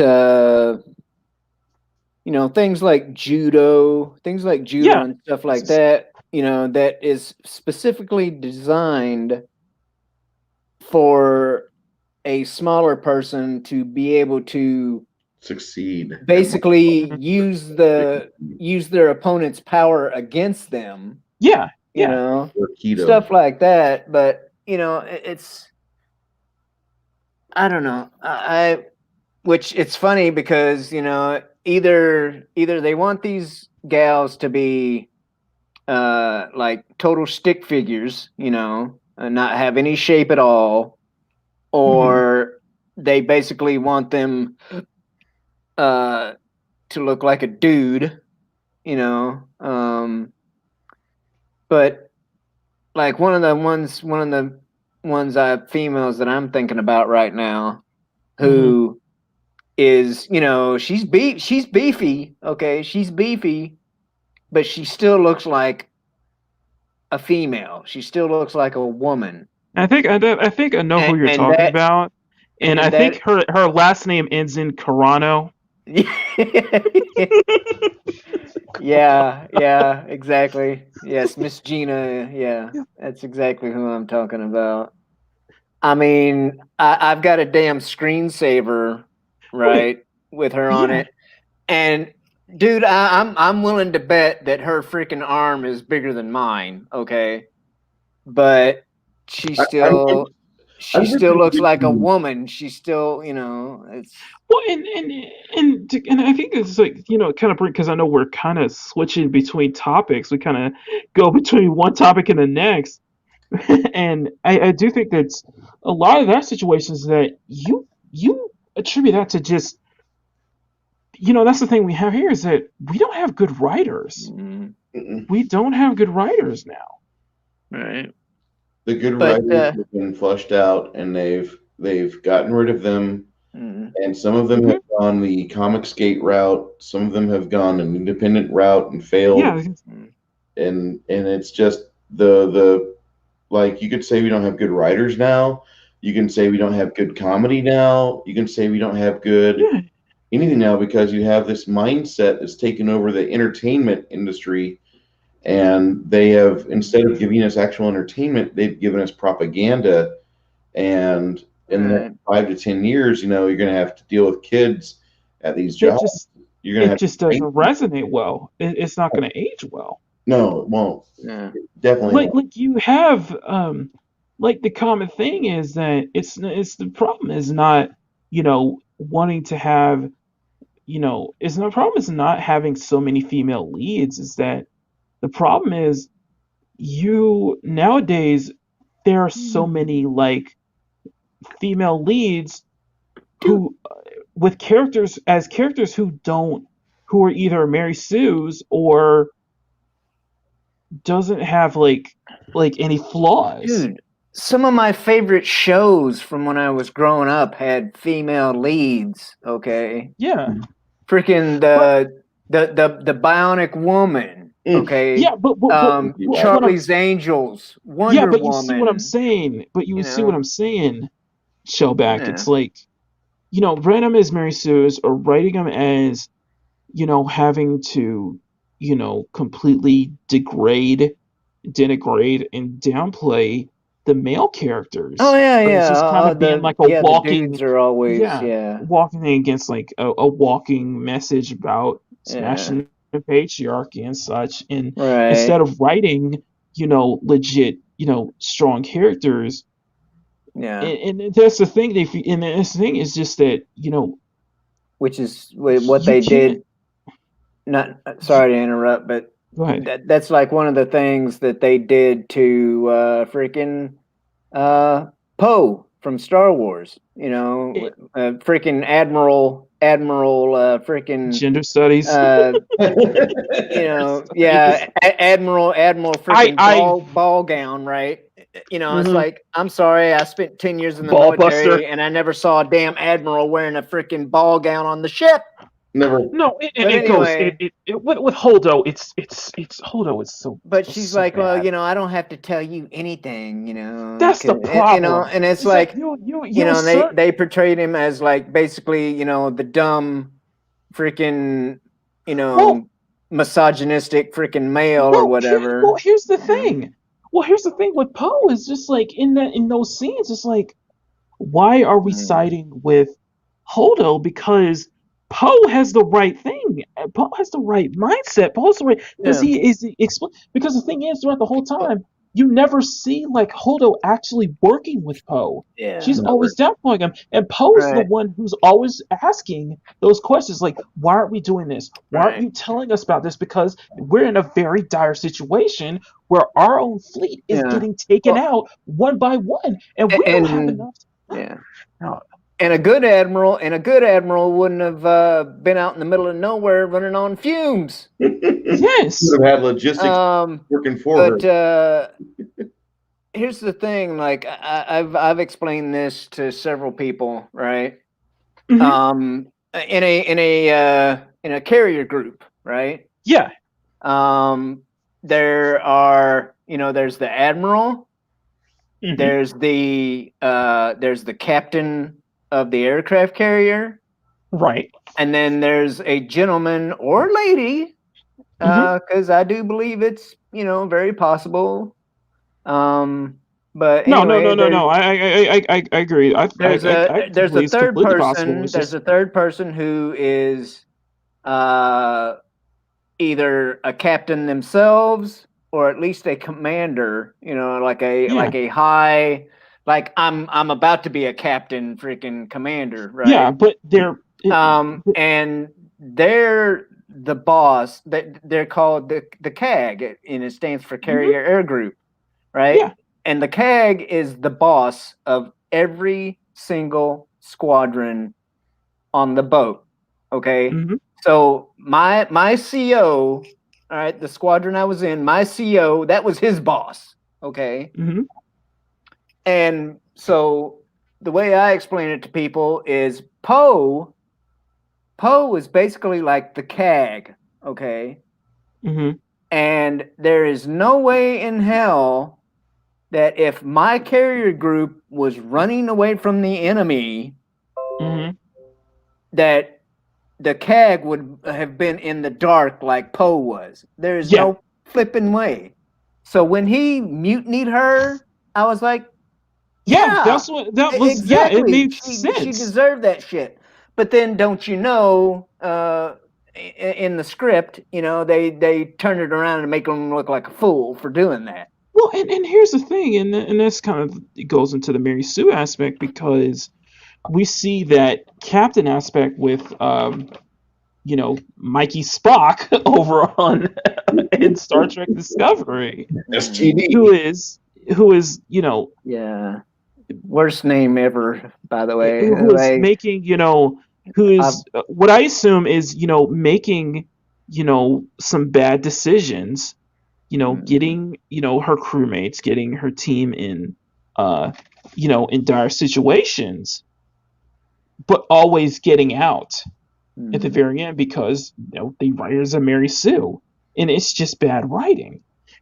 Things like judo yeah and stuff it's like just that. That is specifically designed for a smaller person to be able to Succeed at basically mhm. use their opponent's power against them, Yeah, you yeah, know, or keto. stuff like that. But it's I don't know. Which it's funny because either they want these gals to be like total stick figures, and not have any shape at all, hmm or they basically want them uh to look like a dude, you know. But like one of the ones females that I'm thinking about right now, hmm who is, she's beefy, okay, she's beefy, but she still looks like a female. She still looks like a woman, I think I know who you're and talking that about, and I and think that her last name ends in Carano. yeah, yeah, exactly. Yes, Miss Gina. Yeah, that's exactly who I'm talking about. I mean, I've got a damn screensaver, Wait, right, with her on yeah, it, and dude, I'm willing to bet that her freaking arm is bigger than mine. Okay, but she I, I'm still she I'm still looks like a just woman. She still, it's well, and I think it's like kind of because I know we're kind of switching between topics. We kind of go between one topic and the next. And I do think that's a lot of that situation is that you attribute that to just that's the thing we have here is that we don't have good writers. We don't have good writers now. Right. The good writers have been flushed out, and they've gotten rid of them. And some of them have gone the Comicsgate route. Some of them have gone an independent route and failed. Yeah. And it's just the like, you could say we don't have good writers now. You can say we don't have good comedy now. You can say we don't have good anything now, because you have this mindset that's taken over the entertainment industry, and they have, instead of giving us actual entertainment, they've given us propaganda. And in the next 5 to 10 years, you're going to have to deal with kids at these jobs. It just doesn't resonate well. It's not going to age well. No, it won't. Yeah. Definitely. Like you have, like the common thing is that it's the problem is not, wanting to have, it's not problem is not having so many female leads. Is that the problem is nowadays there are so many like female leads who with characters who are either Mary Sue's or doesn't have like any flaws. Dude, some of my favorite shows from when I was growing up had female leads. Okay. Yeah. Freaking the Bionic Woman. Okay. Yeah, but Charlie's Angels, Wonder Woman. Yeah, but you see what I'm saying. But you see what I'm saying, Shellback. Yeah. It's like, writing them as Mary Sue's or writing them as, having to, completely denigrate and downplay the male characters. Oh yeah, yeah. It's just kind of being like a walking. The dudes are always walking against like a walking message about smashing the patriarchy and such. And instead of writing, legit, strong characters. Yeah. And that's the thing. And this thing is just that, which is what they did. Not sorry to interrupt, but that's like one of the things that they did to freaking Poe from Star Wars. Freaking Admiral freaking gender studies. Admiral freaking ball gown, right? It's like, I'm sorry, I spent 10 years in the military and I never saw a damn admiral wearing a freaking ball gown on the ship. Never. No, it goes with Holdo. It's Holdo is so. But she's so like, bad. Well, I don't have to tell you anything, That's the problem. And it's like, they portrayed him as like basically, the dumb, freaking, misogynistic freaking male or whatever. Here's the thing. Here's the thing with Poe is just like in those scenes, it's like, why are we siding with Holdo? Because Poe has the right thing. Poe has the right mindset. Poe's the right because the thing is, throughout the whole time, you never see like Holdo actually working with Poe. Yeah, she's always downplaying him, and Poe's the one who's always asking those questions, like, "Why aren't we doing this? Why aren't you telling us about this? Because we're in a very dire situation where our own fleet is getting taken out one by one, and we don't have enough." And a good admiral wouldn't have been out in the middle of nowhere running on fumes. Yes, would have had logistics working for her. Here's the thing: like I've explained this to several people, right? Mm-hmm. In a carrier group, right? Yeah. There are, there's the admiral, there's the captain of the aircraft carrier, right? And then there's a gentleman or lady, because I do believe it's very possible. But anyway, no. I agree. There's a third person. There's a third person who is either a captain themselves or at least a commander. Like a high. Like I'm about to be a captain, freaking commander, right? Yeah, but and they're the boss. They're called the CAG, and it stands for Carrier Air Group, right? Yeah. and the CAG is the boss of every single squadron on the boat. Okay. Mm-hmm. So my CO, all right, the squadron I was in, my CO, that was his boss. Okay. Mm-hmm. And so the way I explain it to people is Poe is basically like the CAG. Okay. Mm-hmm. And there is no way in hell that if my carrier group was running away from the enemy, Mm-hmm. that the CAG would have been in the dark like Poe was. There's Yeah. no flipping way. So when he mutinied her, I was like, Yeah, yeah, that's what that was. Yeah, it exactly. made She sense. deserved that shit. But then, don't you know? In the script, they turn it around and make him look like a fool for doing that. Well, and here's the thing, and this kind of it goes into the Mary Sue aspect because we see that captain aspect with Mikey Spock over on in Star Trek Discovery, STD. who is Yeah, worst name ever, by the way. who is making who is what I assume is making some bad decisions, getting her crewmates, getting her team in in dire situations, but always getting out at the very end because the writers are Mary Sue, and it's just bad writing.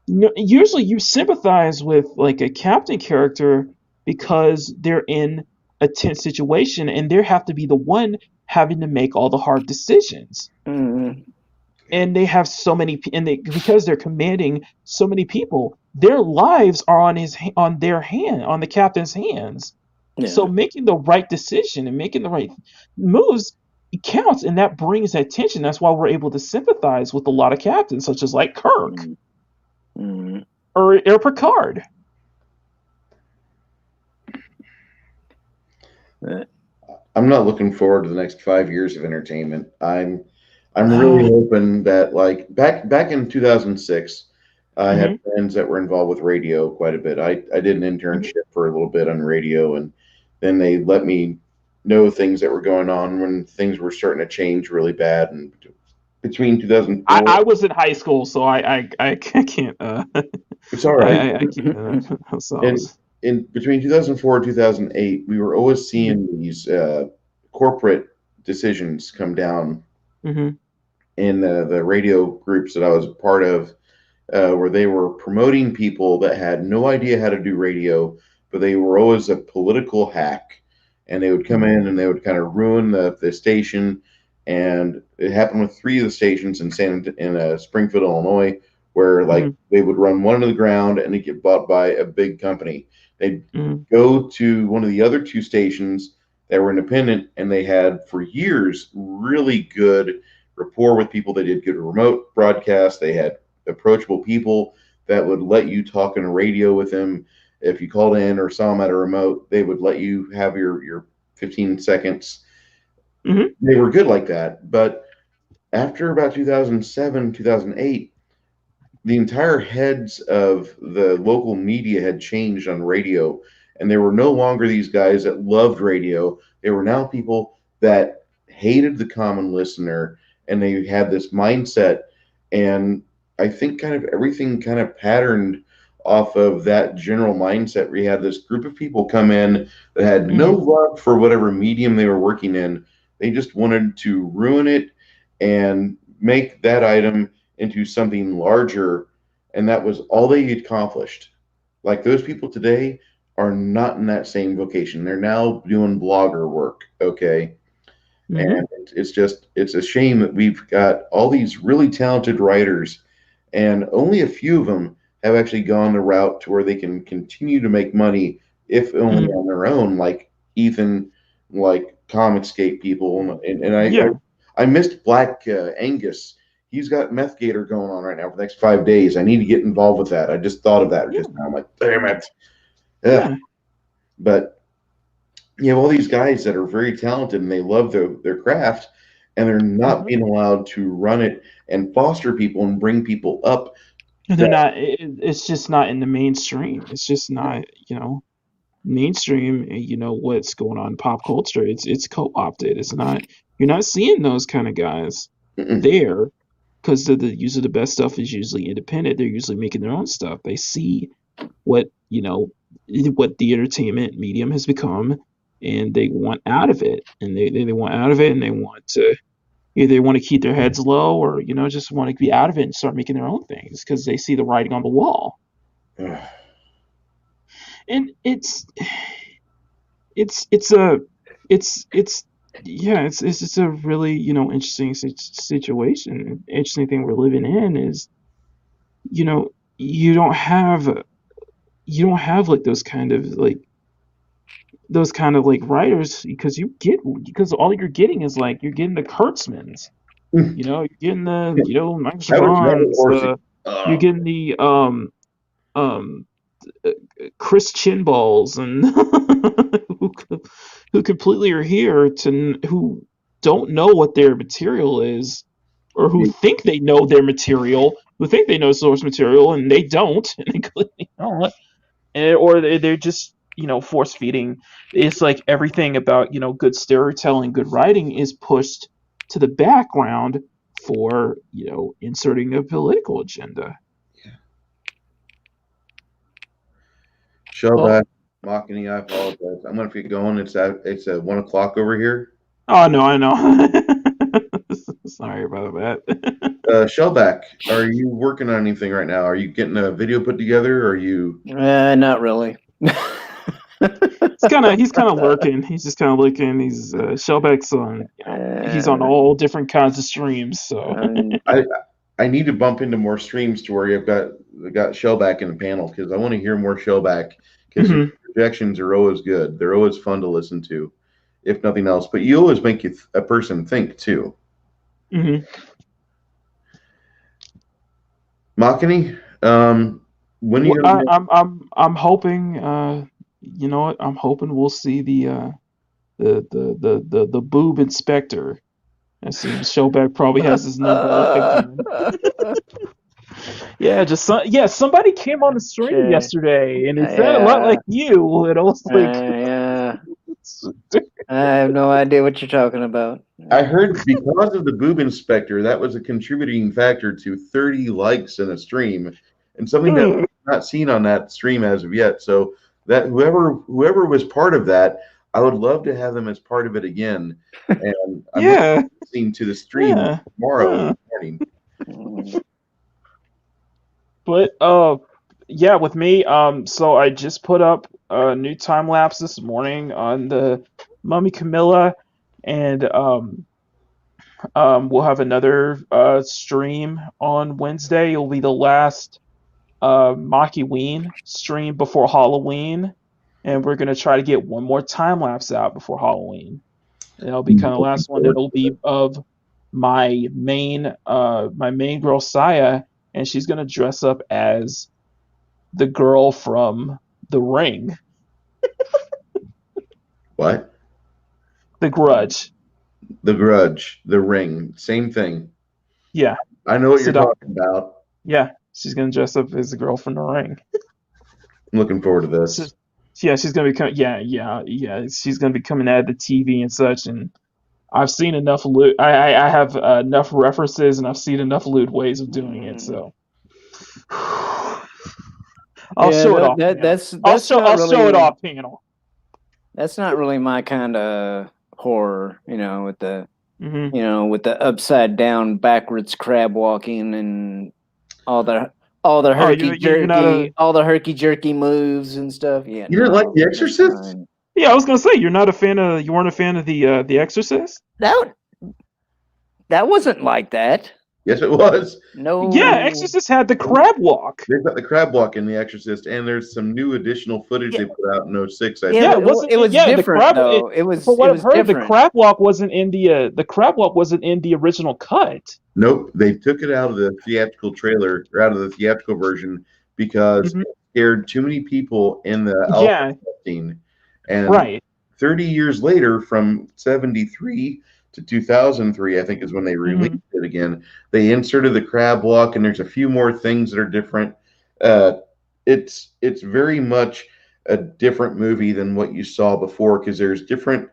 Usually you sympathize with like a captain character because they're in a tense situation and they have to be the one having to make all the hard decisions. And they have so many, and because they're commanding so many people, their lives are on the captain's hands. Yeah. So making the right decision and making the right moves counts, and that brings that tension. That's why we're able to sympathize with a lot of captains, such as like Kirk or Picard. I'm not looking forward to the next 5 years of entertainment. I'm really hoping that like back in 2006, I had friends that were involved with radio quite a bit. I did an internship for a little bit on radio, and then they let me know things that were going on when things were starting to change really bad. And between 2004, I was in high school, so I can't. it's all right. I can't. And in between 2004 and 2008, we were always seeing these corporate decisions come down in the radio groups that I was a part of, where they were promoting people that had no idea how to do radio, but they were always a political hack. And they would come in and they would kind of ruin the station. And it happened with 3 of the stations in Springfield, Illinois, where like they would run one to the ground and it get bought by a big company. They'd go to one of the other 2 stations that were independent, and they had for years really good rapport with people. They did good remote broadcasts. They had approachable people that would let you talk on a radio with them. If you called in or saw them at a remote, they would let you have your 15 seconds. They were good like that. But after about 2007, 2008, the entire heads of the local media had changed on radio, and there were no longer these guys that loved radio. They were now people that hated the common listener, and they had this mindset. And I think kind of everything kind of patterned off of that general mindset. We had this group of people come in that had no love for whatever medium they were working in. They just wanted to ruin it and make that item into something larger, and that was all they accomplished. Like those people today are not in that same vocation. They're now doing blogger work, okay? And it's a shame that we've got all these really talented writers, and only a few of them have actually gone the route to where they can continue to make money, if only on their own, like Ethan, like Comicscape people. And I missed Black Angus. He's got Meth Gator going on right now for the next 5 days. I need to get involved with that. I just thought of that just now. I'm like, damn it. But you have all these guys that are very talented and they love their craft, and they're not being allowed to run it and foster people and bring people up They're that not. It's just not in the mainstream. It's just not, mainstream. What's going on in pop culture. It's co-opted. It's not. You're not seeing those kind of guys mm-mm. there because usually the best stuff is usually independent. They're usually making their own stuff. They see what what the entertainment medium has become, and they want out of it, and they want out of it, and they want to either they want to keep their heads low or just want to be out of it and start making their own things because they see the writing on the wall. And it's a it's yeah, it's just a really interesting situation. Interesting thing we're living in is you don't have like those kind of like writers because all you're getting is like you're getting the Kurtzmans, you're getting the Michael That was Robert Chabons, Orsi. you're getting the um Chris Chinballs and who completely are here who don't know what their material is, or who think they know their material, who think they know source material and they don't, and they clearly don't, or they're just force feeding. It's like everything about good storytelling, good writing is pushed to the background for inserting a political agenda. Shellback, Machini, I apologize. I'm gonna get going. It's at 1 o'clock over here. Oh no, I know. Sorry about that. Shellback, are you working on anything right now? Are you getting a video put together? Or are you? Not really. He's kind of lurking. He's just kind of looking. He's Shellback's on. He's on all different kinds of streams. So I need to bump into more streams to where I've got Shellback in the panel because I want to hear more Shellback because his projections are always good. They're always fun to listen to, if nothing else. But you always make a person think too. Machini, when are you gonna I'm hoping. You know what? I'm hoping we'll see the boob inspector. It seems Showback probably has his number. Yeah, somebody came on the stream yesterday, and it sounded a lot like you. And I was like, yeah. I have no idea what you're talking about. I heard because of the boob inspector, that was a contributing factor to 30 likes in a stream, and something that was not seen on that stream as of yet. So that whoever was part of that, I would love to have them as part of it again. And I'm listening to the stream tomorrow morning. But with me, so I just put up a new time lapse this morning on the Mummy Camilla, and we'll have another stream on Wednesday. It'll be the last Maki Ween stream before Halloween, and we're gonna try to get one more time lapse out before Halloween. And it'll be kind of the last one. It'll be of my main girl Saya, and she's gonna dress up as the girl from The Ring. What? The Grudge. The Grudge, The Ring, same thing. Yeah. I know what you're talking about. Yeah, she's gonna dress up as the girl from The Ring. I'm looking forward to this. So, she's gonna be she's gonna be coming out of the TV and such, and I've seen enough lewd. I have enough references, and I've seen enough lewd ways of doing it. So I'll show it off. I'll show it off panel. That's not really my kind of horror, with the with the upside down backwards crab walking and all the herky jerky moves and stuff. Yeah, you didn't like The Exorcist? Yeah, I was gonna say you weren't a fan of the Exorcist? That wasn't like that. Yes, it was. No. Yeah, Exorcist had the crab walk. They've got the crab walk in The Exorcist, and there's some new additional footage they put out in 06. It was different though. It was. From what I've heard, different. the crab walk wasn't in the original cut. Nope, they took it out of the theatrical trailer or out of the theatrical version because it scared too many people in the alpha testing. And 30 years later, from 73 to 2003, I think is when they released Mm-hmm. it again. They inserted the crab walk, and there's a few more things that are different. Uh, it's very much a different movie than what you saw before because there's different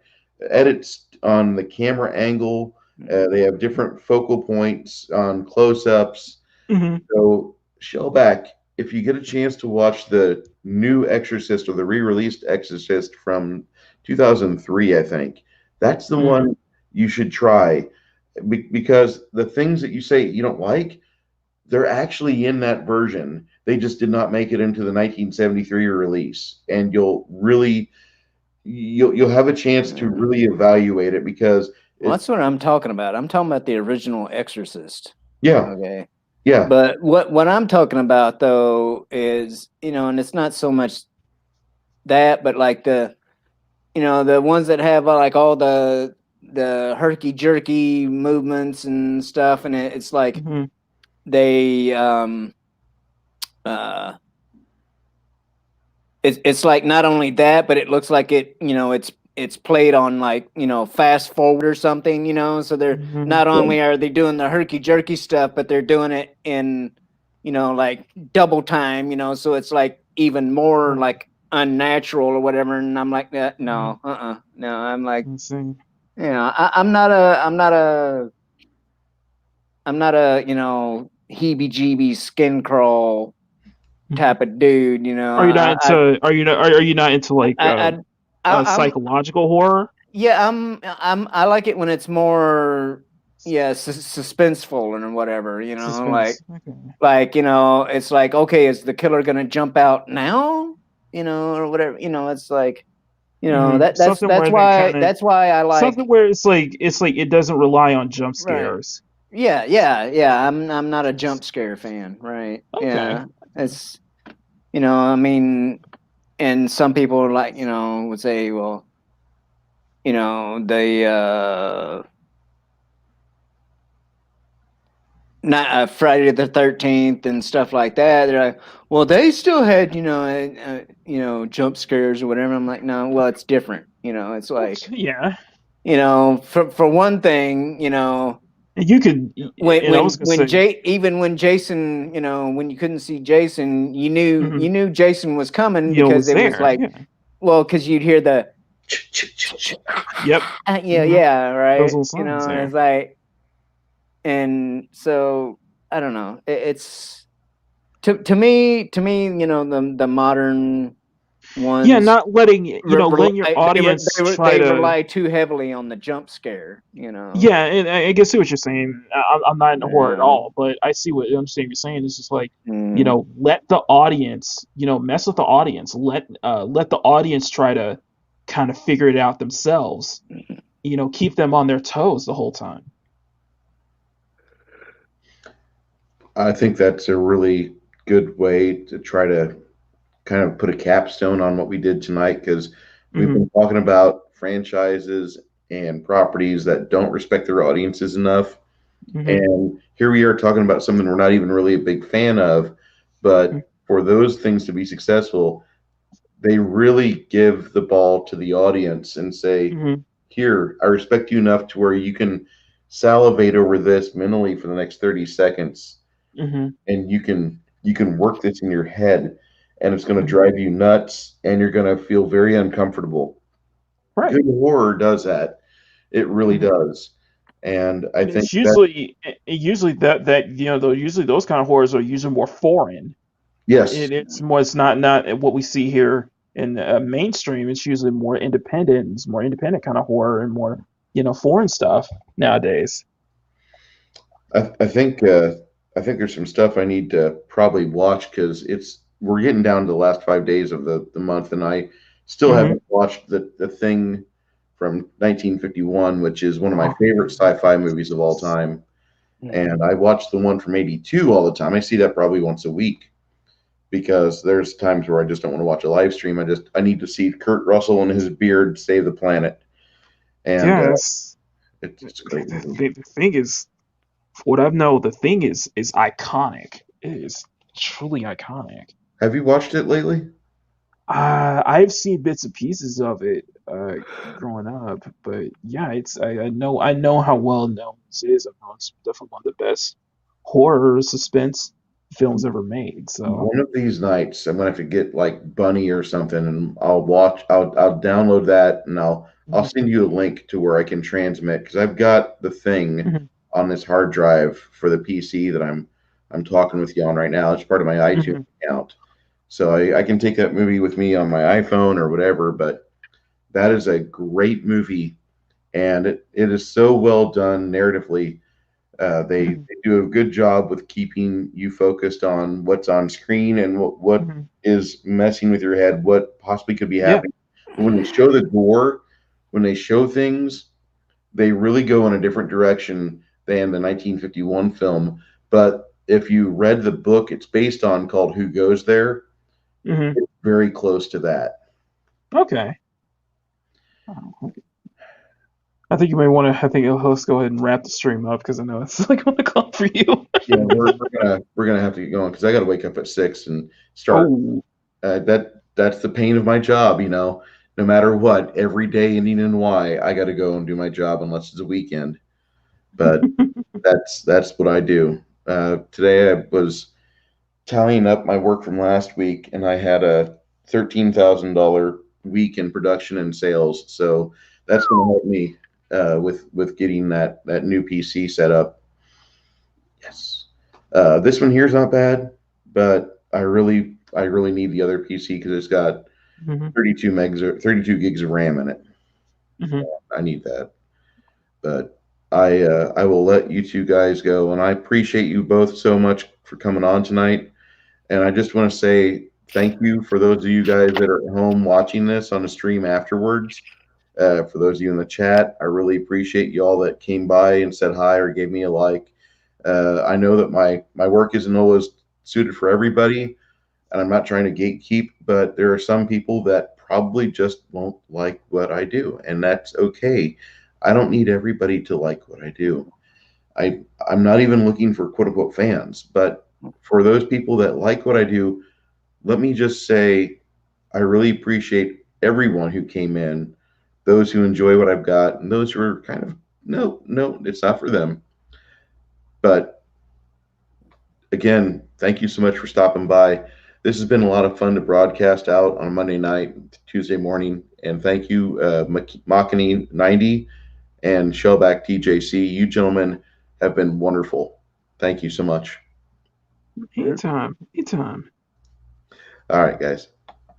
edits on the camera angle. They have different focal points on close-ups. Mm-hmm. So, Shellback, if you get a chance to watch the new Exorcist or the re-released Exorcist from 2003, I think that's the Mm-hmm. one you should try because the things that you say you don't like, they're actually in that version. They just did not make it into the 1973 release, and you'll have a chance to really evaluate it because Well, it that's what I'm talking about. I'm talking about the original Exorcist. yeah, Okay. yeah. But what I'm talking about though is, and it's not so much that, but like the ones that have like all the herky jerky movements and stuff, and it's like Mm-hmm. they uh it's like not only that, but it looks like it's played on like fast forward or something, so they're Mm-hmm. not only are they doing the herky jerky stuff, but they're doing it in like double time, so it's like even more like unnatural or whatever. And I'm like, no, no. I'm like, Let's see. I'm not a heebie-jeebie skin crawl type of dude. Are you not into? Are you not into like I, I'm psychological horror? yeah, I like it when it's more suspenseful and whatever. Suspense. Okay. Like it's like, okay, is the killer gonna jump out now? Or whatever. It's like Mm-hmm. that that's Something that's where they why kind of that's why I something like. where it's like it doesn't rely on jump Right. scares. Yeah. I'm not a jump scare fan, right? Okay. Yeah. It's I mean, and some people like, would say, well, they not Friday the 13th and stuff like that. They're like, well, they still had, jump scares or whatever. I'm like, no, well, it's different. It's like, Yeah. for one thing, You could, when and I when was gonna when say, Jay even when Jason, when you couldn't see Jason, you knew mm-hmm, you knew Jason was coming because was it was there. like, Yeah. well, because you'd hear the Yep. yeah, Mm-hmm. yeah, Those right, little signs and there. it's like, and so I don't know, it's to me, the modern Yeah, ones not letting letting your rely audience try they to. rely too heavily on the jump scare, Yeah, and I guess see what you're saying. I'm not into horror at yeah. all, but I see what I'm saying. You're saying it's just like, Mm. let the audience, mess with the audience. Let the audience try to kind of figure it out themselves. Keep them on their toes the whole time. I think that's a really good way to try to kind of put a capstone on what we did tonight because we've Mm-hmm. been talking about franchises and properties that don't respect their audiences enough. Mm-hmm. And here we are talking about something we're not even really a big fan of. But for those things to be successful, they really give the ball to the audience and say, Mm-hmm. here, I respect you enough to where you can salivate over this mentally for the next 30 seconds Mm-hmm. and you can work this in your head and it's going to Mm-hmm. drive you nuts and you're going to feel very uncomfortable. Right. Good horror does that. It really Mm-hmm. does. And I And think it's that usually that usually those kind of horrors are usually more foreign. yes, It's not what we see here in mainstream. It's usually more independent. It's more independent kind of horror and more foreign stuff nowadays. I think there's some stuff I need to probably watch because we're getting down to the last 5 days of the month and I still Hmm. haven't watched the thing from 1951, which is one of my Oh, favorite sci-fi movies of all time. And I watch the one from '82 all the time. I see that probably once a week because there's times where I just don't want to watch a live stream. I need to see Kurt Russell and his beard save the planet, and yeah. That's it's a great movie. the thing is, what I know, the thing is iconic. It is truly iconic. Have you watched it lately? I've seen bits and pieces of it growing up, but yeah, I know how well known this is. I know it's definitely one of the best horror suspense films ever made. So. One of these nights, I'm gonna have to get like Bunny or something, and I'll download that, and I'll Mhm, send you a link to where I can transmit because I've got the thing mhm, on this hard drive for the PC that I'm talking with you on right now. It's part of my iTunes mhm, account, so I can take that movie with me on my iPhone or whatever. But that is a great movie, and it is so well done narratively. mhm, They do a good job with keeping you focused on what's on screen and what mhm. is messing with your head, what possibly could be Yeah. happening. But when they show the gore, when they show things, they really go in a different direction than the 1951 film. But if you read the book it's based on called Who Goes There, Mhm. it's very close to that. Okay. Oh, I think you may want to. I think let's go ahead and wrap the stream up because I know it's like 1 o'clock for you. Yeah, we're gonna have to get going because I got to wake up at 6 and start. Oh. That's the pain of my job, you know. No matter what, every day ending in Y, I got to go and do my job unless it's a weekend. But that's what I do. Today I was tallying up my work from last week, and I had a $13,000 week in production and sales. So that's going to help me with getting that new PC set up. Yes. This one here is not bad, but I really need the other PC because it's got Mhm, 32 gigs of RAM in it. mhm. I need that. But I will let you two guys go, and I appreciate you both so much for coming on tonight. And I just want to say thank you for those of you guys that are at home watching this on the stream afterwards. For those of you in the chat, I really appreciate you all that came by and said hi or gave me a like. I know that my work isn't always suited for everybody, and I'm not trying to gatekeep, but there are some people that probably just won't like what I do, and that's okay. I don't need everybody to like what I do. I I'm not even looking for quote unquote fans, but for those people that like what I do, let me just say I really appreciate everyone who came in, those who enjoy what I've got, and those who are kind of no, it's not for them. But again, thank you so much for stopping by. This has been a lot of fun to broadcast out on a Monday night, Tuesday morning, and thank you, Makani 90 and Shellback TJC. You gentlemen have been wonderful. Thank you so much. Anytime, anytime. All right, guys.